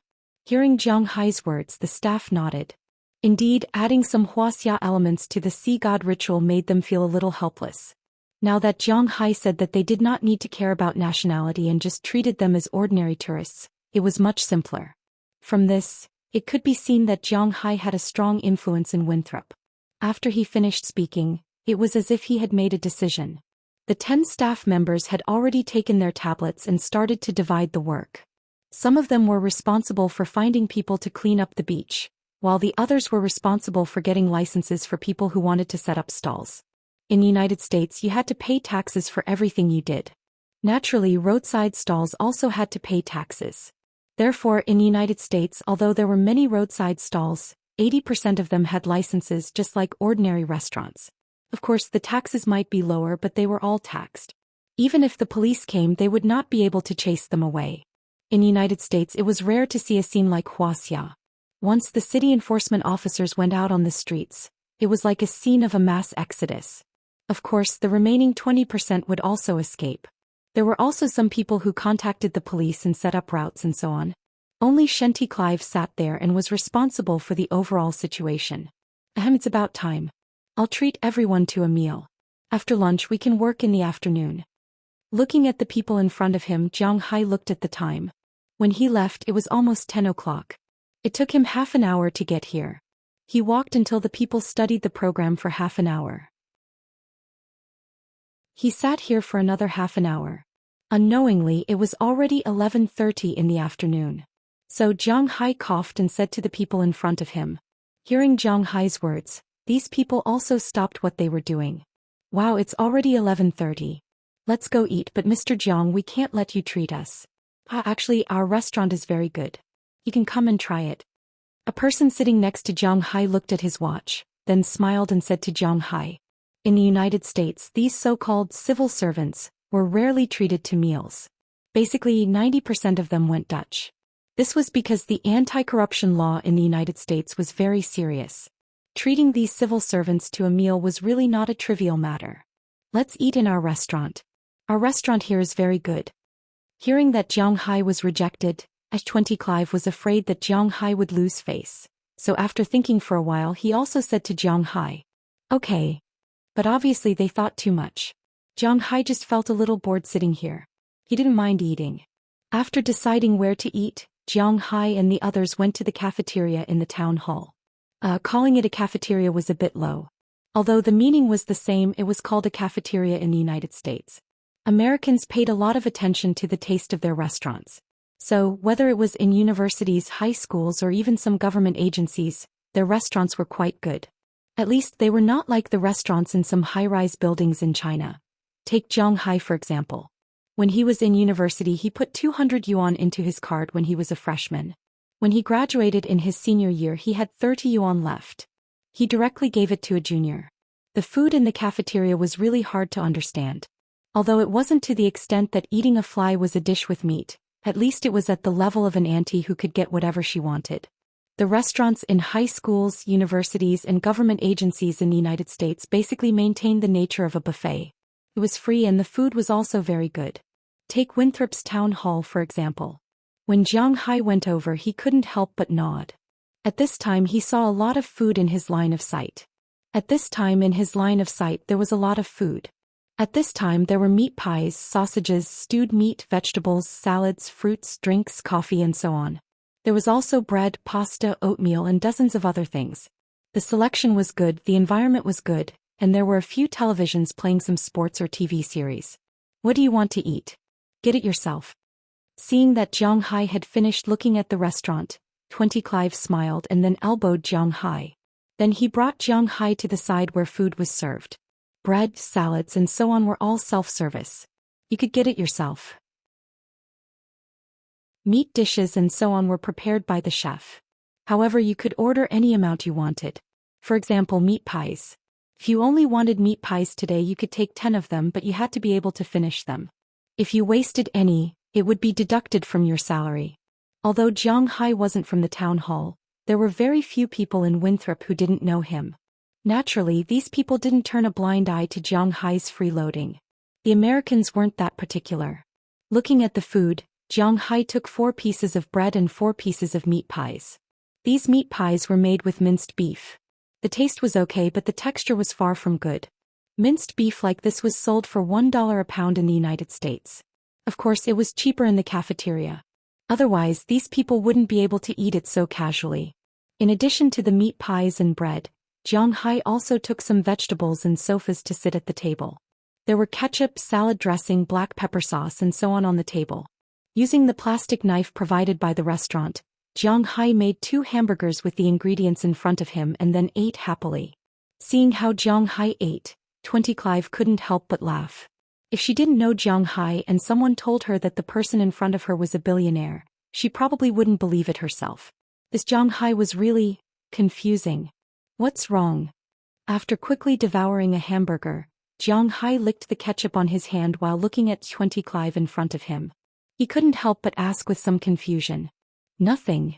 Speaker 1: Hearing Jiang Hai's words, the staff nodded. Indeed, adding some Huaxia elements to the sea god ritual made them feel a little helpless. Now that Jiang Hai said that they did not need to care about nationality and just treated them as ordinary tourists, it was much simpler. From this, it could be seen that Jiang Hai had a strong influence in Winthrop. After he finished speaking, it was as if he had made a decision. The 10 staff members had already taken their tablets and started to divide the work. Some of them were responsible for finding people to clean up the beach, while the others were responsible for getting licenses for people who wanted to set up stalls. In the United States, you had to pay taxes for everything you did. Naturally, roadside stalls also had to pay taxes. Therefore, in the United States, although there were many roadside stalls, 80% of them had licenses just like ordinary restaurants. Of course, the taxes might be lower, but they were all taxed. Even if the police came, they would not be able to chase them away. In the United States, it was rare to see a scene like Huaxia. Once the city enforcement officers went out on the streets, it was like a scene of a mass exodus. Of course, the remaining 20% would also escape. There were also some people who contacted the police and set up routes and so on. Only Shenty Clive sat there and was responsible for the overall situation. It's about time. I'll treat everyone to a meal. After lunch we can work in the afternoon. Looking at the people in front of him, Jiang Hai looked at the time. When he left, it was almost 10 o'clock. It took him half an hour to get here. He walked until the people studied the program for half an hour. He sat here for another half an hour. Unknowingly, it was already 11:30 in the afternoon. So Jiang Hai coughed and said to the people in front of him. Hearing Jiang Hai's words, these people also stopped what they were doing. Wow, it's already 11:30. Let's go eat, but Mr. Jiang, we can't let you treat us. Actually, our restaurant is very good. You can come and try it. A person sitting next to Jiang Hai looked at his watch, then smiled and said to Jiang Hai. In the United States, these so-called civil servants were rarely treated to meals. Basically, 90% of them went Dutch. This was because the anti-corruption law in the United States was very serious. Treating these civil servants to a meal was really not a trivial matter. Let's eat in our restaurant. Our restaurant here is very good. Hearing that Jiang Hai was rejected, Shenty Clive was afraid that Jiang Hai would lose face. So after thinking for a while, he also said to Jiang Hai, okay. But obviously they thought too much. Jiang Hai just felt a little bored sitting here. He didn't mind eating. After deciding where to eat, Jiang Hai and the others went to the cafeteria in the town hall. Calling it a cafeteria was a bit low. Although the meaning was the same, it was called a cafeteria in the United States. Americans paid a lot of attention to the taste of their restaurants. So, whether it was in universities, high schools, or even some government agencies, their restaurants were quite good. At least they were not like the restaurants in some high-rise buildings in China. Take Jiang Hai for example. When he was in university, he put 200 yuan into his card when he was a freshman. When he graduated in his senior year, he had 30 yuan left. He directly gave it to a junior. The food in the cafeteria was really hard to understand. Although it wasn't to the extent that eating a fly was a dish with meat, at least it was at the level of an auntie who could get whatever she wanted. The restaurants in high schools, universities, and government agencies in the United States basically maintained the nature of a buffet. It was free and the food was also very good. Take Winthrop's town hall for example. When Jiang Hai went over, he couldn't help but nod. At this time he saw a lot of food in his line of sight. At this time in his line of sight there was a lot of food. At this time there were meat pies, sausages, stewed meat, vegetables, salads, fruits, drinks, coffee, and so on. There was also bread, pasta, oatmeal, and dozens of other things. The selection was good, the environment was good, and there were a few televisions playing some sports or TV series. What do you want to eat? Get it yourself. Seeing that Jiang Hai had finished looking at the restaurant, Shenty Clive smiled and then elbowed Jiang Hai. Then he brought Jiang Hai to the side where food was served. Bread, salads, and so on were all self-service. You could get it yourself. Meat dishes and so on were prepared by the chef. However, you could order any amount you wanted. For example, meat pies. If you only wanted meat pies today, you could take 10 of them, but you had to be able to finish them. If you wasted any, it would be deducted from your salary. Although Jiang Hai wasn't from the town hall, there were very few people in Winthrop who didn't know him. Naturally, these people didn't turn a blind eye to Jiang Hai's freeloading. The Americans weren't that particular. Looking at the food, Jiang Hai took 4 pieces of bread and 4 pieces of meat pies. These meat pies were made with minced beef. The taste was okay, but the texture was far from good. Minced beef like this was sold for $1 a pound in the United States. Of course, it was cheaper in the cafeteria. Otherwise, these people wouldn't be able to eat it so casually. In addition to the meat pies and bread, Jiang Hai also took some vegetables and sofas to sit at the table. There were ketchup, salad dressing, black pepper sauce, and so on the table. Using the plastic knife provided by the restaurant, Jiang Hai made 2 hamburgers with the ingredients in front of him and then ate happily. Seeing how Jiang Hai ate, Shenty Clive couldn't help but laugh. If she didn't know Jiang Hai and someone told her that the person in front of her was a billionaire, she probably wouldn't believe it herself. This Jiang Hai was really confusing. What's wrong? After quickly devouring a hamburger, Jiang Hai licked the ketchup on his hand while looking at Shenty Clive in front of him. He couldn't help but ask with some confusion. Nothing.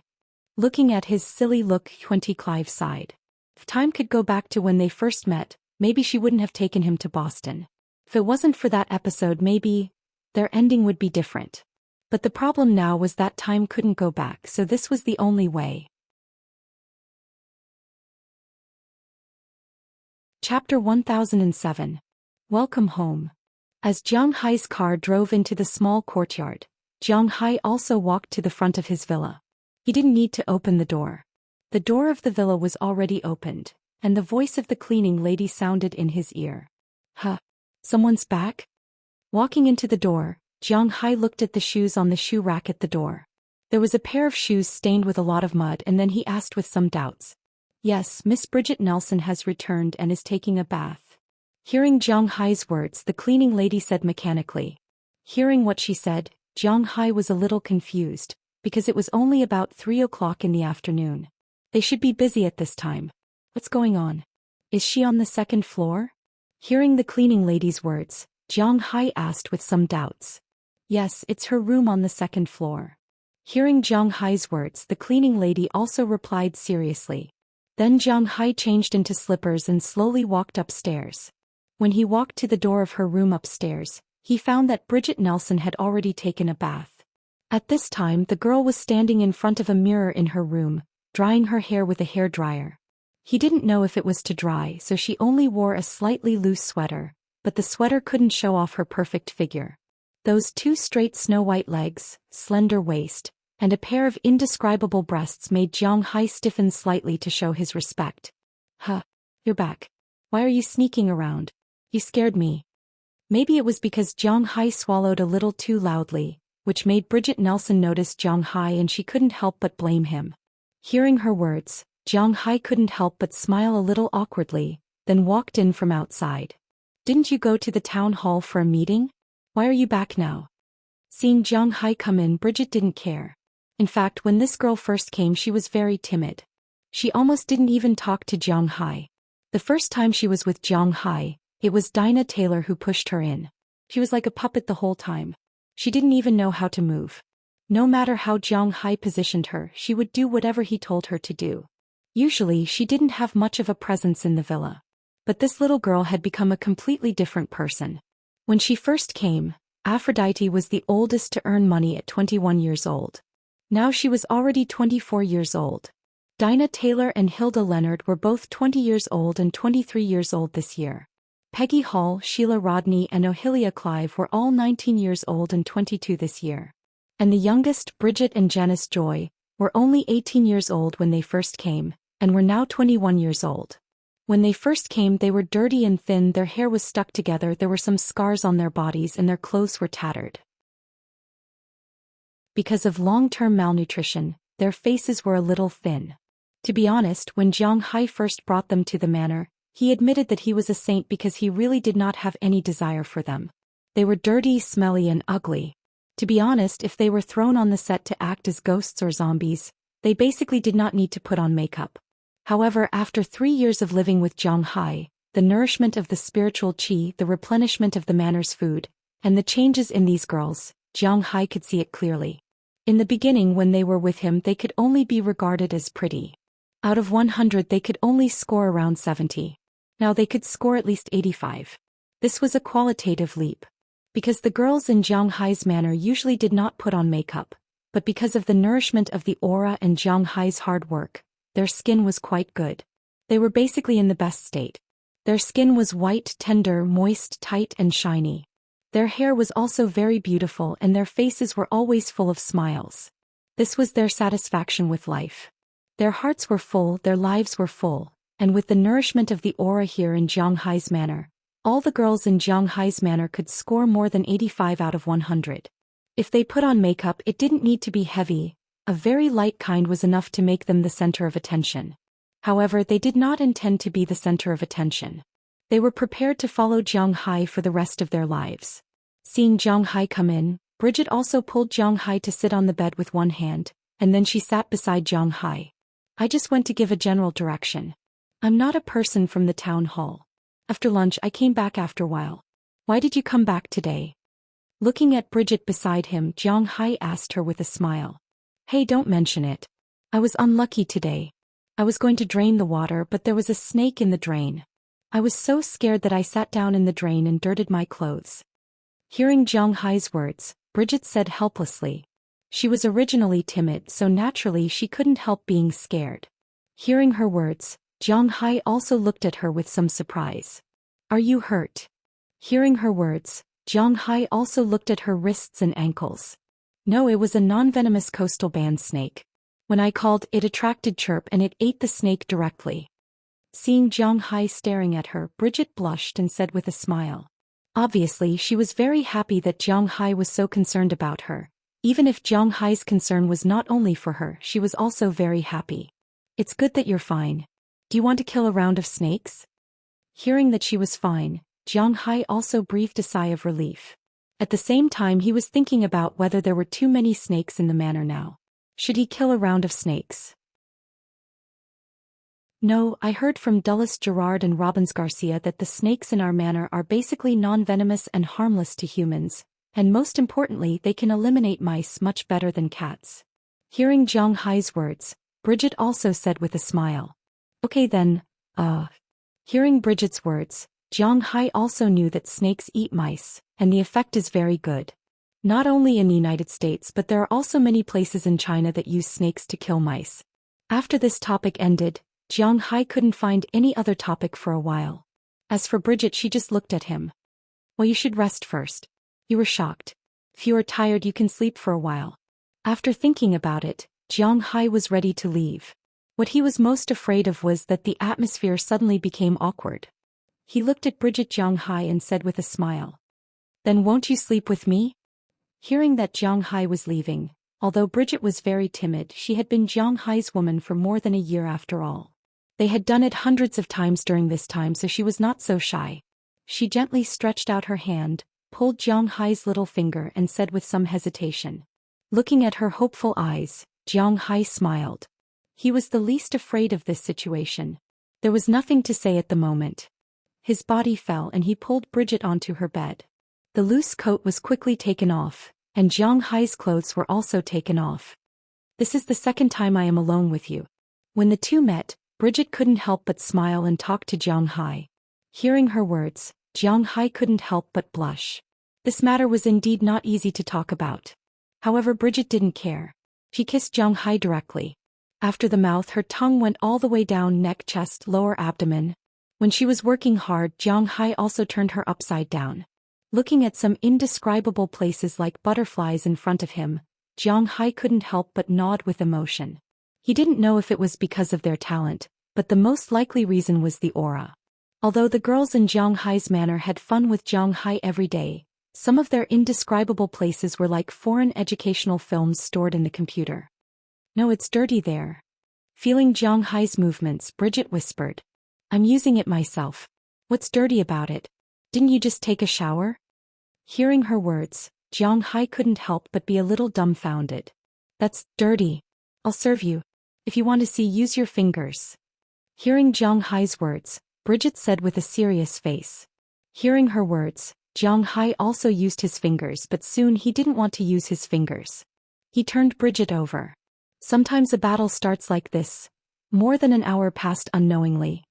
Speaker 1: Looking at his silly look, Shenty Clive sighed. If time could go back to when they first met, maybe she wouldn't have taken him to Boston. If it wasn't for that episode, maybe their ending would be different. But the problem now was that time couldn't go back, so this was the only way. Chapter 1007. Welcome home. As Jiang Hai's car drove into the small courtyard, Jiang Hai also walked to the front of his villa. He didn't need to open the door. The door of the villa was already opened, and the voice of the cleaning lady sounded in his ear. Huh? Someone's back? Walking into the door, Jiang Hai looked at the shoes on the shoe rack at the door. There was a pair of shoes stained with a lot of mud, and then he asked with some doubts. Yes, Miss Bridget Nelson has returned and is taking a bath. Hearing Jiang Hai's words, the cleaning lady said mechanically. Hearing what she said, Jiang Hai was a little confused, because it was only about 3 o'clock in the afternoon. They should be busy at this time. What's going on? Is she on the second floor? Hearing the cleaning lady's words, Jiang Hai asked with some doubts. Yes, it's her room on the second floor. Hearing Jiang Hai's words, the cleaning lady also replied seriously. Then Jiang Hai changed into slippers and slowly walked upstairs. When he walked to the door of her room upstairs, he found that Bridget Nelson had already taken a bath. At this time, the girl was standing in front of a mirror in her room, drying her hair with a hairdryer. He didn't know if it was to dry, so she only wore a slightly loose sweater, but the sweater couldn't show off her perfect figure. Those two straight snow-white legs, slender waist, and a pair of indescribable breasts made Jiang Hai stiffen slightly to show his respect. Huh, you're back. Why are you sneaking around? You scared me. Maybe it was because Jiang Hai swallowed a little too loudly, which made Bridget Nelson notice Jiang Hai, and she couldn't help but blame him. Hearing her words, Jiang Hai couldn't help but smile a little awkwardly, then walked in from outside. Didn't you go to the town hall for a meeting? Why are you back now? Seeing Jiang Hai come in, Bridget didn't care. In fact, when this girl first came, she was very timid. She almost didn't even talk to Jiang Hai. The first time she was with Jiang Hai, it was Dinah Taylor who pushed her in. She was like a puppet the whole time. She didn't even know how to move. No matter how Jiang Hai positioned her, she would do whatever he told her to do. Usually, she didn't have much of a presence in the villa. But this little girl had become a completely different person. When she first came, Aphrodite was the oldest to earn money at 21 years old. Now she was already 24 years old. Dinah Taylor and Hilda Leonard were both 20 years old and 23 years old this year. Peggy Hall, Sheila Rodney and Ohilia Clive were all 19 years old and 22 this year. And the youngest, Bridget and Janice Joy, were only 18 years old when they first came, and were now 21 years old. When they first came, they were dirty and thin, their hair was stuck together, there were some scars on their bodies, and their clothes were tattered. Because of long-term malnutrition, their faces were a little thin. To be honest, when Jiang Hai first brought them to the manor, he admitted that he was a saint because he really did not have any desire for them. They were dirty, smelly, and ugly. To be honest, if they were thrown on the set to act as ghosts or zombies, they basically did not need to put on makeup. However, after 3 years of living with Jiang Hai, the nourishment of the spiritual qi, the replenishment of the manor's food, and the changes in these girls, Jiang Hai could see it clearly. In the beginning, when they were with him, they could only be regarded as pretty. Out of 100 they could only score around 70. Now they could score at least 85. This was a qualitative leap. Because the girls in Jiang Hai's manor usually did not put on makeup, but because of the nourishment of the aura and Jiang Hai's hard work, their skin was quite good. They were basically in the best state. Their skin was white, tender, moist, tight and shiny. Their hair was also very beautiful and their faces were always full of smiles. This was their satisfaction with life. Their hearts were full, their lives were full, and with the nourishment of the aura here in Jiang Hai's manor, all the girls in Jiang Hai's manor could score more than 85 out of 100. If they put on makeup, it didn't need to be heavy, a very light kind was enough to make them the center of attention. However, they did not intend to be the center of attention. They were prepared to follow Jiang Hai for the rest of their lives. Seeing Jiang Hai come in, Bridget also pulled Jiang Hai to sit on the bed with one hand, and then she sat beside Jiang Hai. I just went to give a general direction. I'm not a person from the town hall. After lunch I came back after a while. Why did you come back today? Looking at Bridget beside him, Jiang Hai asked her with a smile. Hey, don't mention it. I was unlucky today. I was going to drain the water, but there was a snake in the drain. I was so scared that I sat down in the drain and dirted my clothes. Hearing Jiang Hai's words, Bridget said helplessly. She was originally timid, so naturally she couldn't help being scared. Hearing her words, Jiang Hai also looked at her with some surprise. Are you hurt? Hearing her words, Jiang Hai also looked at her wrists and ankles. No, it was a non-venomous coastal band snake. When I called, it attracted chirp and it ate the snake directly. Seeing Jiang Hai staring at her, Bridget blushed and said with a smile. Obviously, she was very happy that Jiang Hai was so concerned about her. Even if Jiang Hai's concern was not only for her, she was also very happy. It's good that you're fine. Do you want to kill a round of snakes? Hearing that she was fine, Jiang Hai also breathed a sigh of relief. At the same time, he was thinking about whether there were too many snakes in the manor now. Should he kill a round of snakes? No, I heard from Dulles Gerard and Robbins Garcia that the snakes in our manor are basically non-venomous and harmless to humans, and most importantly, they can eliminate mice much better than cats. Hearing Jiang Hai's words, Bridget also said with a smile. Okay then, Hearing Bridget's words, Jiang Hai also knew that snakes eat mice, and the effect is very good. Not only in the United States but there are also many places in China that use snakes to kill mice. After this topic ended, Jiang Hai couldn't find any other topic for a while. As for Bridget, she just looked at him. Well, you should rest first. You were shocked. If you are tired, you can sleep for a while. After thinking about it, Jiang Hai was ready to leave. What he was most afraid of was that the atmosphere suddenly became awkward. He looked at Bridget Jiang Hai and said with a smile. Then won't you sleep with me? Hearing that Jiang Hai was leaving, although Bridget was very timid, she had been Jiang Hai's woman for more than a year after all. They had done it hundreds of times during this time, so she was not so shy. She gently stretched out her hand, pulled Jiang Hai's little finger and said with some hesitation. Looking at her hopeful eyes, Jiang Hai smiled. He was the least afraid of this situation. There was nothing to say at the moment. His body fell and he pulled Bridget onto her bed. The loose coat was quickly taken off, and Jiang Hai's clothes were also taken off. This is the second time I am alone with you. When the two met, Bridget couldn't help but smile and talk to Jiang Hai. Hearing her words, Jiang Hai couldn't help but blush. This matter was indeed not easy to talk about. However, Bridget didn't care. She kissed Jiang Hai directly. After the mouth, her tongue went all the way down neck, chest, lower abdomen. When she was working hard, Jiang Hai also turned her upside down. Looking at some indescribable places like butterflies in front of him, Jiang Hai couldn't help but nod with emotion. He didn't know if it was because of their talent, but the most likely reason was the aura. Although the girls in Jiang Hai's manor had fun with Jiang Hai every day, some of their indescribable places were like foreign educational films stored in the computer. No, it's dirty there. Feeling Jiang Hai's movements, Bridget whispered. I'm using it myself. What's dirty about it? Didn't you just take a shower? Hearing her words, Jiang Hai couldn't help but be a little dumbfounded. That's dirty. I'll serve you. If you want to see, use your fingers. Hearing Jiang Hai's words, Bridget said with a serious face. Hearing her words, Jiang Hai also used his fingers, but soon he didn't want to use his fingers. He turned Bridget over. Sometimes a battle starts like this. More than an hour passed unknowingly.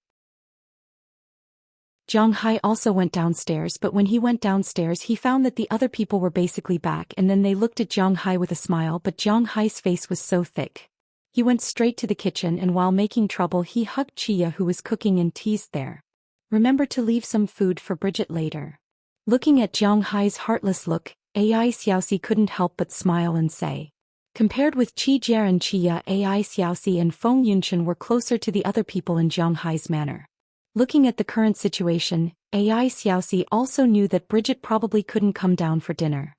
Speaker 1: Jiang Hai also went downstairs, but when he went downstairs he found that the other people were basically back, and then they looked at Jiang Hai with a smile, but Jiang Hai's face was so thick. He went straight to the kitchen, and while making trouble he hugged Chia, who was cooking, and teased there. Remember to leave some food for Bridget later. Looking at Jiang Hai's heartless look, Ai Xiaoxi couldn't help but smile and say. Compared with Qi Jie and Chia, Ai Xiaoxi and Feng Yunchen were closer to the other people in Jiang Hai's manor. Looking at the current situation, Ai Xiaoxi also knew that Bridget probably couldn't come down for dinner.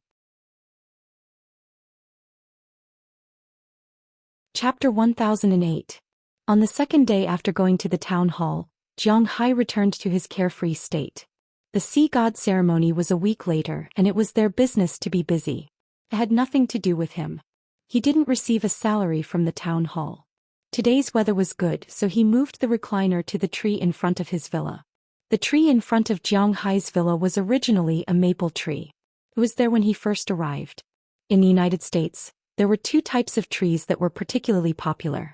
Speaker 1: Chapter 1008. On the second day after going to the town hall, Jiang Hai returned to his carefree state. The sea god ceremony was a week later, and it was their business to be busy. It had nothing to do with him. He didn't receive a salary from the town hall. Today's weather was good, so he moved the recliner to the tree in front of his villa. The tree in front of Jiang Hai's villa was originally a maple tree. It was there when he first arrived. In the United States, there were two types of trees that were particularly popular.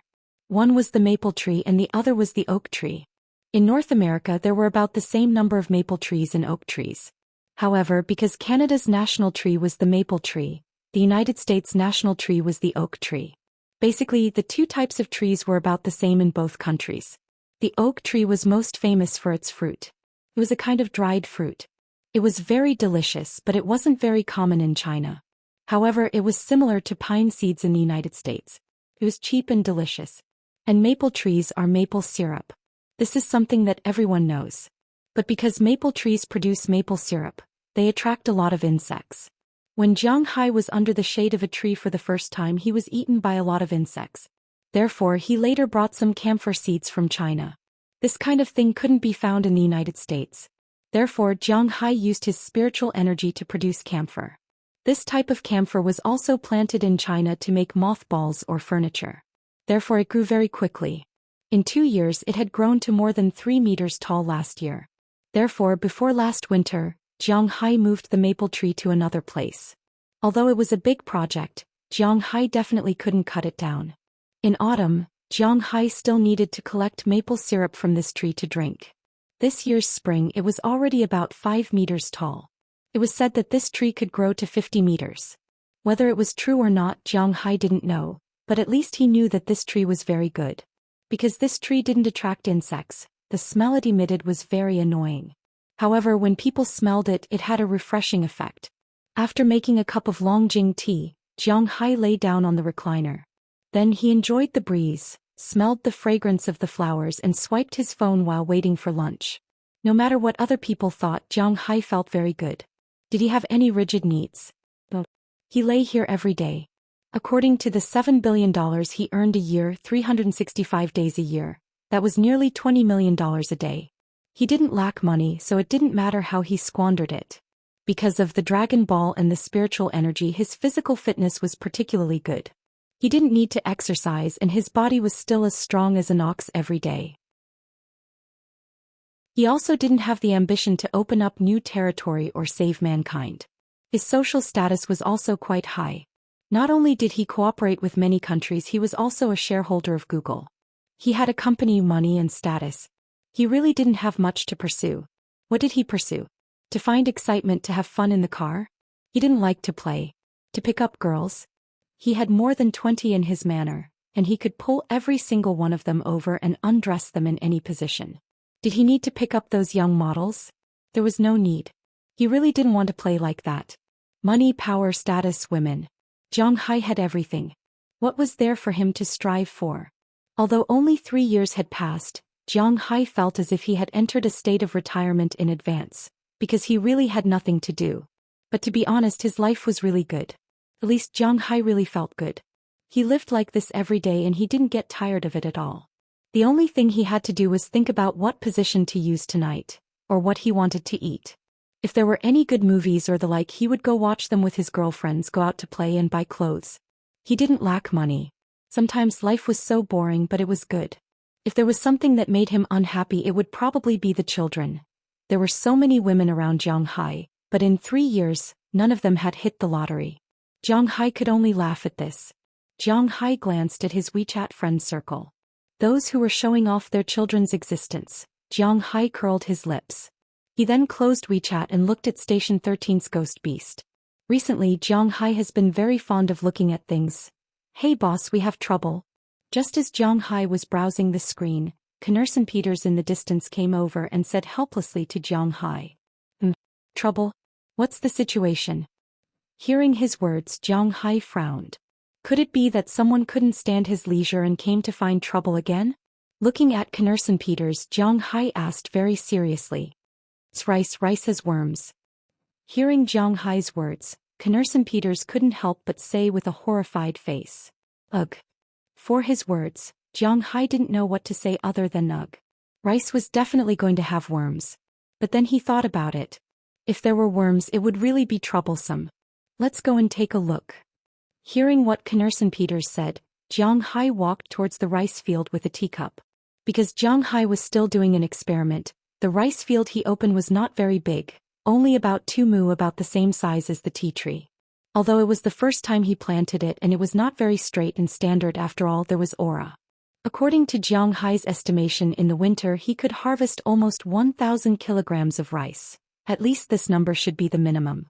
Speaker 1: One was the maple tree and the other was the oak tree. In North America there were about the same number of maple trees and oak trees. However, because Canada's national tree was the maple tree, the United States' national tree was the oak tree. Basically, the two types of trees were about the same in both countries. The oak tree was most famous for its fruit. It was a kind of dried fruit. It was very delicious, but it wasn't very common in China. However, it was similar to pine seeds in the United States. It was cheap and delicious. And maple trees are maple syrup. This is something that everyone knows. But because maple trees produce maple syrup, they attract a lot of insects. When Jiang Hai was under the shade of a tree for the first time, he was eaten by a lot of insects. Therefore, he later brought some camphor seeds from China. This kind of thing couldn't be found in the United States. Therefore, Jiang Hai used his spiritual energy to produce camphor. This type of camphor was also planted in China to make mothballs or furniture. Therefore, it grew very quickly. In 2 years, it had grown to more than 3 meters tall last year. Therefore, before last winter, Jiang Hai moved the maple tree to another place. Although it was a big project, Jiang Hai definitely couldn't cut it down. In autumn, Jiang Hai still needed to collect maple syrup from this tree to drink. This year's spring it was already about 5 meters tall. It was said that this tree could grow to 50 meters. Whether it was true or not, Jiang Hai didn't know, but at least he knew that this tree was very good. Because this tree didn't attract insects, the smell it emitted was very annoying. However, when people smelled it, it had a refreshing effect. After making a cup of Longjing tea, Jiang Hai lay down on the recliner. Then he enjoyed the breeze, smelled the fragrance of the flowers and swiped his phone while waiting for lunch. No matter what other people thought, Jiang Hai felt very good. Did he have any rigid needs? No. He lay here every day. According to the $7 billion he earned a year, 365 days a year, that was nearly $20 million a day. He didn't lack money, so it didn't matter how he squandered it. Because of the Dragon Ball and the spiritual energy, his physical fitness was particularly good. He didn't need to exercise and his body was still as strong as an ox every day. He also didn't have the ambition to open up new territory or save mankind. His social status was also quite high. Not only did he cooperate with many countries, he was also a shareholder of Google. He had a company, money and status. He really didn't have much to pursue. What did he pursue? To find excitement, to have fun in the car? He didn't like to play. To pick up girls? He had more than 20 in his manor, and he could pull every single one of them over and undress them in any position. Did he need to pick up those young models? There was no need. He really didn't want to play like that. Money, power, status, women. Jiang Hai had everything. What was there for him to strive for? Although only 3 years had passed, Jiang Hai felt as if he had entered a state of retirement in advance, because he really had nothing to do. But to be honest, his life was really good. At least Jiang Hai really felt good. He lived like this every day and he didn't get tired of it at all. The only thing he had to do was think about what position to use tonight, or what he wanted to eat. If there were any good movies or the like, he would go watch them with his girlfriends, go out to play and buy clothes. He didn't lack money. Sometimes life was so boring, but it was good. If there was something that made him unhappy, it would probably be the children. There were so many women around Jiang Hai, but in 3 years, none of them had hit the lottery. Jiang Hai could only laugh at this. Jiang Hai glanced at his WeChat friend circle. Those who were showing off their children's existence. Jiang Hai curled his lips. He then closed WeChat and looked at Station 13's Ghost Beast. Recently, Jiang Hai has been very fond of looking at things. Hey boss, we have trouble. Just as Jiang Hai was browsing the screen, Knursen Peters in the distance came over and said helplessly to Jiang Hai. Trouble? What's the situation? Hearing his words, Jiang Hai frowned. Could it be that someone couldn't stand his leisure and came to find trouble again? Looking at Knursen Peters, Jiang Hai asked very seriously. It's rice has worms. Hearing Jiang Hai's words, Knursen Peters couldn't help but say with a horrified face. Ugh. For his words, Jiang Hai didn't know what to say other than ugh. Rice was definitely going to have worms. But then he thought about it. If there were worms, it would really be troublesome. Let's go and take a look. Hearing what Knursen Peters said, Jiang Hai walked towards the rice field with a teacup. Because Jiang Hai was still doing an experiment, the rice field he opened was not very big, only about 2 mu, about the same size as the tea tree. Although it was the first time he planted it and it was not very straight and standard, after all, there was aura. According to Jiang Hai's estimation, in the winter he could harvest almost 1,000 kilograms of rice. At least this number should be the minimum.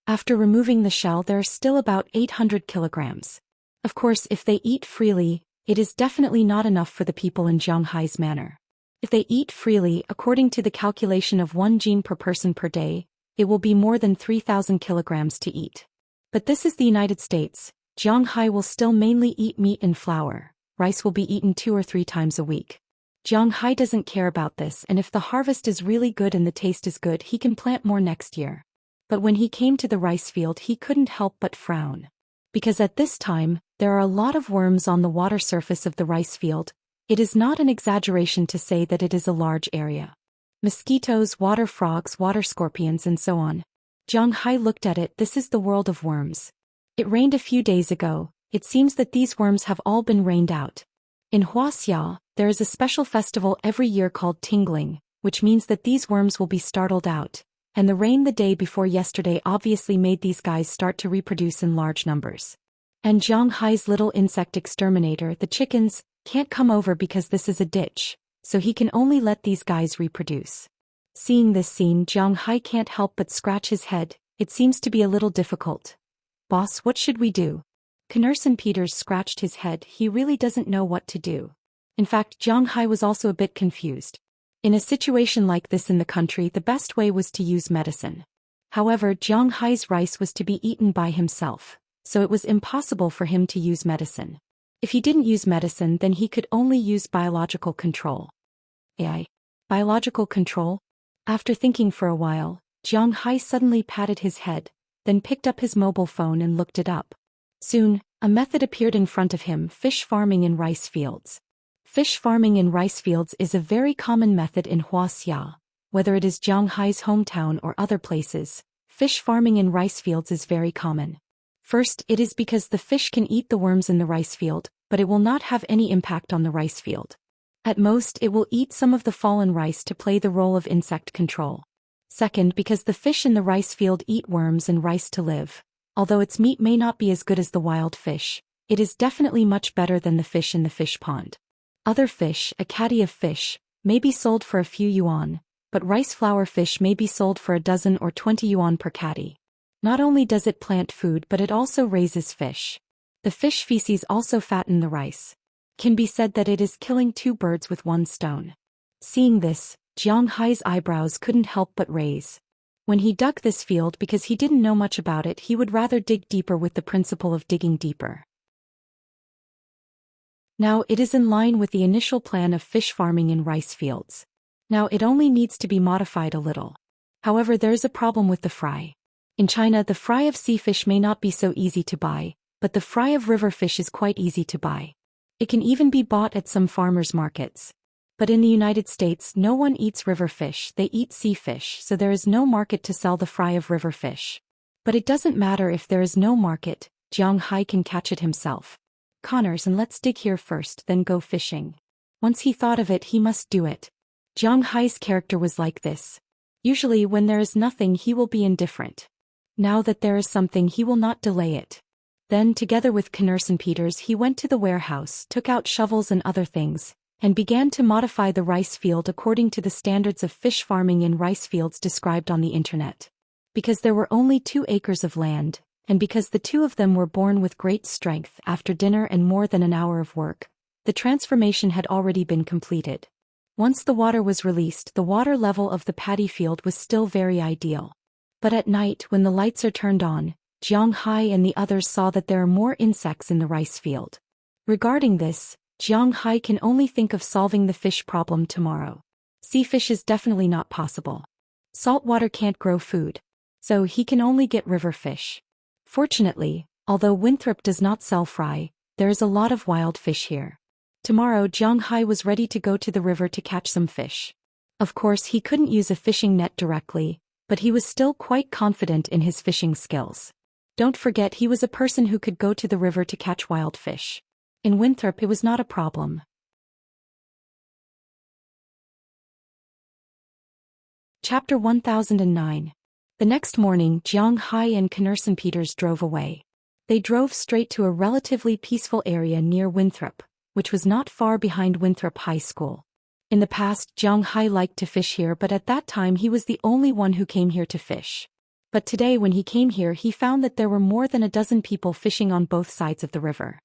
Speaker 1: After removing the shell, there are still about 800 kilograms. Of course, if they eat freely, it is definitely not enough for the people in Jiang Hai's manor. If they eat freely, according to the calculation of 1 gene per person per day, it will be more than 3,000 kilograms to eat. But this is the United States. Jiang Hai will still mainly eat meat and flour. Rice will be eaten 2 or 3 times a week. Jiang Hai doesn't care about this, and if the harvest is really good and the taste is good, he can plant more next year. But when he came to the rice field, he couldn't help but frown. Because at this time, there are a lot of worms on the water surface of the rice field. It is not an exaggeration to say that it is a large area. Mosquitoes, water frogs, water scorpions, and so on. Jiang Hai looked at it. This is the world of worms. It rained a few days ago. It seems that these worms have all been rained out. In Huaxia, there is a special festival every year called Tingling, which means that these worms will be startled out. And the rain the day before yesterday obviously made these guys start to reproduce in large numbers. And Jiang Hai's little insect exterminator, the chickens, can't come over because this is a ditch, so he can only let these guys reproduce. Seeing this scene, Jiang Hai can't help but scratch his head. It seems to be a little difficult. Boss, what should we do? Knurson Peters scratched his head. He really doesn't know what to do. In fact, Jiang Hai was also a bit confused. In a situation like this in the country, the best way was to use medicine. However, Jiang Hai's rice was to be eaten by himself, so it was impossible for him to use medicine. If he didn't use medicine, then he could only use biological control. AI. Biological control? After thinking for a while, Jiang Hai suddenly patted his head, then picked up his mobile phone and looked it up. Soon, a method appeared in front of him: fish farming in rice fields. Fish farming in rice fields is a very common method in Huaxia. Whether it is Jiang Hai's hometown or other places, fish farming in rice fields is very common. First, it is because the fish can eat the worms in the rice field, but it will not have any impact on the rice field. At most, it will eat some of the fallen rice to play the role of insect control. Second, because the fish in the rice field eat worms and rice to live. Although its meat may not be as good as the wild fish, it is definitely much better than the fish in the fish pond. Other fish, a catty of fish, may be sold for a few yuan, but rice flower fish may be sold for a dozen or 20 yuan per catty. Not only does it plant food, but it also raises fish. The fish feces also fatten the rice. Can be said that it is killing 2 birds with 1 stone. Seeing this, Jiang Hai's eyebrows couldn't help but raise. When he dug this field, because he didn't know much about it, he would rather dig deeper with the principle of digging deeper. Now it is in line with the initial plan of fish farming in rice fields. Now it only needs to be modified a little. However, there is a problem with the fry. In China, the fry of sea fish may not be so easy to buy, but the fry of river fish is quite easy to buy. It can even be bought at some farmers' markets. But in the United States, no one eats river fish, they eat sea fish, so there is no market to sell the fry of river fish. But it doesn't matter if there is no market, Jiang Hai can catch it himself. Connors, and let's dig here first, then go fishing. Once he thought of it, he must do it. Jiang Hai's character was like this. Usually when there is nothing, he will be indifferent. Now that there is something, he will not delay it. Then, together with Knurson Peters, he went to the warehouse, took out shovels and other things, and began to modify the rice field according to the standards of fish farming in rice fields described on the internet. Because there were only 2 acres of land, and because the 2 of them were born with great strength after dinner and more than an hour of work, the transformation had already been completed. Once the water was released, the water level of the paddy field was still very ideal. But at night, when the lights are turned on, Jiang Hai and the others saw that there are more insects in the rice field. Regarding this, Jiang Hai can only think of solving the fish problem tomorrow. Sea fish is definitely not possible. Salt water can't grow food, so he can only get river fish. Fortunately, although Winthrop does not sell fry, there is a lot of wild fish here. Tomorrow Jiang Hai was ready to go to the river to catch some fish. Of course, he couldn't use a fishing net directly, but he was still quite confident in his fishing skills. Don't forget, he was a person who could go to the river to catch wild fish. In Winthrop it was not a problem. Chapter 1009. The next morning, Jiang Hai and Knurson Peters drove away. They drove straight to a relatively peaceful area near Winthrop, which was not far behind Winthrop High School. In the past, Jiang Hai liked to fish here, but at that time he was the only one who came here to fish. But today when he came here he found that there were more than a dozen people fishing on both sides of the river.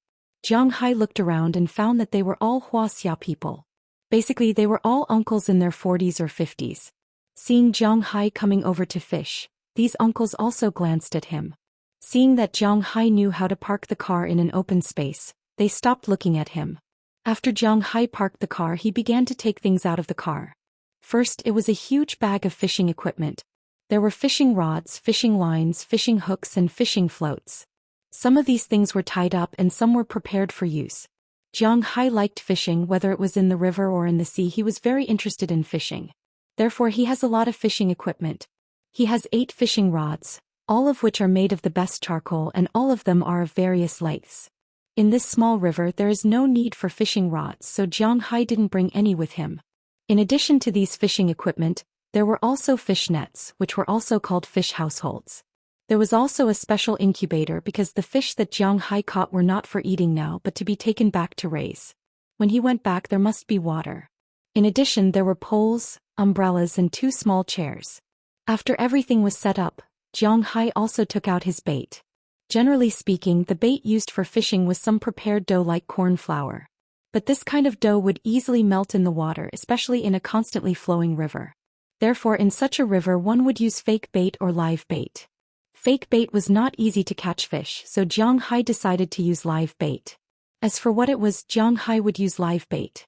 Speaker 1: Jiang Hai looked around and found that they were all Huaxia people. Basically they were all uncles in their 40s or 50s. Seeing Jiang Hai coming over to fish, these uncles also glanced at him. Seeing that Jiang Hai knew how to park the car in an open space, they stopped looking at him. After Jiang Hai parked the car he began to take things out of the car. First it was a huge bag of fishing equipment. There were fishing rods, fishing lines, fishing hooks and fishing floats. Some of these things were tied up and some were prepared for use. Jiang Hai liked fishing, whether it was in the river or in the sea. He was very interested in fishing. Therefore he has a lot of fishing equipment. He has 8 fishing rods, all of which are made of the best charcoal and all of them are of various lengths. In this small river there is no need for fishing rods, so Jiang Hai didn't bring any with him. In addition to these fishing equipment, there were also fish nets, which were also called fish households. There was also a special incubator because the fish that Jiang Hai caught were not for eating now but to be taken back to raise. When he went back there must be water. In addition there were poles, umbrellas and 2 small chairs. After everything was set up, Jiang Hai also took out his bait. Generally speaking, the bait used for fishing was some prepared dough like corn flour. But this kind of dough would easily melt in the water, especially in a constantly flowing river. Therefore in such a river one would use fake bait or live bait. Fake bait was not easy to catch fish, so Jiang Hai decided to use live bait. As for what it was, Jiang Hai would use live bait.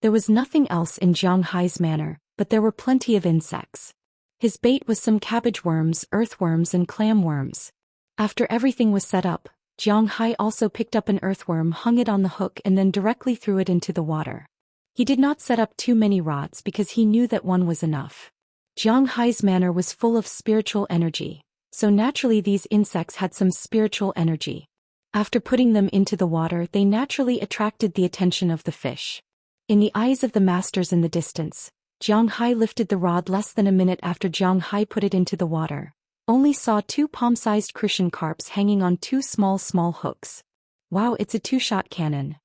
Speaker 1: There was nothing else in Jiang Hai's manner, but there were plenty of insects. His bait was some cabbage worms, earthworms and clam worms. After everything was set up, Jiang Hai also picked up an earthworm, hung it on the hook and then directly threw it into the water. He did not set up too many rods because he knew that one was enough. Jiang Hai's manner was full of spiritual energy, so naturally these insects had some spiritual energy. After putting them into the water they naturally attracted the attention of the fish. In the eyes of the masters in the distance, Jiang Hai lifted the rod less than a minute after Jiang Hai put it into the water. Only saw 2 palm-sized crucian carps hanging on 2 small hooks. Wow, it's a 2-shot cannon.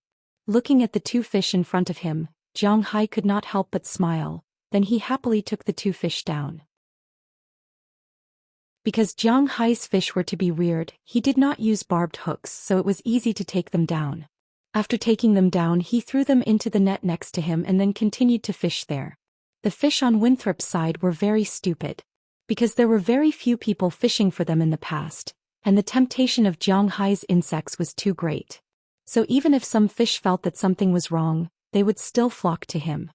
Speaker 1: Looking at the 2 fish in front of him, Jiang Hai could not help but smile, then he happily took the 2 fish down. Because Jiang Hai's fish were to be reared, he did not use barbed hooks, so it was easy to take them down. After taking them down he threw them into the net next to him and then continued to fish there. The fish on Winthrop's side were very stupid. Because there were very few people fishing for them in the past, and the temptation of Jiang Hai's insects was too great. So even if some fish felt that something was wrong, they would still flock to him.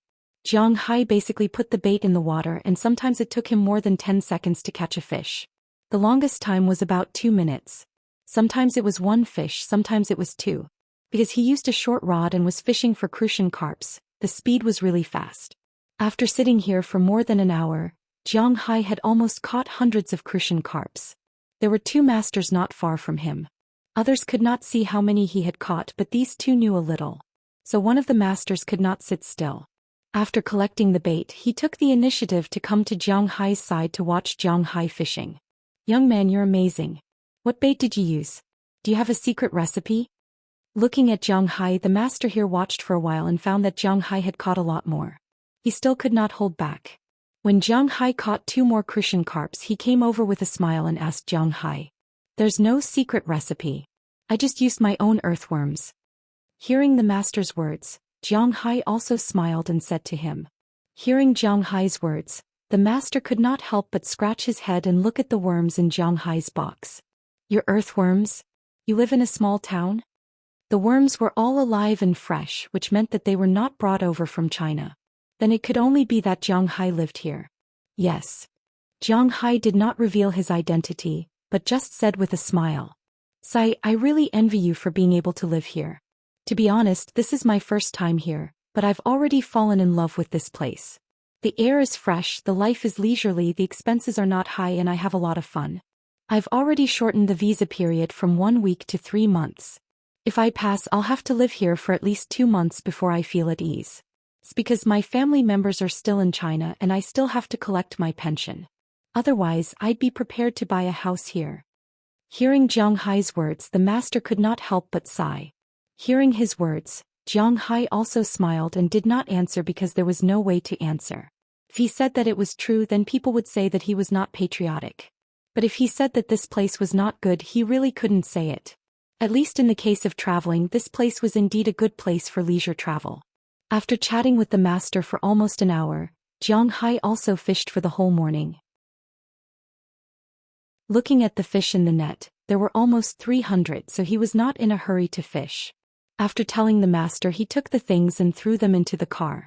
Speaker 1: Jiang Hai basically put the bait in the water and sometimes it took him more than 10 seconds to catch a fish. The longest time was about 2 minutes. Sometimes it was 1 fish, sometimes it was 2. Because he used a short rod and was fishing for crucian carps, the speed was really fast. After sitting here for more than an hour, Jiang Hai had almost caught hundreds of crucian carps. There were 2 masters not far from him. Others could not see how many he had caught, but these 2 knew a little. So one of the masters could not sit still. After collecting the bait, he took the initiative to come to Jiang Hai's side to watch Jiang Hai fishing. Young man, you're amazing. What bait did you use? Do you have a secret recipe? Looking at Jiang Hai, the master here watched for a while and found that Jiang Hai had caught a lot more. He still could not hold back. When Jiang Hai caught 2 more crucian carps he came over with a smile and asked Jiang Hai. There's no secret recipe. I just used my own earthworms. Hearing the master's words, Jiang Hai also smiled and said to him. Hearing Jiang Hai's words, the master could not help but scratch his head and look at the worms in Jiang Hai's box. Your earthworms? You live in a small town? The worms were all alive and fresh, which meant that they were not brought over from China. Then it could only be that Jiang Hai lived here. Yes. Jiang Hai did not reveal his identity, but just said with a smile. Sai, I really envy you for being able to live here. To be honest, this is my first time here, but I've already fallen in love with this place. The air is fresh, the life is leisurely, the expenses are not high and I have a lot of fun. I've already shortened the visa period from 1 week to 3 months. If I pass, I'll have to live here for at least 2 months before I feel at ease. It's because my family members are still in China and I still have to collect my pension. Otherwise, I'd be prepared to buy a house here. Hearing Jiang Hai's words, the master could not help but sigh. Hearing his words, Jiang Hai also smiled and did not answer because there was no way to answer. If he said that it was true, then people would say that he was not patriotic. But if he said that this place was not good, he really couldn't say it. At least in the case of traveling, this place was indeed a good place for leisure travel. After chatting with the master for almost an hour, Jiang Hai also fished for the whole morning. Looking at the fish in the net, there were almost 300, so he was not in a hurry to fish. After telling the master, he took the things and threw them into the car.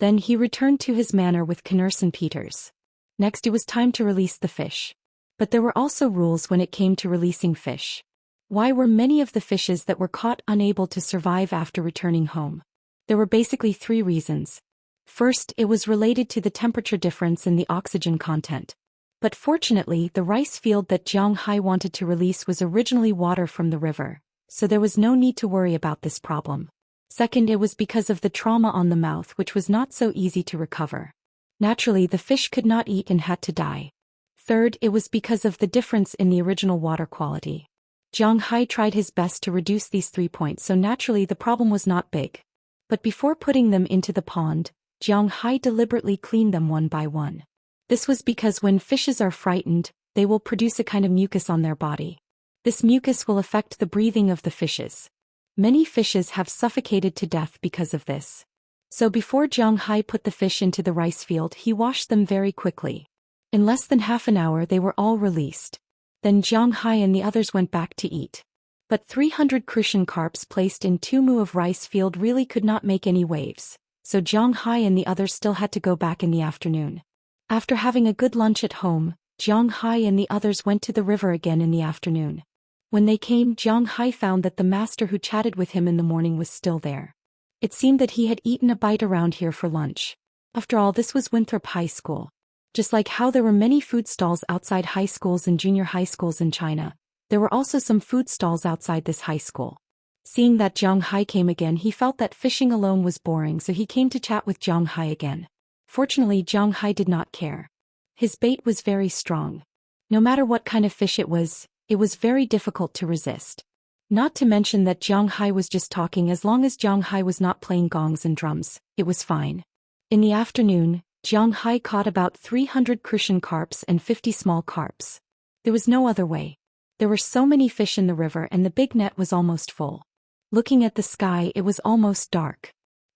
Speaker 1: Then he returned to his manor with Immerse and Peters. Next it was time to release the fish. But there were also rules when it came to releasing fish. Why were many of the fishes that were caught unable to survive after returning home? There were basically 3 reasons. First, it was related to the temperature difference in the oxygen content. But fortunately, the rice field that Jiang Hai wanted to release was originally water from the river, so there was no need to worry about this problem. Second, it was because of the trauma on the mouth, which was not so easy to recover. Naturally, the fish could not eat and had to die. Third, it was because of the difference in the original water quality. Jiang Hai tried his best to reduce these 3 points, so naturally the problem was not big. But before putting them into the pond, Jiang Hai deliberately cleaned them one by one. This was because when fishes are frightened, they will produce a kind of mucus on their body. This mucus will affect the breathing of the fishes. Many fishes have suffocated to death because of this. So before Jiang Hai put the fish into the rice field, he washed them very quickly. In less than half an hour they were all released. Then Jiang Hai and the others went back to eat. But 300 crucian carps placed in 2 mu of rice field really could not make any waves, so Jiang Hai and the others still had to go back in the afternoon. After having a good lunch at home, Jiang Hai and the others went to the river again in the afternoon. When they came, Jiang Hai found that the master who chatted with him in the morning was still there. It seemed that he had eaten a bite around here for lunch. After all, this was Winthrop High School. Just like how there were many food stalls outside high schools and junior high schools in China, there were also some food stalls outside this high school. Seeing that Jiang Hai came again, he felt that fishing alone was boring, so he came to chat with Jiang Hai again. Fortunately, Jiang Hai did not care. His bait was very strong. No matter what kind of fish it was very difficult to resist. Not to mention that Jiang Hai was just talking. As long as Jiang Hai was not playing gongs and drums, it was fine. In the afternoon, Jiang Hai caught about 300 crucian carps and 50 small carps. There was no other way. There were so many fish in the river and the big net was almost full. Looking at the sky, it was almost dark.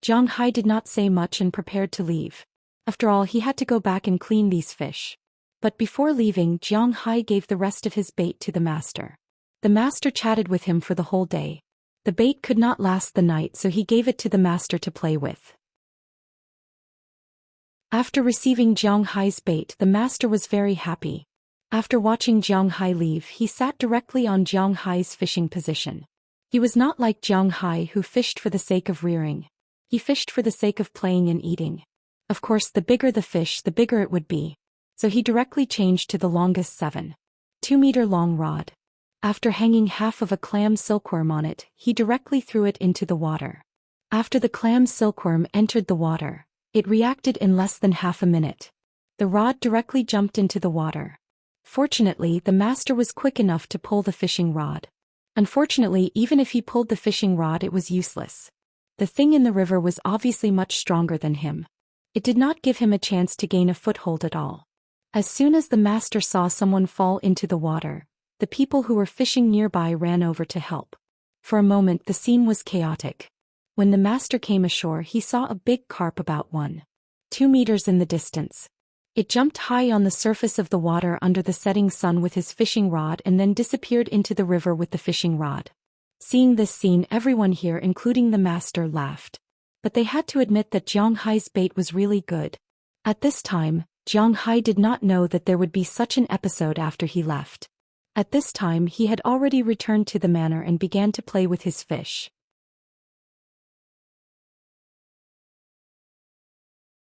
Speaker 1: Jiang Hai did not say much and prepared to leave. After all, he had to go back and clean these fish. But before leaving, Jiang Hai gave the rest of his bait to the master. The master chatted with him for the whole day. The bait could not last the night, so he gave it to the master to play with. After receiving Jiang Hai's bait, the master was very happy. After watching Jiang Hai leave, he sat directly on Jiang Hai's fishing position. He was not like Jiang Hai, who fished for the sake of rearing. He fished for the sake of playing and eating. Of course, the bigger the fish, the bigger it would be. So he directly changed to the longest 7.2-meter long rod. After hanging half of a clam silkworm on it, he directly threw it into the water. After the clam silkworm entered the water, it reacted in less than half a minute. The rod directly jumped into the water. Fortunately, the master was quick enough to pull the fishing rod. Unfortunately, even if he pulled the fishing rod, it was useless. The thing in the river was obviously much stronger than him. It did not give him a chance to gain a foothold at all. As soon as the master saw someone fall into the water, the people who were fishing nearby ran over to help. For a moment the scene was chaotic. When the master came ashore, he saw a big carp about 1.2 meters in the distance. It jumped high on the surface of the water under the setting sun with his fishing rod and then disappeared into the river with the fishing rod. Seeing this scene, everyone here, including the master, laughed. But they had to admit that Jiang Hai's bait was really good. At this time, Jiang Hai did not know that there would be such an episode after he left. At this time he had already returned to the manor and began to play with his fish.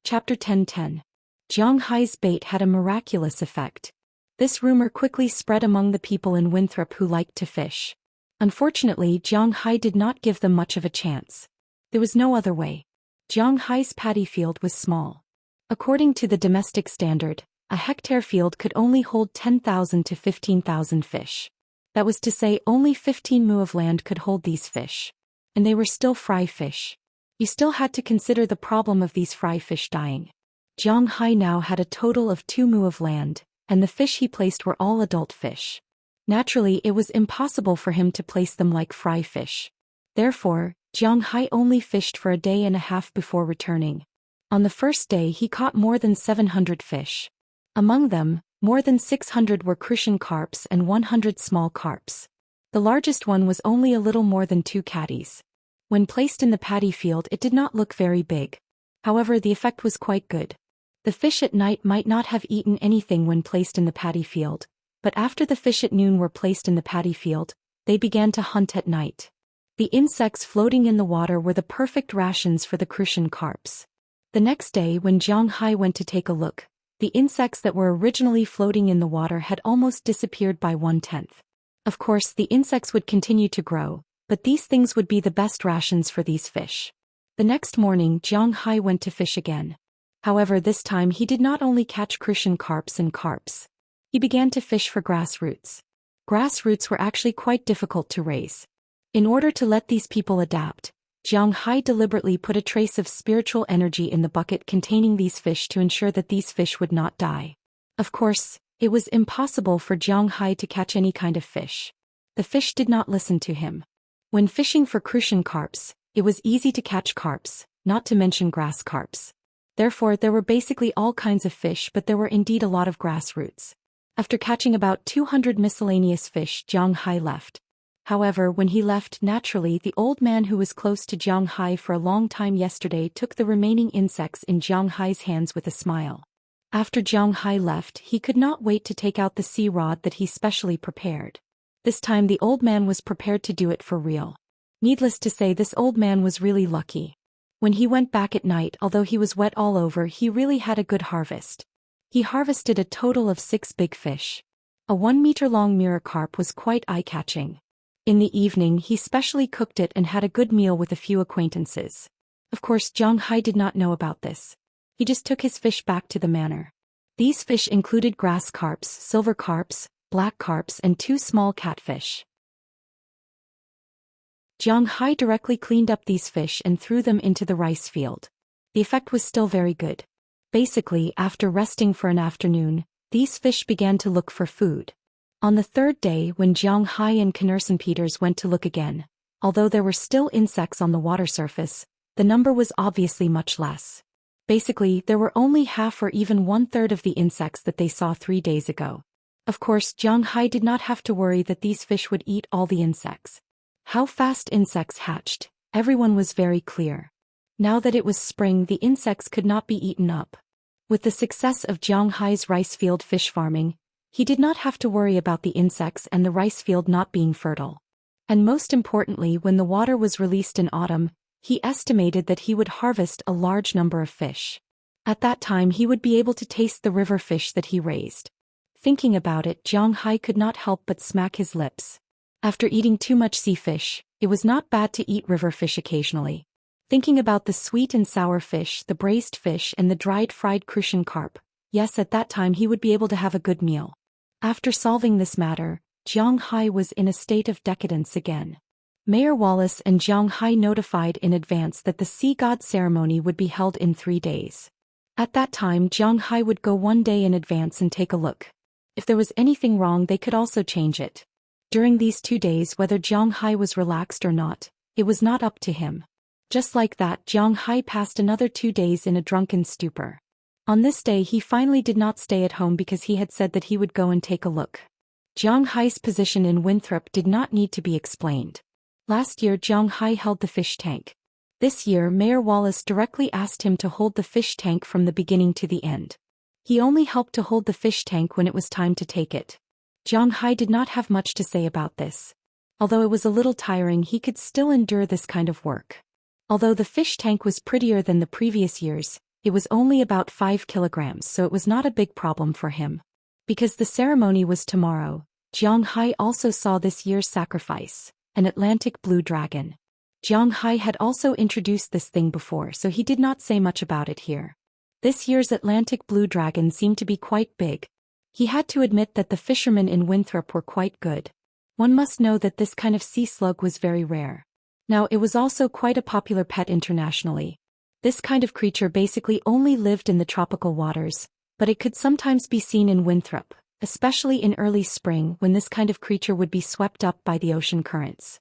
Speaker 1: Chapter 10:10. Jiang Hai's bait had a miraculous effect. This rumor quickly spread among the people in Winthrop who liked to fish. Unfortunately, Jiang Hai did not give them much of a chance. There was no other way. Jiang Hai's paddy field was small. According to the domestic standard, a hectare field could only hold 10,000 to 15,000 fish. That was to say only 15 mu of land could hold these fish. And they were still fry fish. You still had to consider the problem of these fry fish dying. Jiang Hai now had a total of 2 mu of land, and the fish he placed were all adult fish. Naturally, it was impossible for him to place them like fry fish. Therefore, Jiang Hai only fished for a day and a half before returning. On the first day he caught more than 700 fish. Among them, more than 600 were crucian carps and 100 small carps. The largest one was only a little more than 2 catties. When placed in the paddy field it did not look very big. However, the effect was quite good. The fish at night might not have eaten anything when placed in the paddy field, but after the fish at noon were placed in the paddy field, they began to hunt at night. The insects floating in the water were the perfect rations for the crucian carps. The next day when Jiang Hai went to take a look, the insects that were originally floating in the water had almost disappeared by 1/10. Of course, the insects would continue to grow, but these things would be the best rations for these fish. The next morning Jiang Hai went to fish again. However, this time he did not only catch crucian carps and carps. He began to fish for grass roots. Grass roots were actually quite difficult to raise. In order to let these people adapt, Jiang Hai deliberately put a trace of spiritual energy in the bucket containing these fish to ensure that these fish would not die. Of course, it was impossible for Jiang Hai to catch any kind of fish. The fish did not listen to him. When fishing for crucian carps, it was easy to catch carps, not to mention grass carps. Therefore, there were basically all kinds of fish, but there were indeed a lot of grass roots. After catching about 200 miscellaneous fish, Jiang Hai left. However, when he left, naturally the old man who was close to Jiang Hai for a long time yesterday took the remaining insects in Jiang Hai's hands with a smile. After Jiang Hai left, he could not wait to take out the sea rod that he specially prepared. This time the old man was prepared to do it for real. Needless to say, this old man was really lucky. When he went back at night, although he was wet all over, he really had a good harvest. He harvested a total of 6 big fish. A 1-meter-long mirror carp was quite eye-catching. In the evening he specially cooked it and had a good meal with a few acquaintances. Of course, Jiang Hai did not know about this. He just took his fish back to the manor. These fish included grass carps, silver carps, black carps, and 2 small catfish. Jiang Hai directly cleaned up these fish and threw them into the rice field. The effect was still very good. Basically, after resting for an afternoon, these fish began to look for food. On the third day, when Jiang Hai and Knursen Peters went to look again, although there were still insects on the water surface, the number was obviously much less. Basically, there were only half or even 1/3 of the insects that they saw 3 days ago. Of course, Jiang Hai did not have to worry that these fish would eat all the insects. How fast insects hatched, everyone was very clear. Now that it was spring, the insects could not be eaten up. With the success of Jiang Hai's rice field fish farming, he did not have to worry about the insects and the rice field not being fertile. And most importantly, when the water was released in autumn, he estimated that he would harvest a large number of fish. At that time he would be able to taste the river fish that he raised. Thinking about it, Jiang Hai could not help but smack his lips. After eating too much sea fish, it was not bad to eat river fish occasionally. Thinking about the sweet and sour fish, the braised fish, and the dried fried crucian carp, yes, at that time he would be able to have a good meal. After solving this matter, Jiang Hai was in a state of decadence again. Mayor Wallace and Jiang Hai notified in advance that the sea god ceremony would be held in 3 days. At that time Jiang Hai would go 1 day in advance and take a look. If there was anything wrong, they could also change it. During these 2 days, whether Jiang Hai was relaxed or not, it was not up to him. Just like that, Jiang Hai passed another 2 days in a drunken stupor. On this day he finally did not stay at home because he had said that he would go and take a look. Jiang Hai's position in Winthrop did not need to be explained. Last year Jiang Hai held the fish tank. This year Mayor Wallace directly asked him to hold the fish tank from the beginning to the end. He only helped to hold the fish tank when it was time to take it. Jiang Hai did not have much to say about this. Although it was a little tiring, he could still endure this kind of work. Although the fish tank was prettier than the previous years, it was only about 5 kilograms, so it was not a big problem for him. Because the ceremony was tomorrow, Jiang Hai also saw this year's sacrifice, an Atlantic blue dragon. Jiang Hai had also introduced this thing before, so he did not say much about it here. This year's Atlantic blue dragon seemed to be quite big. He had to admit that the fishermen in Winthrop were quite good. One must know that this kind of sea slug was very rare. Now it was also quite a popular pet internationally. This kind of creature basically only lived in the tropical waters, but it could sometimes be seen in Winthrop, especially in early spring when this kind of creature would be swept up by the ocean currents.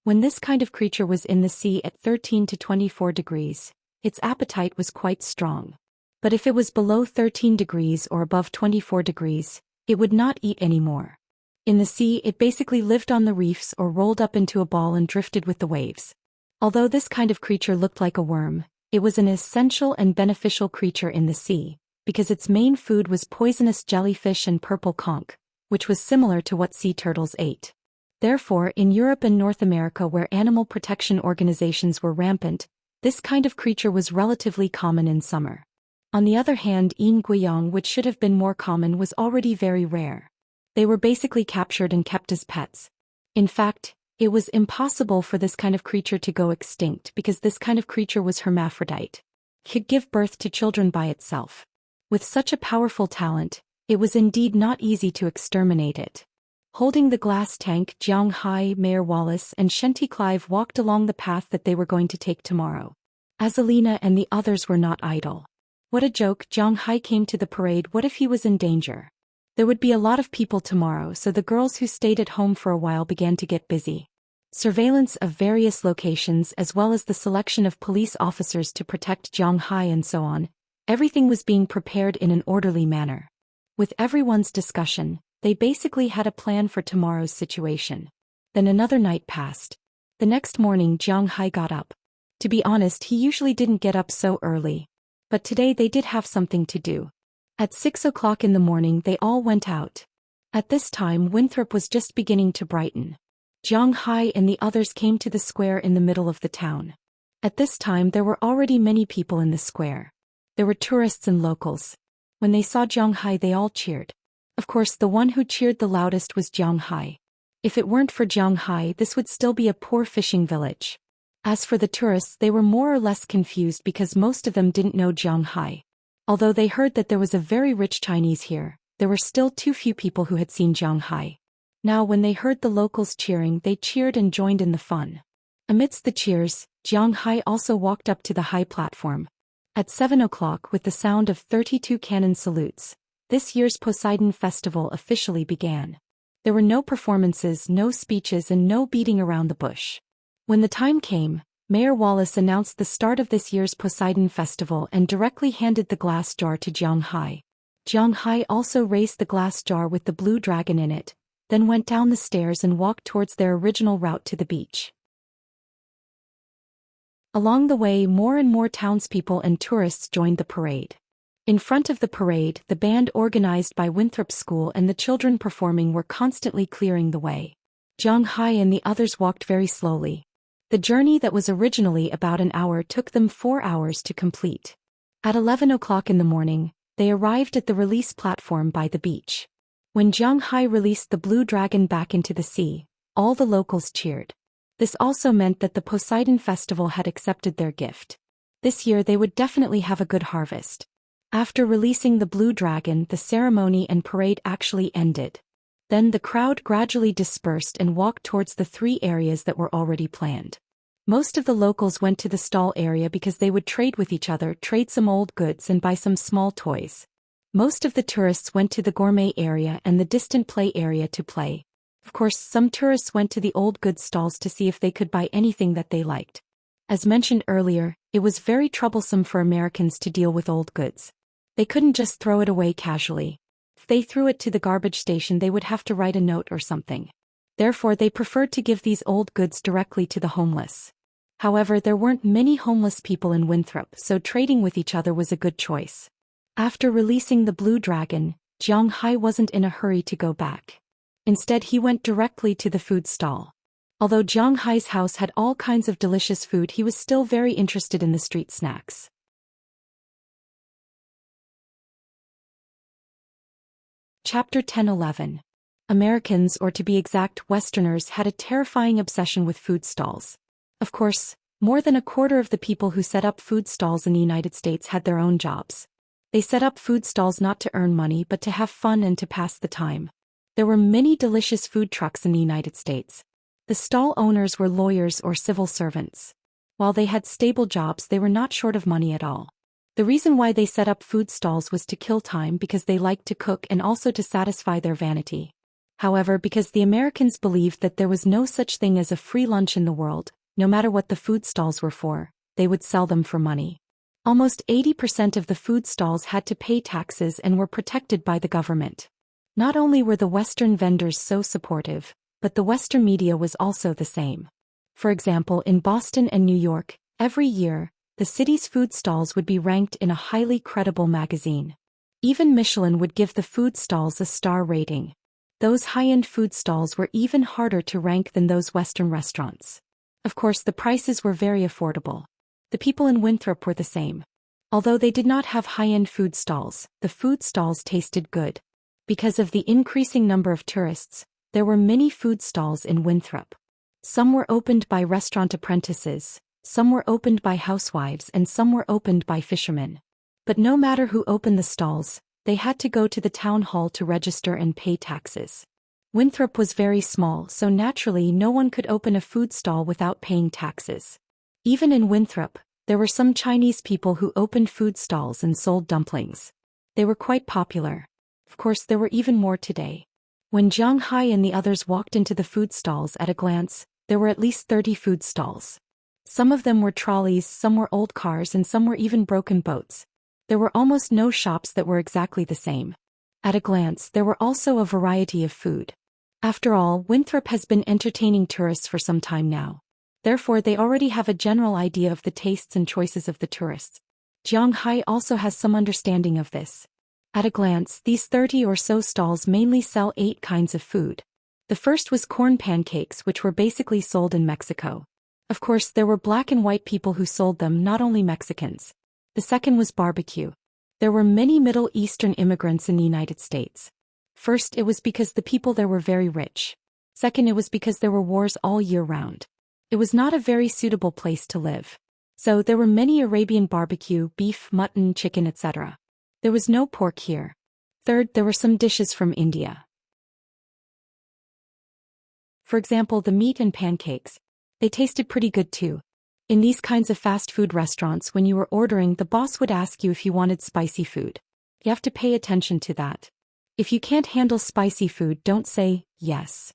Speaker 1: When this kind of creature was in the sea at 13 to 24 degrees, its appetite was quite strong. But if it was below 13 degrees or above 24 degrees, it would not eat anymore. In the sea, it basically lived on the reefs or rolled up into a ball and drifted with the waves. Although this kind of creature looked like a worm, it was an essential and beneficial creature in the sea, because its main food was poisonous jellyfish and purple conch, which was similar to what sea turtles ate. Therefore, in Europe and North America where animal protection organizations were rampant, this kind of creature was relatively common in summer. On the other hand, yin guiyang, which should have been more common, was already very rare. They were basically captured and kept as pets. In fact, it was impossible for this kind of creature to go extinct because this kind of creature was hermaphrodite. It could give birth to children by itself. With such a powerful talent, it was indeed not easy to exterminate it. Holding the glass tank, Jiang Hai, Mayor Wallace, and Shenty Clive walked along the path that they were going to take tomorrow. Azalina and the others were not idle. What a joke, Jiang Hai came to the parade. What if he was in danger? There would be a lot of people tomorrow, so the girls who stayed at home for a while began to get busy. Surveillance of various locations as well as the selection of police officers to protect Jiang Hai and so on, everything was being prepared in an orderly manner. With everyone's discussion, they basically had a plan for tomorrow's situation. Then another night passed. The next morning Jiang Hai got up. To be honest, he usually didn't get up so early. But today they did have something to do. At 6 o'clock in the morning they all went out. At this time Winthrop was just beginning to brighten. Jiang Hai and the others came to the square in the middle of the town. At this time there were already many people in the square. There were tourists and locals. When they saw Jiang Hai they all cheered. Of course the one who cheered the loudest was Jiang Hai. If it weren't for Jiang Hai this would still be a poor fishing village. As for the tourists, they were more or less confused because most of them didn't know Jiang Hai. Although they heard that there was a very rich Chinese here, there were still too few people who had seen Jiang Hai. Now when they heard the locals cheering they cheered and joined in the fun. Amidst the cheers, Jiang Hai also walked up to the high platform. At 7 o'clock with the sound of 32 cannon salutes, this year's Poseidon Festival officially began. There were no performances, no speeches and no beating around the bush. When the time came, Mayor Wallace announced the start of this year's Poseidon Festival and directly handed the glass jar to Jiang Hai. Jiang Hai also raised the glass jar with the blue dragon in it, then went down the stairs and walked towards their original route to the beach. Along the way more and more townspeople and tourists joined the parade. In front of the parade, the band organized by Winthrop School and the children performing were constantly clearing the way. Jiang Hai and the others walked very slowly. The journey that was originally about an hour took them 4 hours to complete. At 11 o'clock in the morning, they arrived at the release platform by the beach. When Jiang Hai released the blue dragon back into the sea, all the locals cheered. This also meant that the Poseidon Festival had accepted their gift. This year they would definitely have a good harvest. After releasing the blue dragon, the ceremony and parade actually ended. Then the crowd gradually dispersed and walked towards the 3 areas that were already planned. Most of the locals went to the stall area because they would trade with each other, trade some old goods and buy some small toys. Most of the tourists went to the gourmet area and the distant play area to play. Of course, some tourists went to the old goods stalls to see if they could buy anything that they liked. As mentioned earlier, it was very troublesome for Americans to deal with old goods. They couldn't just throw it away casually. If they threw it to the garbage station they would have to write a note or something. Therefore they preferred to give these old goods directly to the homeless. However, there weren't many homeless people in Winthrop, so trading with each other was a good choice. After releasing the blue dragon, Jiang Hai wasn't in a hurry to go back. Instead he went directly to the food stall. Although Jiang Hai's house had all kinds of delicious food, he was still very interested in the street snacks. Chapter 10-11. Americans, or to be exact, Westerners, had a terrifying obsession with food stalls. Of course, more than a quarter of the people who set up food stalls in the United States had their own jobs. They set up food stalls not to earn money but to have fun and to pass the time. There were many delicious food trucks in the United States. The stall owners were lawyers or civil servants. While they had stable jobs, they were not short of money at all. The reason why they set up food stalls was to kill time because they liked to cook and also to satisfy their vanity. However, because the Americans believed that there was no such thing as a free lunch in the world, no matter what the food stalls were for, they would sell them for money. Almost 80% of the food stalls had to pay taxes and were protected by the government. Not only were the Western vendors so supportive, but the Western media was also the same. For example, in Boston and New York, every year, the city's food stalls would be ranked in a highly credible magazine. Even Michelin would give the food stalls a star rating. Those high-end food stalls were even harder to rank than those Western restaurants. Of course, the prices were very affordable. The people in Winthrop were the same. Although they did not have high-end food stalls, the food stalls tasted good. Because of the increasing number of tourists, there were many food stalls in Winthrop. Some were opened by restaurant apprentices, some were opened by housewives, and some were opened by fishermen. But no matter who opened the stalls, they had to go to the town hall to register and pay taxes. Winthrop was very small, so naturally no one could open a food stall without paying taxes. Even in Winthrop, there were some Chinese people who opened food stalls and sold dumplings. They were quite popular. Of course, there were even more today. When Jiang Hai and the others walked into the food stalls at a glance, there were at least 30 food stalls. Some of them were trolleys, some were old cars, and some were even broken boats. There were almost no shops that were exactly the same. At a glance, there were also a variety of food. After all, Winthrop has been entertaining tourists for some time now. Therefore, they already have a general idea of the tastes and choices of the tourists. Jiang Hai also has some understanding of this. At a glance, these 30 or so stalls mainly sell 8 kinds of food. The first was corn pancakes, which were basically sold in Mexico. Of course, there were black and white people who sold them, not only Mexicans. The second was barbecue. There were many Middle Eastern immigrants in the United States. First, it was because the people there were very rich. Second, it was because there were wars all year round. It was not a very suitable place to live. So there were many Arabian barbecue, beef, mutton, chicken, etc. There was no pork here. Third, there were some dishes from India. For example, the meat and pancakes. They tasted pretty good too. In these kinds of fast food restaurants, when you were ordering, the boss would ask you if you wanted spicy food. You have to pay attention to that. If you can't handle spicy food, don't say, yes.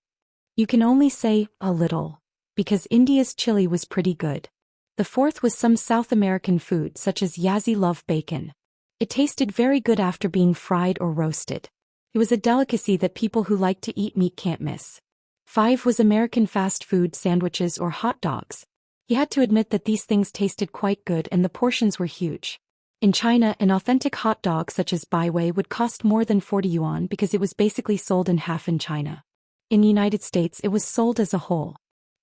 Speaker 1: You can only say, a little. Because India's chili was pretty good. The fourth was some South American food such as Yazzie love bacon. It tasted very good after being fried or roasted. It was a delicacy that people who like to eat meat can't miss. 5 was American fast food sandwiches or hot dogs. He had to admit that these things tasted quite good and the portions were huge. In China, an authentic hot dog such as baiwei would cost more than 40 yuan because it was basically sold in half in China. In the United States, it was sold as a whole.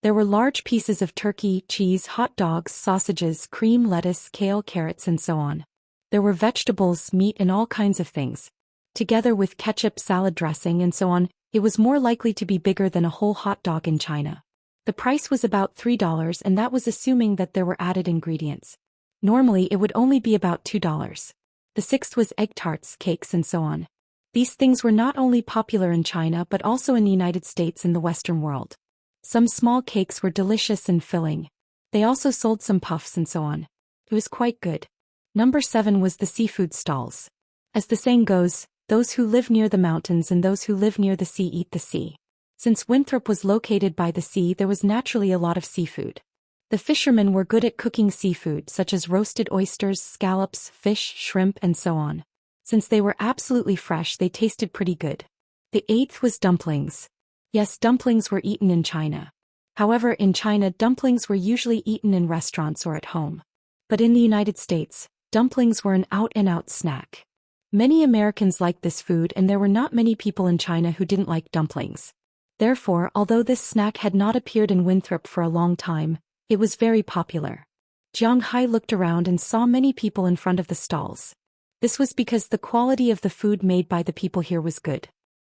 Speaker 1: There were large pieces of turkey, cheese, hot dogs, sausages, cream, lettuce, kale, carrots, and so on. There were vegetables, meat, and all kinds of things. Together with ketchup, salad dressing, and so on, it was more likely to be bigger than a whole hot dog in China. The price was about $3, and that was assuming that there were added ingredients. Normally, it would only be about $2. The sixth was egg tarts, cakes, and so on. These things were not only popular in China but also in the United States and the Western world. Some small cakes were delicious and filling. They also sold some puffs and so on. It was quite good. Number 7 was the seafood stalls. As the saying goes, those who live near the mountains and those who live near the sea eat the sea. Since Winthrop was located by the sea, there was naturally a lot of seafood. The fishermen were good at cooking seafood such as roasted oysters, scallops, fish, shrimp, and so on. Since they were absolutely fresh, they tasted pretty good. The 8th was dumplings. Yes, dumplings were eaten in China. However, in China, dumplings were usually eaten in restaurants or at home. But in the United States, dumplings were an out-and-out snack. Many Americans liked this food, and there were not many people in China who didn't like dumplings. Therefore, although this snack had not appeared in Winthrop for a long time, it was very popular. Jiang Hai looked around and saw many people in front of the stalls. This was because the quality of the food made by the people here was good.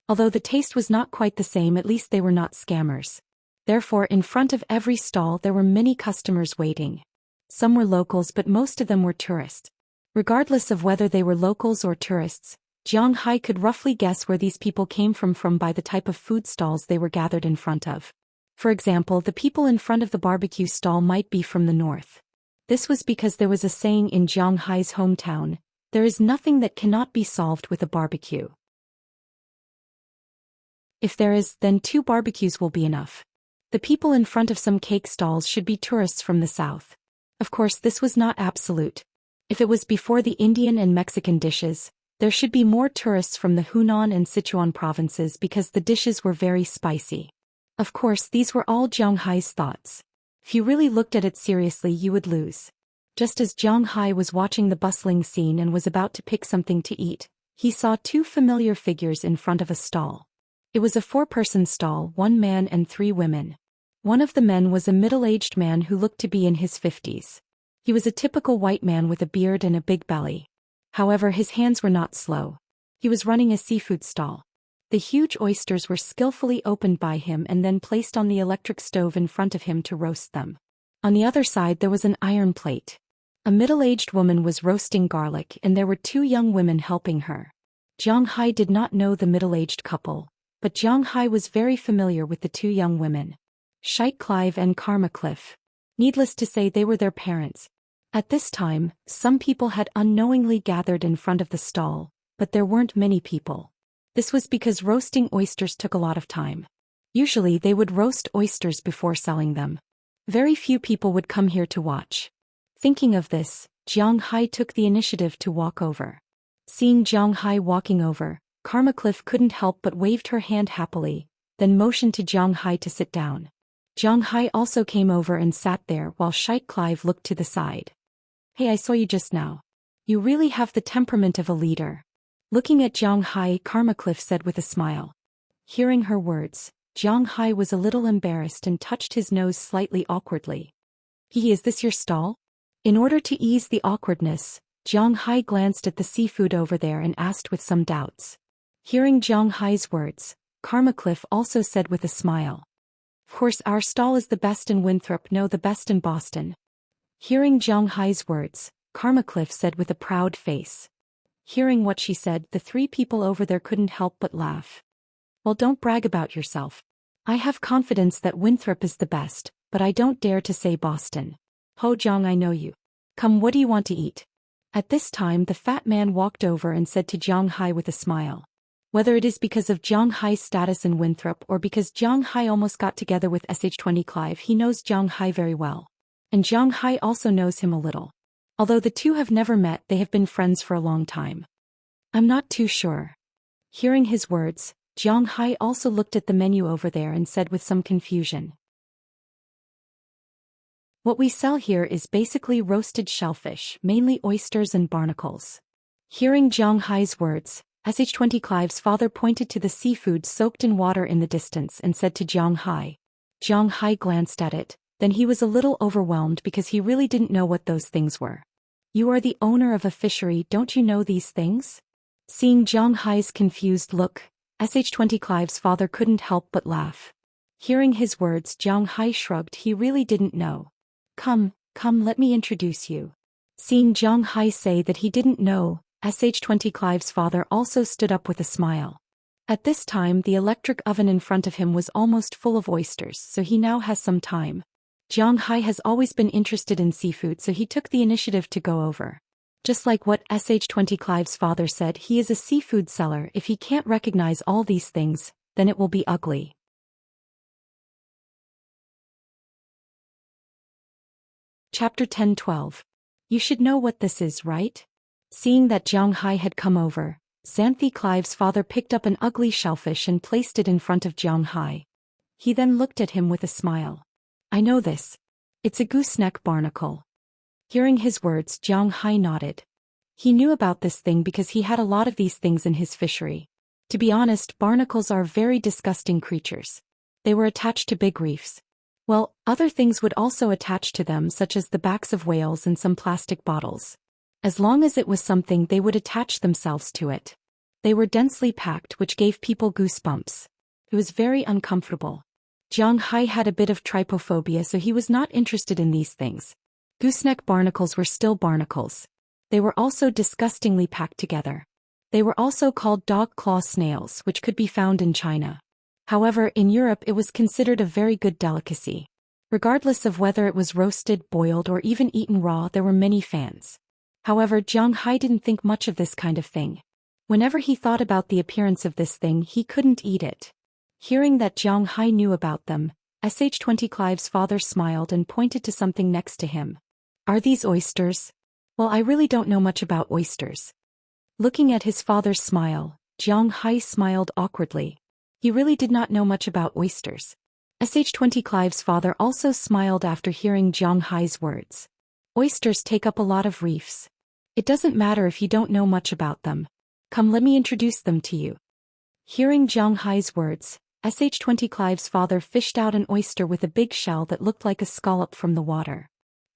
Speaker 1: Although the taste was not quite the same, at least they were not scammers. Therefore, in front of every stall there were many customers waiting. Some were locals, but most of them were tourists. Regardless of whether they were locals or tourists, Jiang Hai could roughly guess where these people came from by the type of food stalls they were gathered in front of. For example, the people in front of the barbecue stall might be from the north. This was because there was a saying in Jiang Hai's hometown, "There is nothing that cannot be solved with a barbecue. If there is, then 2 barbecues will be enough." The people in front of some cake stalls should be tourists from the south. Of course, this was not absolute. If it was before the Indian and Mexican dishes, there should be more tourists from the Hunan and Sichuan provinces because the dishes were very spicy. Of course, these were all Jiang Hai's thoughts. If you really looked at it seriously, you would lose. Just as Jiang Hai was watching the bustling scene and was about to pick something to eat, he saw 2 familiar figures in front of a stall. It was a 4-person stall, 1 man and 3 women. One of the men was a middle-aged man who looked to be in his 50s. He was a typical white man with a beard and a big belly. However, his hands were not slow. He was running a seafood stall. The huge oysters were skillfully opened by him and then placed on the electric stove in front of him to roast them. On the other side there was an iron plate. A middle-aged woman was roasting garlic and there were 2 young women helping her. Jiang Hai did not know the middle-aged couple, but Jiang Hai was very familiar with the 2 young women. Sheikh Clive and Karma Cliff. Needless to say, they were their parents. At this time, some people had unknowingly gathered in front of the stall, but there weren't many people. This was because roasting oysters took a lot of time. Usually they would roast oysters before selling them. Very few people would come here to watch. Thinking of this, Jiang Hai took the initiative to walk over. Seeing Jiang Hai walking over, Karma Cliff couldn't help but waved her hand happily, then motioned to Jiang Hai to sit down. Jiang Hai also came over and sat there while Sheikh Clive looked to the side. "Hey, I saw you just now. You really have the temperament of a leader." Looking at Jiang Hai, Karma Cliff said with a smile. Hearing her words, Jiang Hai was a little embarrassed and touched his nose slightly awkwardly. Is this your stall?" In order to ease the awkwardness, Jiang Hai glanced at the seafood over there and asked with some doubts. Hearing Jiang Hai's words, Karma Cliff also said with a smile. "Of course, our stall is the best in Winthrop, no, the best in Boston." Hearing Jiang Hai's words, Karma Cliff said with a proud face. Hearing what she said, the 3 people over there couldn't help but laugh. "Well, don't brag about yourself. I have confidence that Winthrop is the best, but I don't dare to say Boston. Ho Jiang, I know you. Come, what do you want to eat?" At this time the fat man walked over and said to Jiang Hai with a smile. Whether it is because of Jiang Hai's status in Winthrop or because Jiang Hai almost got together with Sh20 Clive, he knows Jiang Hai very well. And Jiang Hai also knows him a little. Although the 2 have never met, they have been friends for a long time. "I'm not too sure." Hearing his words, Jiang Hai also looked at the menu over there and said with some confusion. "What we sell here is basically roasted shellfish, mainly oysters and barnacles." Hearing Jiang Hai's words, Sh20 Clive's father pointed to the seafood soaked in water in the distance and said to Jiang Hai. Jiang Hai glanced at it, then he was a little overwhelmed because he really didn't know what those things were. "You are the owner of a fishery, don't you know these things?" Seeing Jiang Hai's confused look, Sh20 Clive's father couldn't help but laugh. Hearing his words, Jiang Hai shrugged. He really didn't know. Come, let me introduce you." Seeing Jiang Hai say that he didn't know, Sh20 Clive's father also stood up with a smile. At this time the electric oven in front of him was almost full of oysters, so he now has some time. Jiang Hai has always been interested in seafood, so he took the initiative to go over. Just like what Sh20 Clive's father said, he is a seafood seller. If he can't recognize all these things, then it will be ugly. Chapter 10-12. You should know what this is, right? Seeing that Jiang Hai had come over, Xanthi Clive's father picked up an ugly shellfish and placed it in front of Jiang Hai. He then looked at him with a smile. "I know this. It's a gooseneck barnacle." Hearing his words, Jiang Hai nodded. He knew about this thing because he had a lot of these things in his fishery. To be honest, barnacles are very disgusting creatures. They were attached to big reefs. Well, other things would also attach to them, such as the backs of whales and some plastic bottles. As long as it was something, they would attach themselves to it. They were densely packed, which gave people goosebumps. It was very uncomfortable. Jiang Hai had a bit of trypophobia, so he was not interested in these things. Gooseneck barnacles were still barnacles. They were also disgustingly packed together. They were also called dog claw snails, which could be found in China. However, in Europe it was considered a very good delicacy. Regardless of whether it was roasted, boiled, or even eaten raw, there were many fans. However, Jiang Hai didn't think much of this kind of thing. Whenever he thought about the appearance of this thing, he couldn't eat it. Hearing that Jiang Hai knew about them, Sh20 Clive's father smiled and pointed to something next to him. Are these oysters? Well, I really don't know much about oysters. Looking at his father's smile, Jiang Hai smiled awkwardly. He really did not know much about oysters. Sh20 Clive's father also smiled after hearing Jiang Hai's words. Oysters take up a lot of reefs. It doesn't matter if you don't know much about them. Come, let me introduce them to you. Hearing Jiang Hai's words, Sh20 Clive's father fished out an oyster with a big shell that looked like a scallop from the water.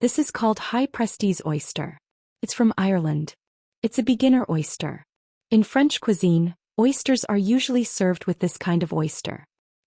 Speaker 1: This is called High Prestige oyster. It's from Ireland. It's a beginner oyster. In French cuisine, oysters are usually served with this kind of oyster.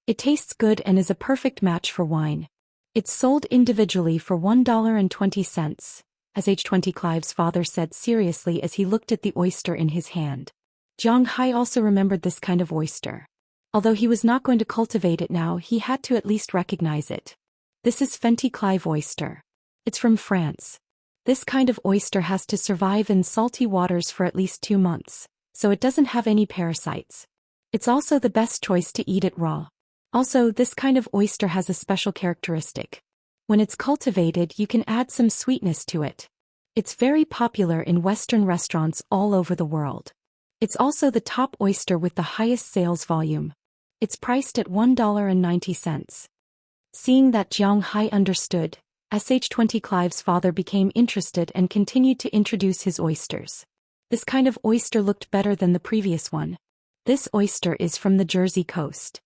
Speaker 1: It tastes good and is a perfect match for wine. It's sold individually for $1.20, Sh20 Clive's father said seriously as he looked at the oyster in his hand. Jiang Hai also remembered this kind of oyster. Although he was not going to cultivate it now, he had to at least recognize it. This is Fenty Clive oyster. It's from France. This kind of oyster has to survive in salty waters for at least 2 months, so it doesn't have any parasites. It's also the best choice to eat it raw. Also, this kind of oyster has a special characteristic. When it's cultivated, you can add some sweetness to it. It's very popular in Western restaurants all over the world. It's also the top oyster with the highest sales volume. It's priced at $1.90. Seeing that Jiang Hai understood, Sh20 Clive's father became interested and continued to introduce his oysters. This kind of oyster looked better than the previous one. This oyster is from the Jersey coast.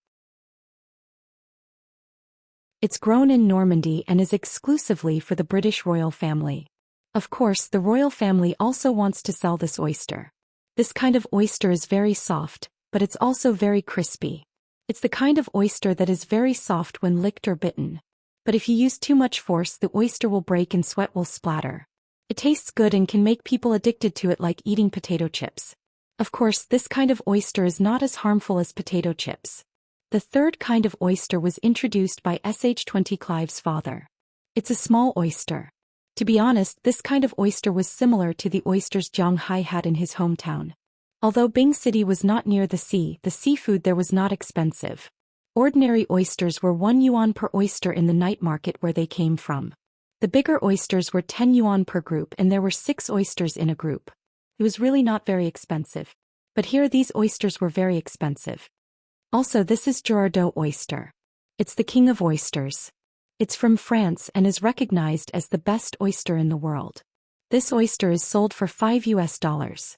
Speaker 1: It's grown in Normandy and is exclusively for the British royal family. Of course, the royal family also wants to sell this oyster. This kind of oyster is very soft, but it's also very crispy. It's the kind of oyster that is very soft when licked or bitten. But if you use too much force, the oyster will break and sweat will splatter. It tastes good and can make people addicted to it like eating potato chips. Of course, this kind of oyster is not as harmful as potato chips. The third kind of oyster was introduced by Sh20 Clive's father. It's a small oyster. To be honest, this kind of oyster was similar to the oysters Jiang Hai had in his hometown. Although Bing City was not near the sea, the seafood there was not expensive. Ordinary oysters were 1 yuan per oyster in the night market where they came from. The bigger oysters were 10 yuan per group and there were 6 oysters in a group. It was really not very expensive. But here these oysters were very expensive. Also, this is Girardot oyster. It's the king of oysters. It's from France and is recognized as the best oyster in the world. This oyster is sold for $5.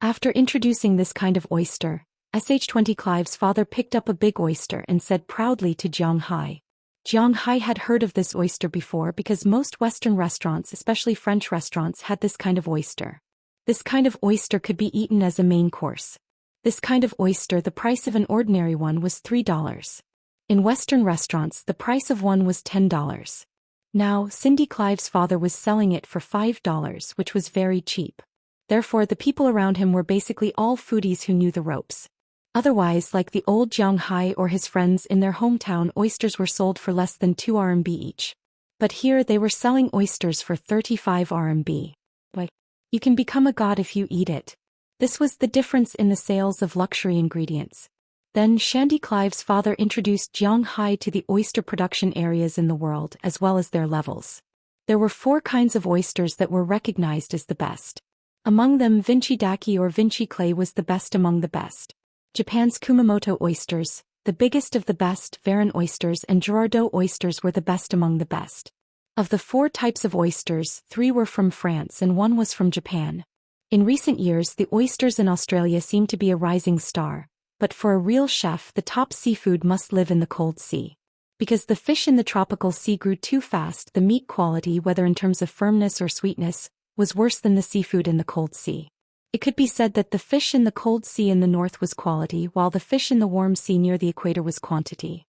Speaker 1: After introducing this kind of oyster, Sh20 Clive's father picked up a big oyster and said proudly to Jiang Hai. Jiang Hai had heard of this oyster before because most Western restaurants, especially French restaurants, had this kind of oyster. This kind of oyster could be eaten as a main course. This kind of oyster, the price of an ordinary one was $3. In Western restaurants, the price of one was $10. Now, Cindy Clive's father was selling it for $5, which was very cheap. Therefore, the people around him were basically all foodies who knew the ropes. Otherwise, like the old Jiang Hai or his friends in their hometown, oysters were sold for less than 2 RMB each. But here they were selling oysters for 35 RMB. But you can become a god if you eat it. This was the difference in the sales of luxury ingredients. Then Shandy Clive's father introduced Jiang Hai to the oyster production areas in the world as well as their levels. There were 4 kinds of oysters that were recognized as the best. Among them, Vinci Daki or Vinci Clay was the best among the best. Japan's Kumamoto oysters, the biggest of the best, Varan oysters and Girardot oysters were the best among the best. Of the 4 types of oysters, 3 were from France and 1 was from Japan. In recent years, the oysters in Australia seem to be a rising star, but for a real chef, the top seafood must live in the cold sea. Because the fish in the tropical sea grew too fast, the meat quality, whether in terms of firmness or sweetness, was worse than the seafood in the cold sea. It could be said that the fish in the cold sea in the north was quality, while the fish in the warm sea near the equator was quantity.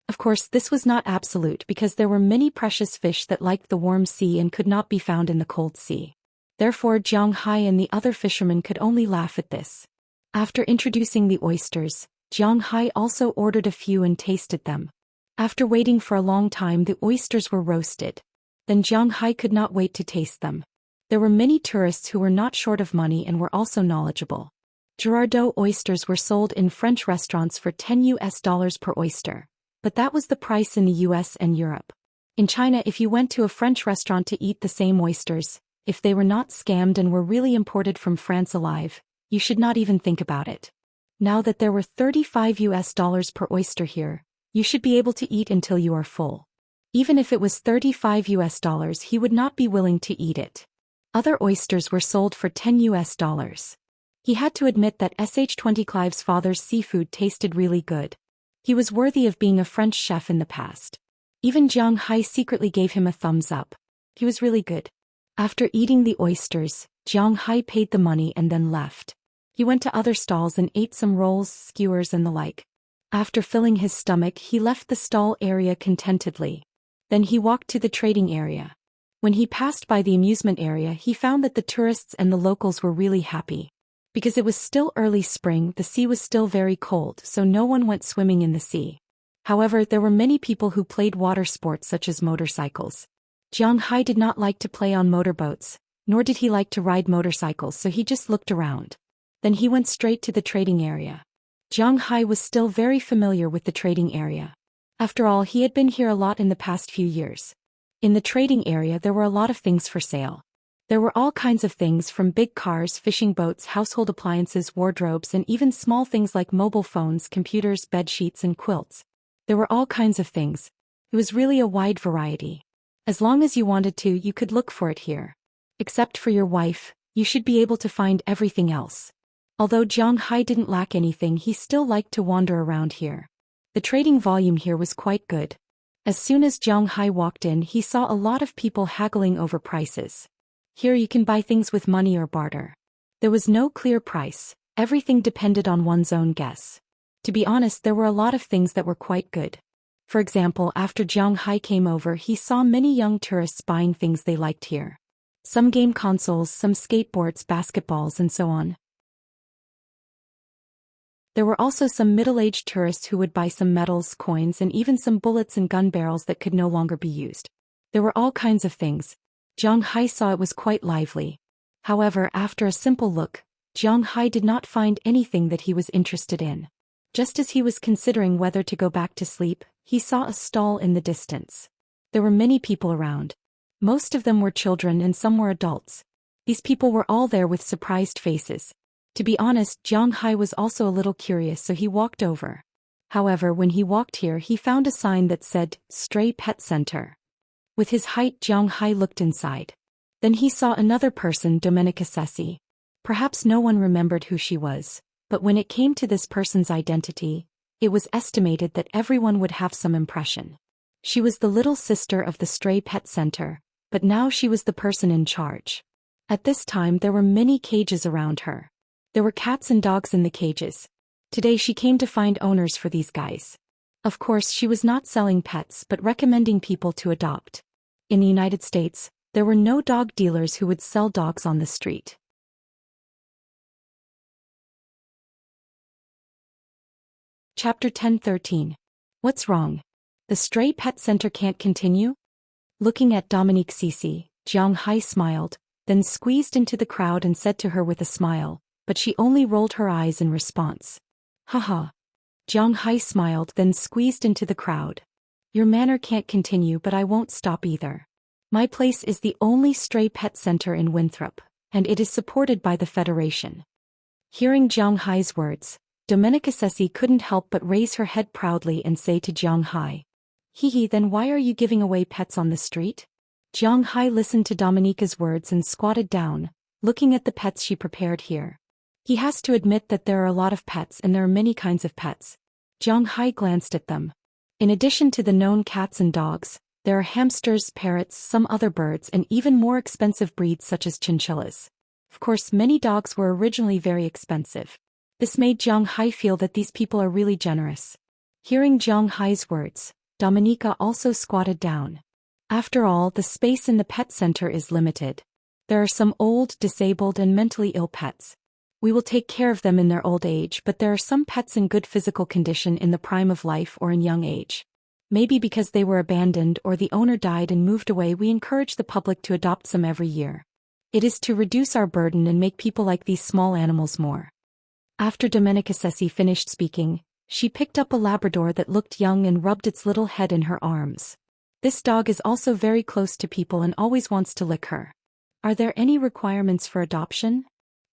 Speaker 1: Of course, this was not absolute because there were many precious fish that liked the warm sea and could not be found in the cold sea. Therefore Jiang Hai and the other fishermen could only laugh at this. After introducing the oysters, Jiang Hai also ordered a few and tasted them. After waiting for a long time, the oysters were roasted. Then Jiang Hai could not wait to taste them. There were many tourists who were not short of money and were also knowledgeable. Girardot oysters were sold in French restaurants for $10 per oyster. But that was the price in the US and Europe. In China, if you went to a French restaurant to eat the same oysters, if they were not scammed and were really imported from France alive, you should not even think about it. Now that there were $35 per oyster here, you should be able to eat until you are full. Even if it was $35, he would not be willing to eat it. Other oysters were sold for $10. He had to admit that Sh20 Clive's father's seafood tasted really good. He was worthy of being a French chef in the past. Even Jiang Hai secretly gave him a thumbs up. He was really good. After eating the oysters, Jiang Hai paid the money and then left. He went to other stalls and ate some rolls, skewers and the like. After filling his stomach, he left the stall area contentedly. Then he walked to the trading area. When he passed by the amusement area, he found that the tourists and the locals were really happy. Because it was still early spring, the sea was still very cold, so no one went swimming in the sea. However, there were many people who played water sports such as motorcycles. Jiang Hai did not like to play on motorboats, nor did he like to ride motorcycles, so he just looked around. Then he went straight to the trading area. Jiang Hai was still very familiar with the trading area. After all, he had been here a lot in the past few years. In the trading area there were a lot of things for sale. There were all kinds of things from big cars, fishing boats, household appliances, wardrobes, and even small things like mobile phones, computers, bed sheets, and quilts. There were all kinds of things. It was really a wide variety. As long as you wanted to, you could look for it here. Except for your wife, you should be able to find everything else. Although Jiang Hai didn't lack anything, he still liked to wander around here. The trading volume here was quite good. As soon as Jiang Hai walked in, he saw a lot of people haggling over prices. Here you can buy things with money or barter. There was no clear price, everything depended on one's own guess. To be honest, there were a lot of things that were quite good. For example, after Jiang Hai came over, he saw many young tourists buying things they liked here. Some game consoles, some skateboards, basketballs, and so on. There were also some middle-aged tourists who would buy some medals, coins, and even some bullets and gun barrels that could no longer be used. There were all kinds of things. Jiang Hai saw it was quite lively. However, after a simple look, Jiang Hai did not find anything that he was interested in. Just as he was considering whether to go back to sleep, he saw a stall in the distance. There were many people around. Most of them were children and some were adults. These people were all there with surprised faces. To be honest, Jiang Hai was also a little curious, so he walked over. However, when he walked here, he found a sign that said, Stray Pet Center. With his height, Jiang Hai looked inside. Then he saw another person, Domenica Ceci. Perhaps no one remembered who she was, but when it came to this person's identity, it was estimated that everyone would have some impression. She was the little sister of the Stray Pet Center, but now she was the person in charge. At this time there were many cages around her. There were cats and dogs in the cages. Today she came to find owners for these guys. Of course, she was not selling pets but recommending people to adopt. In the United States, there were no dog dealers who would sell dogs on the street. Chapter 10:13. What's wrong? The Stray Pet Center can't continue? Looking at Dominique Ceci, Jiang Hai smiled, then squeezed into the crowd and said to her with a smile, but she only rolled her eyes in response. Haha. Jiang Hai smiled, then squeezed into the crowd. Your manner can't continue, but I won't stop either. My place is the only stray pet center in Winthrop, and it is supported by the Federation. Hearing Jiang Hai's words, Domenica Ceci couldn't help but raise her head proudly and say to Jiang Hai, Hee, then why are you giving away pets on the street? Jiang Hai listened to Dominica's words and squatted down, looking at the pets she prepared here. He has to admit that there are a lot of pets and there are many kinds of pets. Jiang Hai glanced at them. In addition to the known cats and dogs, there are hamsters, parrots, some other birds, and even more expensive breeds such as chinchillas. Of course, many dogs were originally very expensive. This made Jiang Hai feel that these people are really generous. Hearing Jiang Hai's words, Dominica also squatted down. After all, the space in the pet center is limited. There are some old, disabled, and mentally ill pets. We will take care of them in their old age, but there are some pets in good physical condition in the prime of life or in young age. Maybe because they were abandoned or the owner died and moved away, we encourage the public to adopt some every year. It is to reduce our burden and make people like these small animals more. After Domenica Ceci finished speaking, she picked up a Labrador that looked young and rubbed its little head in her arms. This dog is also very close to people and always wants to lick her. Are there any requirements for adoption?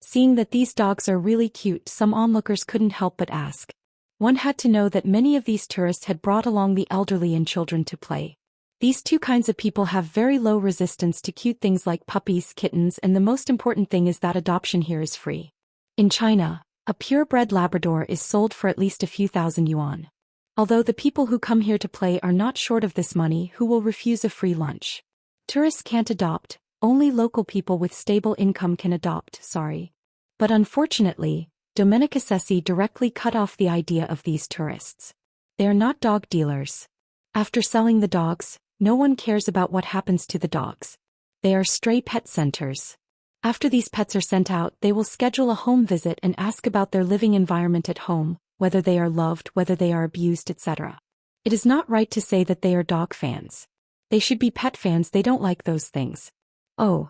Speaker 1: Seeing that these dogs are really cute, some onlookers couldn't help but ask. One had to know that many of these tourists had brought along the elderly and children to play. These two kinds of people have very low resistance to cute things like puppies, kittens, and the most important thing is that adoption here is free. In China, a purebred Labrador is sold for at least a few thousand yuan. Although the people who come here to play are not short of this money, who will refuse a free lunch? Tourists can't adopt, only local people with stable income can adopt, sorry. But unfortunately, Domenica Ceci directly cut off the idea of these tourists. They are not dog dealers. After selling the dogs, no one cares about what happens to the dogs. They are stray pet centers. After these pets are sent out, they will schedule a home visit and ask about their living environment at home, whether they are loved, whether they are abused, etc. It is not right to say that they are dog fans. They should be pet fans, they don't like those things. Oh.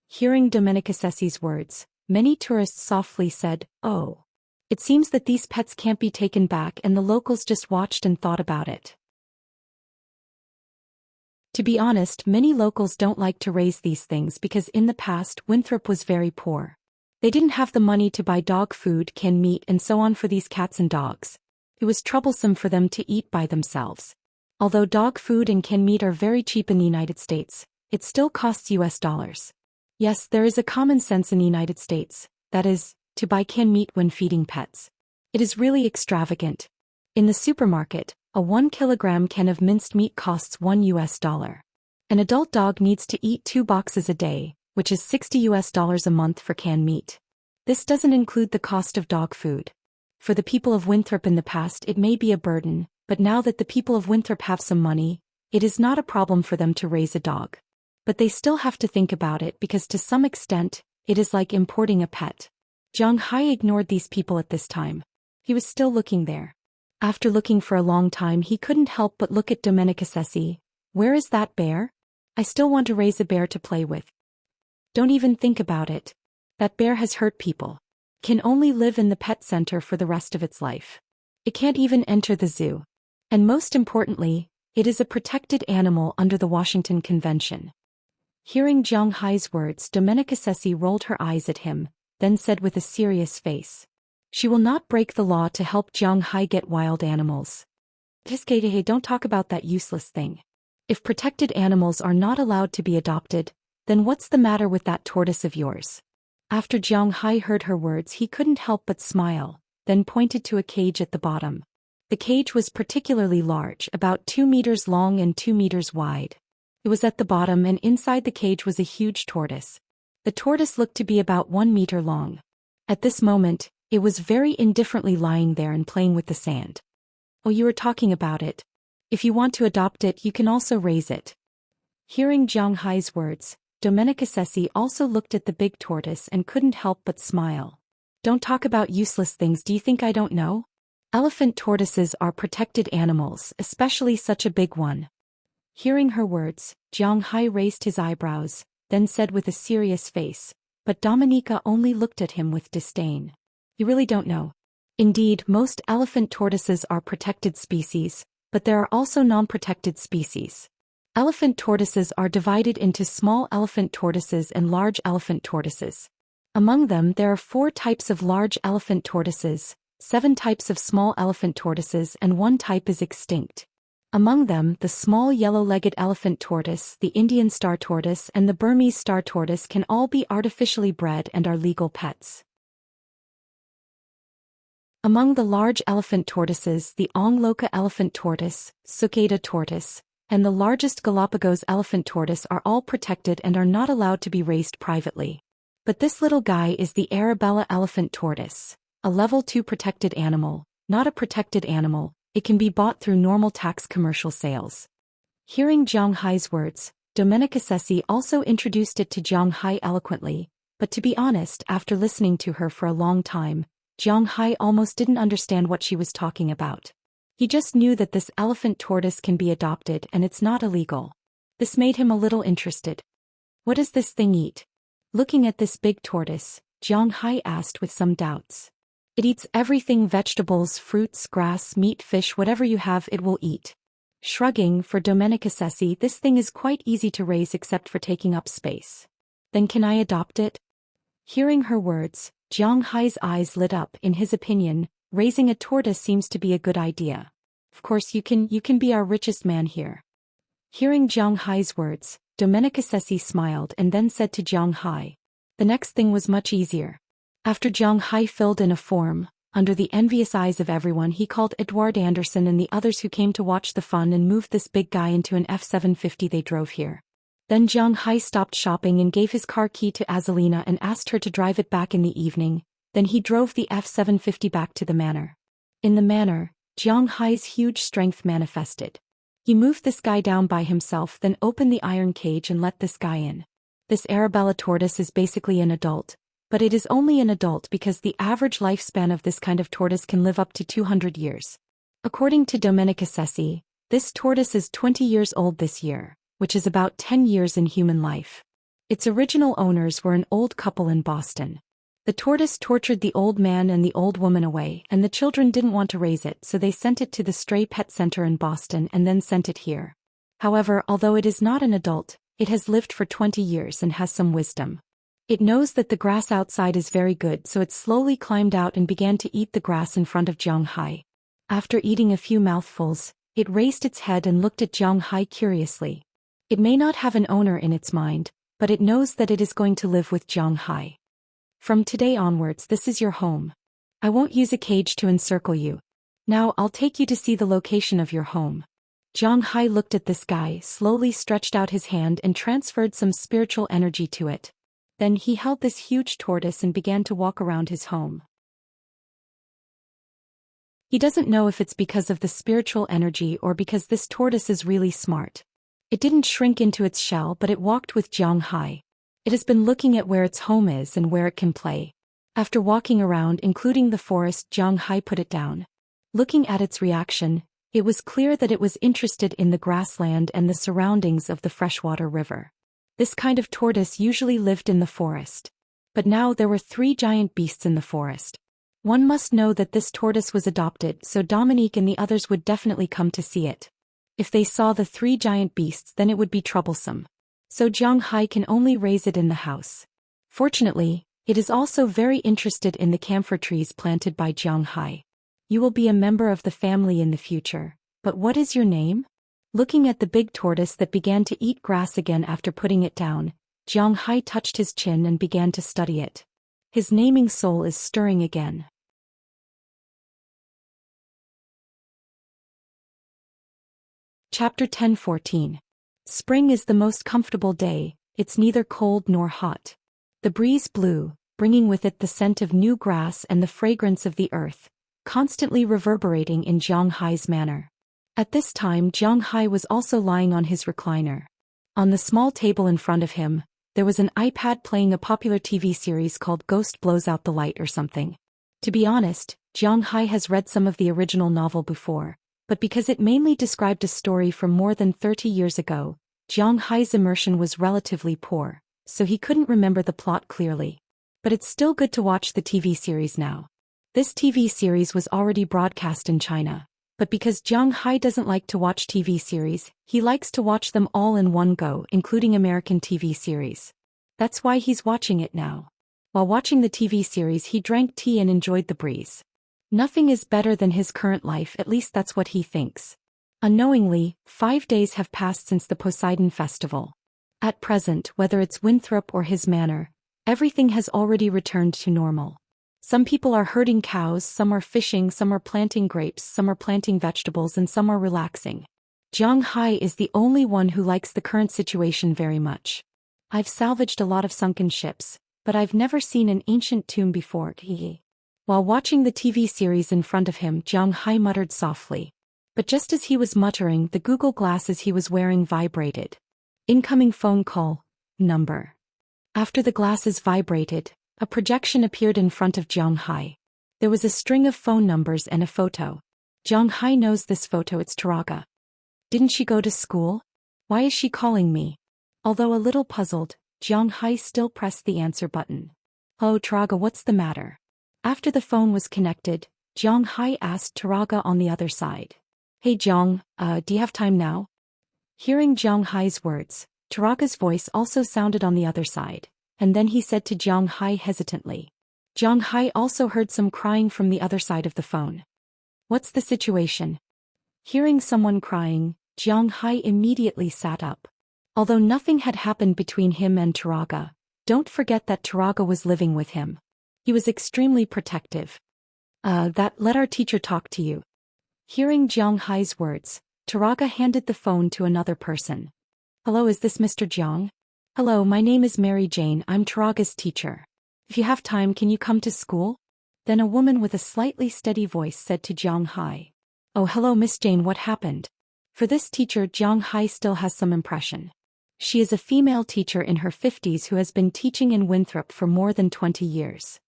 Speaker 1: Hearing Domenica Ceci's words, many tourists softly said, oh. It seems that these pets can't be taken back, and the locals just watched and thought about it. To be honest, many locals don't like to raise these things because in the past Winthrop was very poor. They didn't have the money to buy dog food, canned meat, and so on for these cats and dogs. It was troublesome for them to eat by themselves. Although dog food and canned meat are very cheap in the United States, it still costs US dollars. Yes, there is a common sense in the United States, that is, to buy canned meat when feeding pets. It is really extravagant. In the supermarket, a 1 kilogram can of minced meat costs $1 US. An adult dog needs to eat 2 boxes a day, which is $60 US a month for canned meat. This doesn't include the cost of dog food. For the people of Winthrop in the past it may be a burden, but now that the people of Winthrop have some money, it is not a problem for them to raise a dog. But they still have to think about it because to some extent, it is like importing a pet. Jiang Hai ignored these people at this time. He was still looking there. After looking for a long time he couldn't help but look at Domenica Ceci. Where is that bear? I still want to raise a bear to play with. Don't even think about it. That bear has hurt people. Can only live in the pet center for the rest of its life. It can't even enter the zoo. And most importantly, it is a protected animal under the Washington Convention. Hearing Jiang Hai's words, Domenica Ceci rolled her eyes at him, then said with a serious face. She will not break the law to help Jiang Hai get wild animals. Hey, don't talk about that useless thing. If protected animals are not allowed to be adopted, then what's the matter with that tortoise of yours? After Jiang Hai heard her words he couldn't help but smile, then pointed to a cage at the bottom. The cage was particularly large, about 2 meters long and 2 meters wide. It was at the bottom and inside the cage was a huge tortoise. The tortoise looked to be about 1 meter long. At this moment, it was very indifferently lying there and playing with the sand. Oh, you were talking about it. If you want to adopt it, you can also raise it. Hearing Jiang Hai's words, Domenica Ceci also looked at the big tortoise and couldn't help but smile. Don't talk about useless things, do you think I don't know? Elephant tortoises are protected animals, especially such a big one. Hearing her words, Jiang Hai raised his eyebrows, then said with a serious face, but Domenica only looked at him with disdain. You really don't know. Indeed, most elephant tortoises are protected species, but there are also non-protected species. Elephant tortoises are divided into small elephant tortoises and large elephant tortoises. Among them there are 4 types of large elephant tortoises, 7 types of small elephant tortoises, and 1 type is extinct. Among them, the small yellow-legged elephant tortoise, the Indian star tortoise, and the Burmese star tortoise can all be artificially bred and are legal pets. Among the large elephant tortoises, the Ongloka elephant tortoise, Suceda tortoise, and the largest Galapagos elephant tortoise are all protected and are not allowed to be raised privately. But this little guy is the Arabella elephant tortoise, a level 2 protected animal, not a protected animal. It can be bought through normal tax commercial sales. Hearing Jiang Hai's words, Domenica also introduced it to Jiang Hai eloquently, but to be honest, after listening to her for a long time, Jiang Hai almost didn't understand what she was talking about. He just knew that this elephant tortoise can be adopted and it's not illegal. This made him a little interested. What does this thing eat? Looking at this big tortoise, Jiang Hai asked with some doubts. It eats everything: vegetables, fruits, grass, meat, fish, whatever you have it will eat. Shrugging, for Domenica, this thing is quite easy to raise except for taking up space. Then can I adopt it? Hearing her words, Jiang Hai's eyes lit up. In his opinion, raising a tortoise seems to be a good idea. Of course you can be our richest man here. Hearing Jiang Hai's words, Domenica smiled and then said to Jiang Hai. The next thing was much easier. After Jiang Hai filled in a form, under the envious eyes of everyone he called Edward Anderson and the others who came to watch the fun and moved this big guy into an F-750 they drove here. Then Jiang Hai stopped shopping and gave his car key to Azalina and asked her to drive it back in the evening. Then he drove the F-750 back to the manor. In the manor, Jiang Hai's huge strength manifested. He moved this guy down by himself, then opened the iron cage and let this guy in. This Arabella tortoise is basically an adult, but it is only an adult because the average lifespan of this kind of tortoise can live up to 200 years. According to Domenica, this tortoise is 20 years old this year, which is about 10 years in human life. Its original owners were an old couple in Boston. The tortoise tortured the old man and the old woman away, and the children didn't want to raise it, so they sent it to the stray pet center in Boston and then sent it here. However, although it is not an adult, it has lived for 20 years and has some wisdom. It knows that the grass outside is very good, so it slowly climbed out and began to eat the grass in front of Jiang Hai. After eating a few mouthfuls, it raised its head and looked at Jiang Hai curiously. It may not have an owner in its mind, but it knows that it is going to live with Jiang Hai. From today onwards, this is your home. I won't use a cage to encircle you. Now I'll take you to see the location of your home. Jiang Hai looked at this guy, slowly stretched out his hand and transferred some spiritual energy to it. Then he held this huge tortoise and began to walk around his home. He doesn't know if it's because of the spiritual energy or because this tortoise is really smart. It didn't shrink into its shell, but it walked with Jiang Hai. It has been looking at where its home is and where it can play. After walking around, including the forest, Jiang Hai put it down. Looking at its reaction, it was clear that it was interested in the grassland and the surroundings of the freshwater river. This kind of tortoise usually lived in the forest. But now there were 3 giant beasts in the forest. One must know that this tortoise was adopted, so Dominique and the others would definitely come to see it. If they saw the 3 giant beasts, then it would be troublesome. So Jiang Hai can only raise it in the house. Fortunately, it is also very interested in the camphor trees planted by Jiang Hai. You will be a member of the family in the future, but what is your name? Looking at the big tortoise that began to eat grass again after putting it down, Jiang Hai touched his chin and began to study it. His naming soul is stirring again. Chapter 10:14. Spring is the most comfortable day, it's neither cold nor hot. The breeze blew, bringing with it the scent of new grass and the fragrance of the earth, constantly reverberating in Jiang Hai's manor. At this time Jiang Hai was also lying on his recliner. On the small table in front of him, there was an iPad playing a popular TV series called Ghost Blows Out the Light or something. To be honest, Jiang Hai has read some of the original novel before, but because it mainly described a story from more than 30 years ago, Jiang Hai's immersion was relatively poor, so he couldn't remember the plot clearly. But it's still good to watch the TV series now. This TV series was already broadcast in China, but because Jiang Hai doesn't like to watch TV series, he likes to watch them all in one go, including American TV series. That's why he's watching it now. While watching the TV series, he drank tea and enjoyed the breeze. Nothing is better than his current life, at least that's what he thinks. Unknowingly, 5 days have passed since the Poseidon festival. At present, whether it's Winthrop or his manor, everything has already returned to normal. Some people are herding cows, some are fishing, some are planting grapes, some are planting vegetables, and some are relaxing. Jiang Hai is the only one who likes the current situation very much. I've salvaged a lot of sunken ships, but I've never seen an ancient tomb before. While watching the TV series in front of him, Jiang Hai muttered softly. But just as he was muttering, the Google glasses he was wearing vibrated. Incoming phone call. Number. After the glasses vibrated, a projection appeared in front of Jiang Hai. There was a string of phone numbers and a photo. Jiang Hai knows this photo, it's Taraga. Didn't she go to school? Why is she calling me? Although a little puzzled, Jiang Hai still pressed the answer button. Oh Taraga, what's the matter? After the phone was connected, Jiang Hai asked Taraga on the other side. Hey Jiang, do you have time now? Hearing Jiang Hai's words, Taraga's voice also sounded on the other side, and then he said to Jiang Hai hesitantly. Jiang Hai also heard some crying from the other side of the phone. What's the situation? Hearing someone crying, Jiang Hai immediately sat up. Although nothing had happened between him and Taraga, don't forget that Taraga was living with him. He was extremely protective. Let our teacher talk to you. Hearing Jiang Hai's words, Taraga handed the phone to another person. Hello, is this Mr. Jiang? Hello, my name is Mary Jane, I'm Taraga's teacher. If you have time, can you come to school? Then a woman with a slightly steady voice said to Jiang Hai. Oh hello Miss Jane, what happened? For this teacher, Jiang Hai still has some impression. She is a female teacher in her 50s who has been teaching in Winthrop for more than 20 years.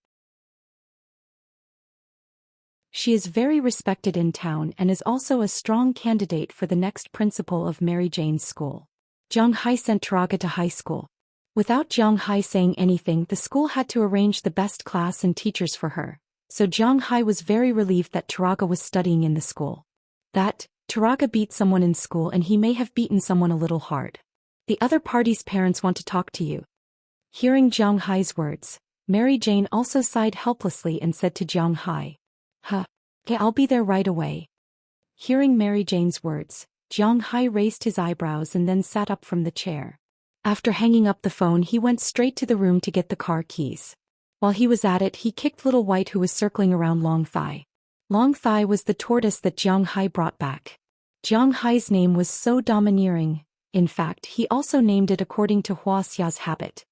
Speaker 1: She is very respected in town and is also a strong candidate for the next principal of Mary Jane's school. Jiang Hai sent Taraga to high school. Without Jiang Hai saying anything, the school had to arrange the best class and teachers for her, so Jiang Hai was very relieved that Taraga was studying in the school. That, Taraga beat someone in school and he may have beaten someone a little hard. The other party's parents want to talk to you. Hearing Jiang Hai's words, Mary Jane also sighed helplessly and said to Jiang Hai. Okay, I'll be there right away. Hearing Mary Jane's words, Jiang Hai raised his eyebrows and then sat up from the chair. After hanging up the phone, he went straight to the room to get the car keys. While he was at it, he kicked Little White, who was circling around Long Thigh. Long Thigh was the tortoise that Jiang Hai brought back. Jiang Hai's name was so domineering. In fact, he also named it according to Huaxia's habit.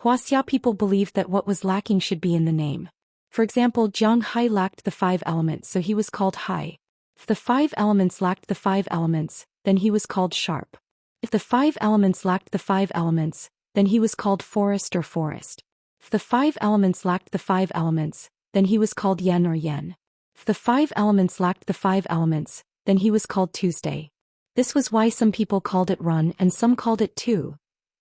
Speaker 1: Huaxia people believed that what was lacking should be in the name. For example, Jiang Hai lacked the 5 elements, so he was called Hai. If the 5 elements lacked the 5 elements, then he was called Sharp. If the 5 elements lacked the 5 elements, then he was called Forest or Forest. If the 5 elements lacked the 5 elements, then he was called Yen or Yen. If the 5 elements lacked the 5 elements, then he was called Tuesday. This was why some people called it Run and some called it Two.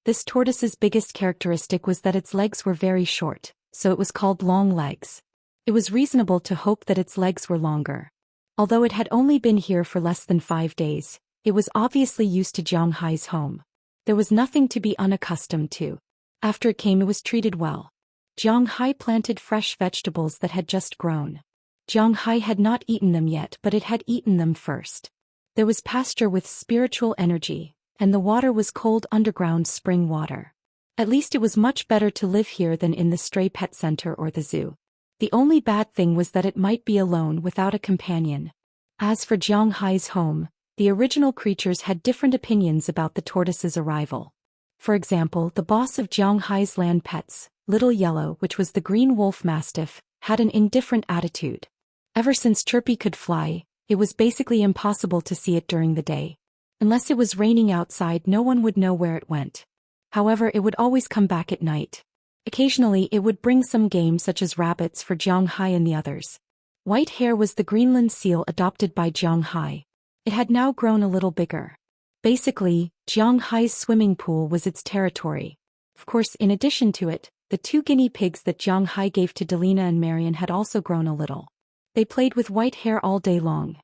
Speaker 1: This tortoise's biggest characteristic was that its legs were very short, so it was called Long Legs. It was reasonable to hope that its legs were longer. Although it had only been here for less than 5 days, it was obviously used to Jiang Hai's home. There was nothing to be unaccustomed to. After it came, it was treated well. Jiang Hai planted fresh vegetables that had just grown. Jiang Hai had not eaten them yet, but it had eaten them first. There was pasture with spiritual energy, and the water was cold underground spring water. At least it was much better to live here than in the stray pet center or the zoo. The only bad thing was that it might be alone without a companion. As for Jiang Hai's home, the original creatures had different opinions about the tortoise's arrival. For example, the boss of Jiang Hai's land pets, Little Yellow, which was the green wolf mastiff, had an indifferent attitude. Ever since Chirpy could fly, it was basically impossible to see it during the day. Unless it was raining outside, no one would know where it went. However, it would always come back at night. Occasionally, it would bring some game such as rabbits for Jiang Hai and the others. White Hair was the Greenland seal adopted by Jiang Hai. It had now grown a little bigger. Basically, Jiang Hai's swimming pool was its territory. Of course, in addition to it, the 2 guinea pigs that Jiang Hai gave to Delina and Marion had also grown a little. They played with White Hair all day long.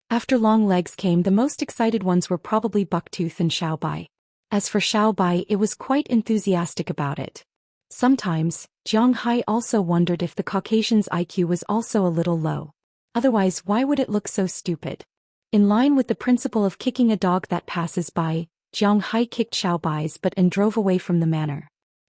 Speaker 1: After Long Legs came, the most excited ones were probably Bucktooth and Xiaobai. As for Xiaobai, it was quite enthusiastic about it. Sometimes, Jiang Hai also wondered if the Caucasian's IQ was also a little low. Otherwise, why would it look so stupid? In line with the principle of kicking a dog that passes by, Jiang Hai kicked Xiaobai's butt and drove away from the manor.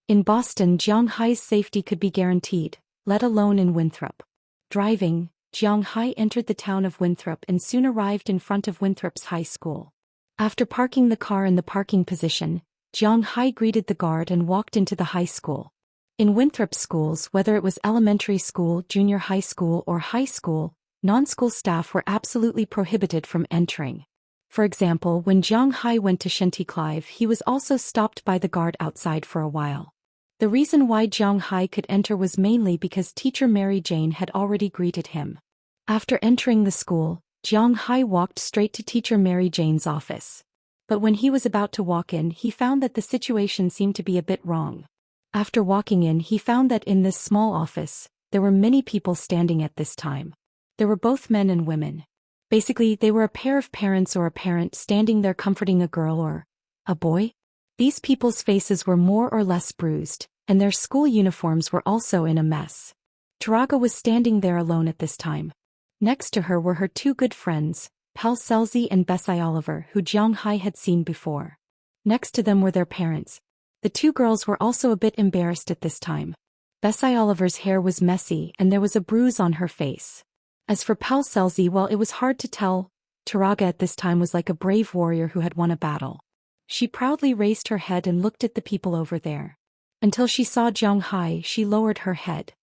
Speaker 1: In Boston, Jiang Hai's safety could be guaranteed, let alone in Winthrop. Driving, Jiang Hai entered the town of Winthrop and soon arrived in front of Winthrop's high school. After parking the car in the parking position, Jiang Hai greeted the guard and walked into the high school. In Winthrop schools, whether it was elementary school, junior high school, or high school, non-school staff were absolutely prohibited from entering. For example, when Jiang Hai went to Shenticlive, he was also stopped by the guard outside for a while. The reason why Jiang Hai could enter was mainly because teacher Mary Jane had already greeted him. After entering the school, Jiang Hai walked straight to teacher Mary Jane's office. But when he was about to walk in, he found that the situation seemed to be a bit wrong. After walking in, he found that in this small office, there were many people standing at this time. There were both men and women. Basically, they were a pair of parents or a parent standing there comforting a girl or a boy. These people's faces were more or less bruised, and their school uniforms were also in a mess. Taraga was standing there alone at this time. Next to her were her two good friends, Palselzi and Bessie Oliver, who Jiang Hai had seen before. Next to them were their parents. The two girls were also a bit embarrassed at this time. Bessie Oliver's hair was messy and there was a bruise on her face. As for Palselzi, well, it was hard to tell. Taraga at this time was like a brave warrior who had won a battle. She proudly raised her head and looked at the people over there. Until she saw Jiang Hai, she lowered her head.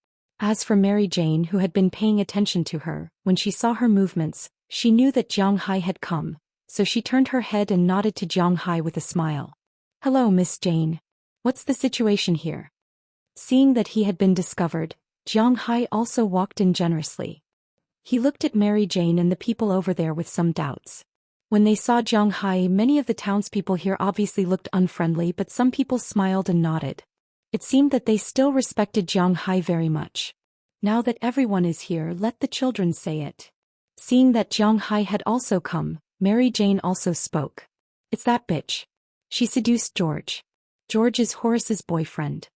Speaker 1: As for Mary Jane, who had been paying attention to her, when she saw her movements, she knew that Jiang Hai had come, so she turned her head and nodded to Jiang Hai with a smile. "Hello, Miss Jane. What's the situation here?" Seeing that he had been discovered, Jiang Hai also walked in generously. He looked at Mary Jane and the people over there with some doubts. When they saw Jiang Hai, many of the townspeople here obviously looked unfriendly, but some people smiled and nodded. It seemed that they still respected Jiang Hai very much. "Now that everyone is here, let the children say it." Seeing that Jiang Hai had also come, Mary Jane also spoke. "It's that bitch. She seduced George. George is Horace's boyfriend."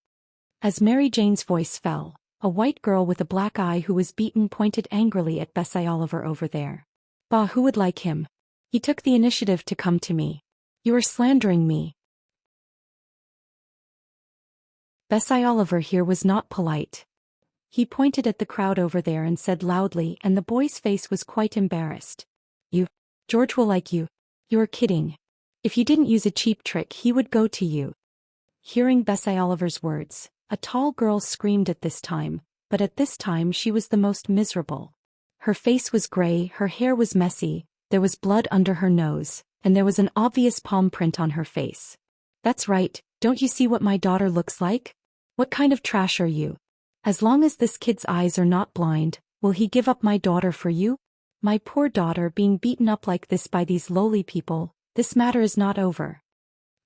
Speaker 1: As Mary Jane's voice fell, a white girl with a black eye who was beaten pointed angrily at Bessie Oliver over there. "Bah, who would like him? He took the initiative to come to me. You are slandering me." Bessie Oliver here was not polite. He pointed at the crowd over there and said loudly, and the boy's face was quite embarrassed. George will like you. You're kidding. If you didn't use a cheap trick, he would go to you." Hearing Bessie Oliver's words, a tall girl screamed at this time, but at this time she was the most miserable. Her face was gray, her hair was messy, there was blood under her nose, and there was an obvious palm print on her face. "That's right, don't you see what my daughter looks like? What kind of trash are you? As long as this kid's eyes are not blind, will he give up my daughter for you? My poor daughter being beaten up like this by these lowly people, this matter is not over."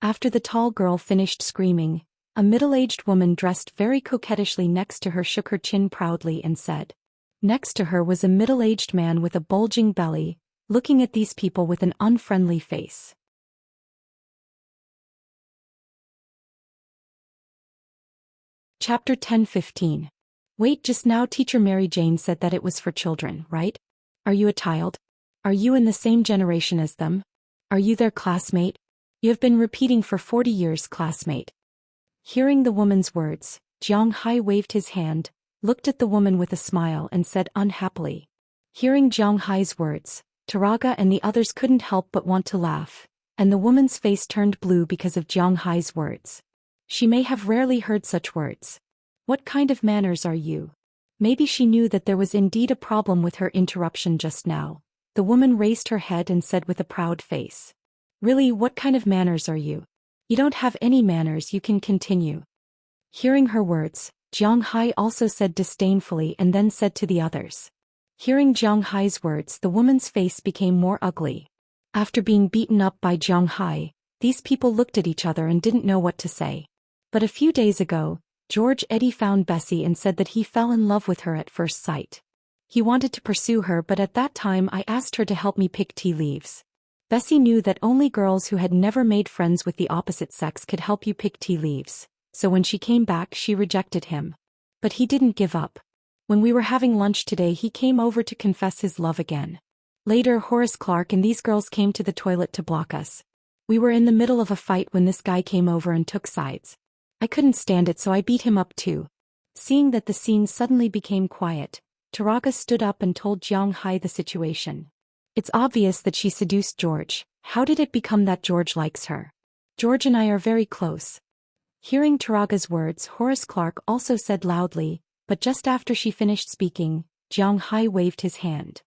Speaker 1: After the tall girl finished screaming, a middle-aged woman dressed very coquettishly next to her shook her chin proudly and said. Next to her was a middle-aged man with a bulging belly, looking at these people with an unfriendly face. Chapter 10:15. Wait, just now Teacher Mary Jane said that it was for children, right? Are you a child? Are you in the same generation as them? Are you their classmate? You have been repeating for 40 years, classmate. Hearing the woman's words, Jiang Hai waved his hand, looked at the woman with a smile and said unhappily. Hearing Jiang Hai's words, Taraga and the others couldn't help but want to laugh, and the woman's face turned blue because of Jiang Hai's words. She may have rarely heard such words. What kind of manners are you? Maybe she knew that there was indeed a problem with her interruption just now. The woman raised her head and said with a proud face. Really, what kind of manners are you? You don't have any manners, you can continue. Hearing her words, Jiang Hai also said disdainfully and then said to the others. Hearing Jiang Hai's words, the woman's face became more ugly. After being beaten up by Jiang Hai, these people looked at each other and didn't know what to say. But a few days ago, George Eddy found Bessie and said that he fell in love with her at first sight. He wanted to pursue her, but at that time I asked her to help me pick tea leaves. Bessie knew that only girls who had never made friends with the opposite sex could help you pick tea leaves, so when she came back she rejected him. But he didn't give up. When we were having lunch today, he came over to confess his love again. Later, Horace Clark and these girls came to the toilet to block us. We were in the middle of a fight when this guy came over and took sides. I couldn't stand it, so I beat him up too. Seeing that the scene suddenly became quiet, Taraga stood up and told Jiang Hai the situation. It's obvious that she seduced George. How did it become that George likes her? George and I are very close. Hearing Taraga's words, Horace Clark also said loudly, but just after she finished speaking, Jiang Hai waved his hand.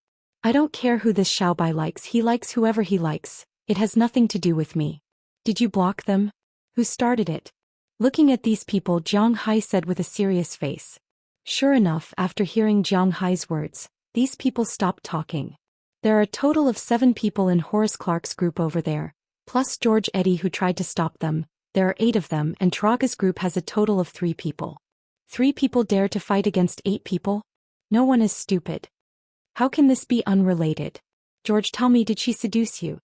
Speaker 1: I don't care who this Xiaobai likes, he likes whoever he likes, it has nothing to do with me. Did you block them? Who started it? Looking at these people, Jiang Hai said with a serious face. Sure enough, after hearing Jiang Hai's words, these people stopped talking. There are a total of 7 people in Horace Clarke's group over there, plus George Eddy who tried to stop them. There are 8 of them, and Taraga's group has a total of 3 people. 3 people dare to fight against 8 people? No one is stupid. How can this be unrelated? George, tell me, did she seduce you?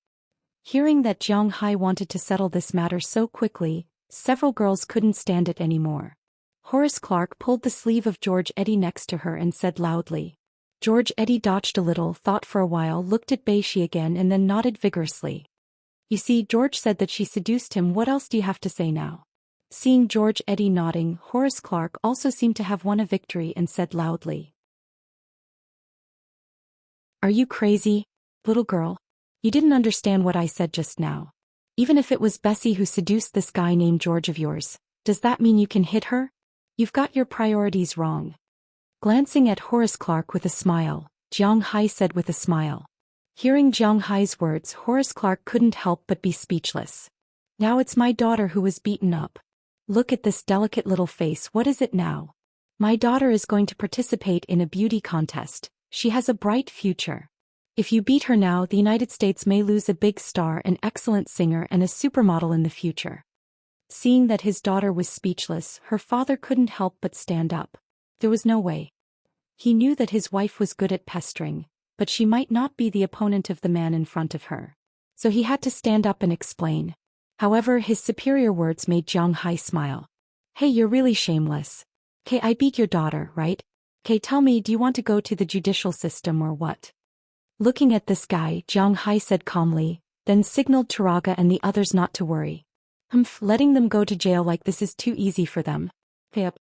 Speaker 1: Hearing that Jiang Hai wanted to settle this matter so quickly, several girls couldn't stand it anymore. Horace Clarke pulled the sleeve of George Eddy next to her and said loudly. George Eddy dodged a little, thought for a while, looked at Beishi again and then nodded vigorously. You see, George said that she seduced him, what else do you have to say now? Seeing George Eddy nodding, Horace Clarke also seemed to have won a victory and said loudly. Are you crazy, little girl? You didn't understand what I said just now. Even if it was Bessie who seduced this guy named George of yours, does that mean you can hit her? You've got your priorities wrong. Glancing at Horace Clarke with a smile, Jiang Hai said with a smile. Hearing Jiang Hai's words, Horace Clarke couldn't help but be speechless. Now it's my daughter who was beaten up. Look at this delicate little face, what is it now? My daughter is going to participate in a beauty contest. She has a bright future. If you beat her now, the United States may lose a big star, an excellent singer and a supermodel in the future. Seeing that his daughter was speechless, her father couldn't help but stand up. There was no way. He knew that his wife was good at pestering, but she might not be the opponent of the man in front of her. So he had to stand up and explain. However, his superior words made Jiang Hai smile. Hey, you're really shameless. K, I beat your daughter, right? K, tell me, do you want to go to the judicial system or what? Looking at this guy, Jiang Hai said calmly, then signaled Taraga and the others not to worry. Letting them go to jail like this is too easy for them. Yep.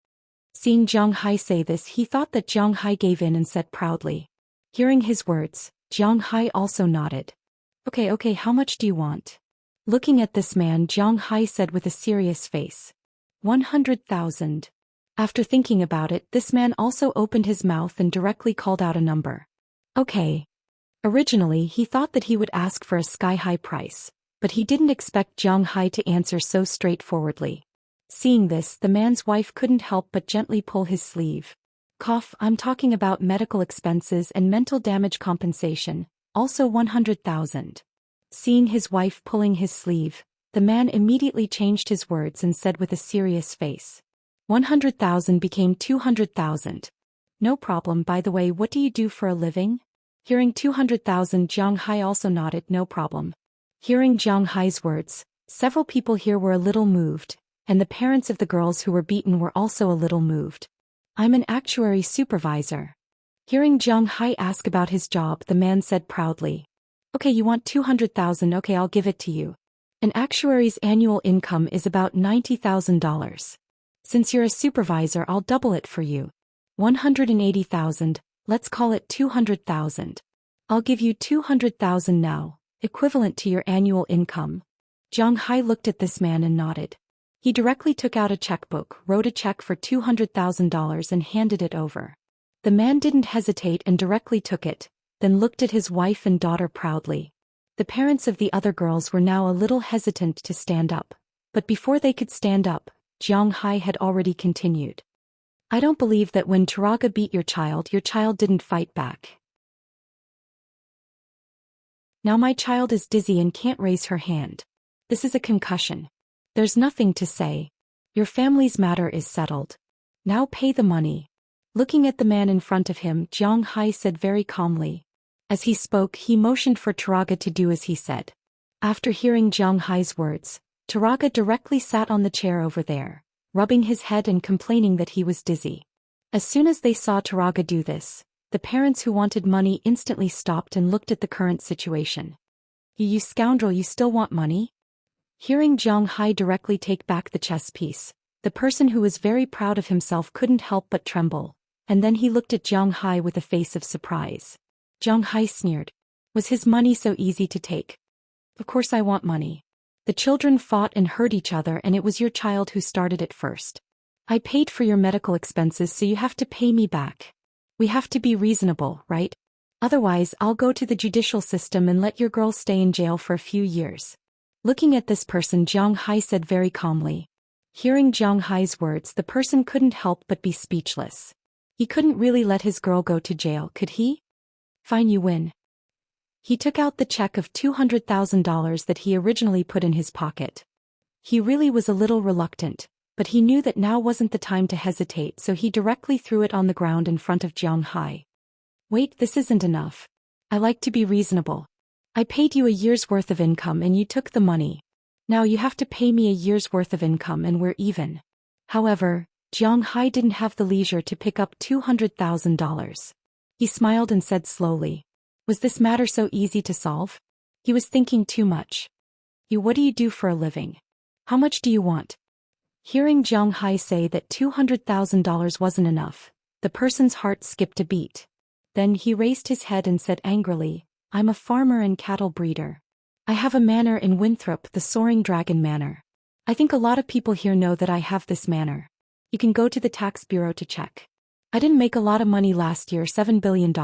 Speaker 1: Seeing Jiang Hai say this, he thought that Jiang Hai gave in and said proudly. Hearing his words, Jiang Hai also nodded. Okay, how much do you want? Looking at this man, Jiang Hai said with a serious face. 100,000. After thinking about it, this man also opened his mouth and directly called out a number. Okay. Originally, he thought that he would ask for a sky-high price, but he didn't expect Jiang Hai to answer so straightforwardly. Seeing this, the man's wife couldn't help but gently pull his sleeve. Cough, I'm talking about medical expenses and mental damage compensation, also 100,000. Seeing his wife pulling his sleeve, the man immediately changed his words and said with a serious face. 100,000 became 200,000. No problem, by the way, what do you do for a living? Hearing 200,000, Jiang Hai also nodded, no problem. Hearing Jiang Hai's words, several people here were a little moved, and the parents of the girls who were beaten were also a little moved. I'm an actuary supervisor. Hearing Jiang Hai ask about his job, the man said proudly. Okay, you want 200,000, okay, I'll give it to you. An actuary's annual income is about $90,000. Since you're a supervisor, I'll double it for you. 180,000, let's call it 200,000. I'll give you 200,000 now, equivalent to your annual income. Jiang Hai looked at this man and nodded. He directly took out a checkbook, wrote a check for $200,000 and handed it over. The man didn't hesitate and directly took it, then looked at his wife and daughter proudly. The parents of the other girls were now a little hesitant to stand up, but before they could stand up, Jiang Hai had already continued. I don't believe that when Taraga beat your child didn't fight back. Now my child is dizzy and can't raise her hand. This is a concussion. There's nothing to say. Your family's matter is settled. Now pay the money. Looking at the man in front of him, Jiang Hai said very calmly. As he spoke, he motioned for Taraga to do as he said. After hearing Jiang Hai's words, Taraga directly sat on the chair over there, rubbing his head and complaining that he was dizzy. As soon as they saw Taraga do this, the parents who wanted money instantly stopped and looked at the current situation. You scoundrel, you still want money? Hearing Jiang Hai directly take back the chess piece, the person who was very proud of himself couldn't help but tremble, and then he looked at Jiang Hai with a face of surprise. Jiang Hai sneered. Was his money so easy to take? Of course I want money. The children fought and hurt each other and it was your child who started it first. I paid for your medical expenses so you have to pay me back. We have to be reasonable, right? Otherwise, I'll go to the judicial system and let your girl stay in jail for a few years. Looking at this person, Jiang Hai said very calmly. Hearing Jiang Hai's words, the person couldn't help but be speechless. He couldn't really let his girl go to jail, could he? Fine, you win. He took out the check of $200,000 that he originally put in his pocket. He really was a little reluctant, but he knew that now wasn't the time to hesitate, so he directly threw it on the ground in front of Jiang Hai. Wait, this isn't enough. I like to be reasonable. I paid you a year's worth of income and you took the money. Now you have to pay me a year's worth of income and we're even. However, Jiang Hai didn't have the leisure to pick up $200,000. He smiled and said slowly. Was this matter so easy to solve? He was thinking too much. What do you do for a living? How much do you want? Hearing Jiang Hai say that $200,000 wasn't enough, the person's heart skipped a beat. Then he raised his head and said angrily, I'm a farmer and cattle breeder. I have a manor in Winthrop, the Soaring Dragon Manor. I think a lot of people here know that I have this manor. You can go to the tax bureau to check. I didn't make a lot of money last year, $7 billion.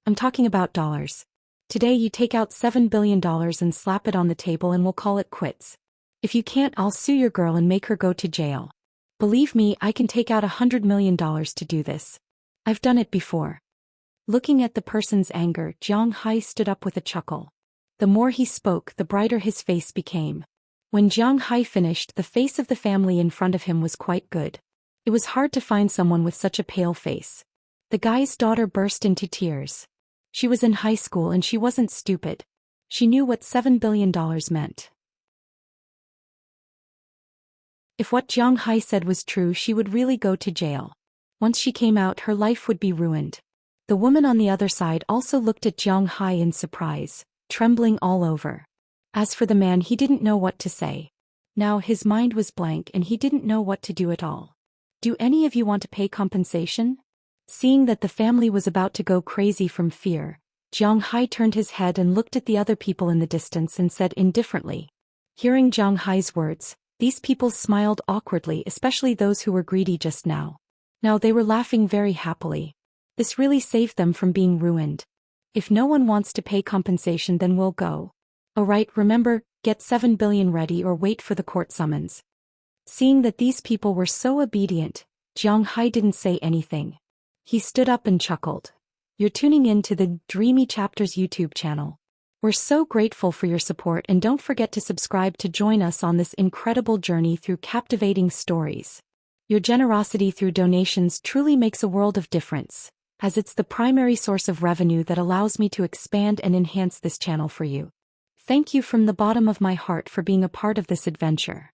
Speaker 1: I'm talking about dollars. Today you take out $7 billion and slap it on the table and we'll call it quits. If you can't, I'll sue your girl and make her go to jail. Believe me, I can take out $100 million to do this. I've done it before. Looking at the person's anger, Jiang Hai stood up with a chuckle. The more he spoke, the brighter his face became. When Jiang Hai finished, the face of the family in front of him was quite good. It was hard to find someone with such a pale face. The guy's daughter burst into tears. She was in high school and she wasn't stupid. She knew what $7 billion meant. If what Jiang Hai said was true, she would really go to jail. Once she came out, her life would be ruined. The woman on the other side also looked at Jiang Hai in surprise, trembling all over. As for the man, he didn't know what to say. Now his mind was blank and he didn't know what to do at all. Do any of you want to pay compensation? Seeing that the family was about to go crazy from fear, Jiang Hai turned his head and looked at the other people in the distance and said indifferently. Hearing Jiang Hai's words, these people smiled awkwardly, especially those who were greedy just now. Now they were laughing very happily. This really saved them from being ruined. If no one wants to pay compensation, then we'll go. Alright, remember, get 7 billion ready or wait for the court summons. Seeing that these people were so obedient, Jiang Hai didn't say anything. He stood up and chuckled. You're tuning in to the Dreamy Chapters YouTube channel. We're so grateful for your support and don't forget to subscribe to join us on this incredible journey through captivating stories. Your generosity through donations truly makes a world of difference, as it's the primary source of revenue that allows me to expand and enhance this channel for you. Thank you from the bottom of my heart for being a part of this adventure.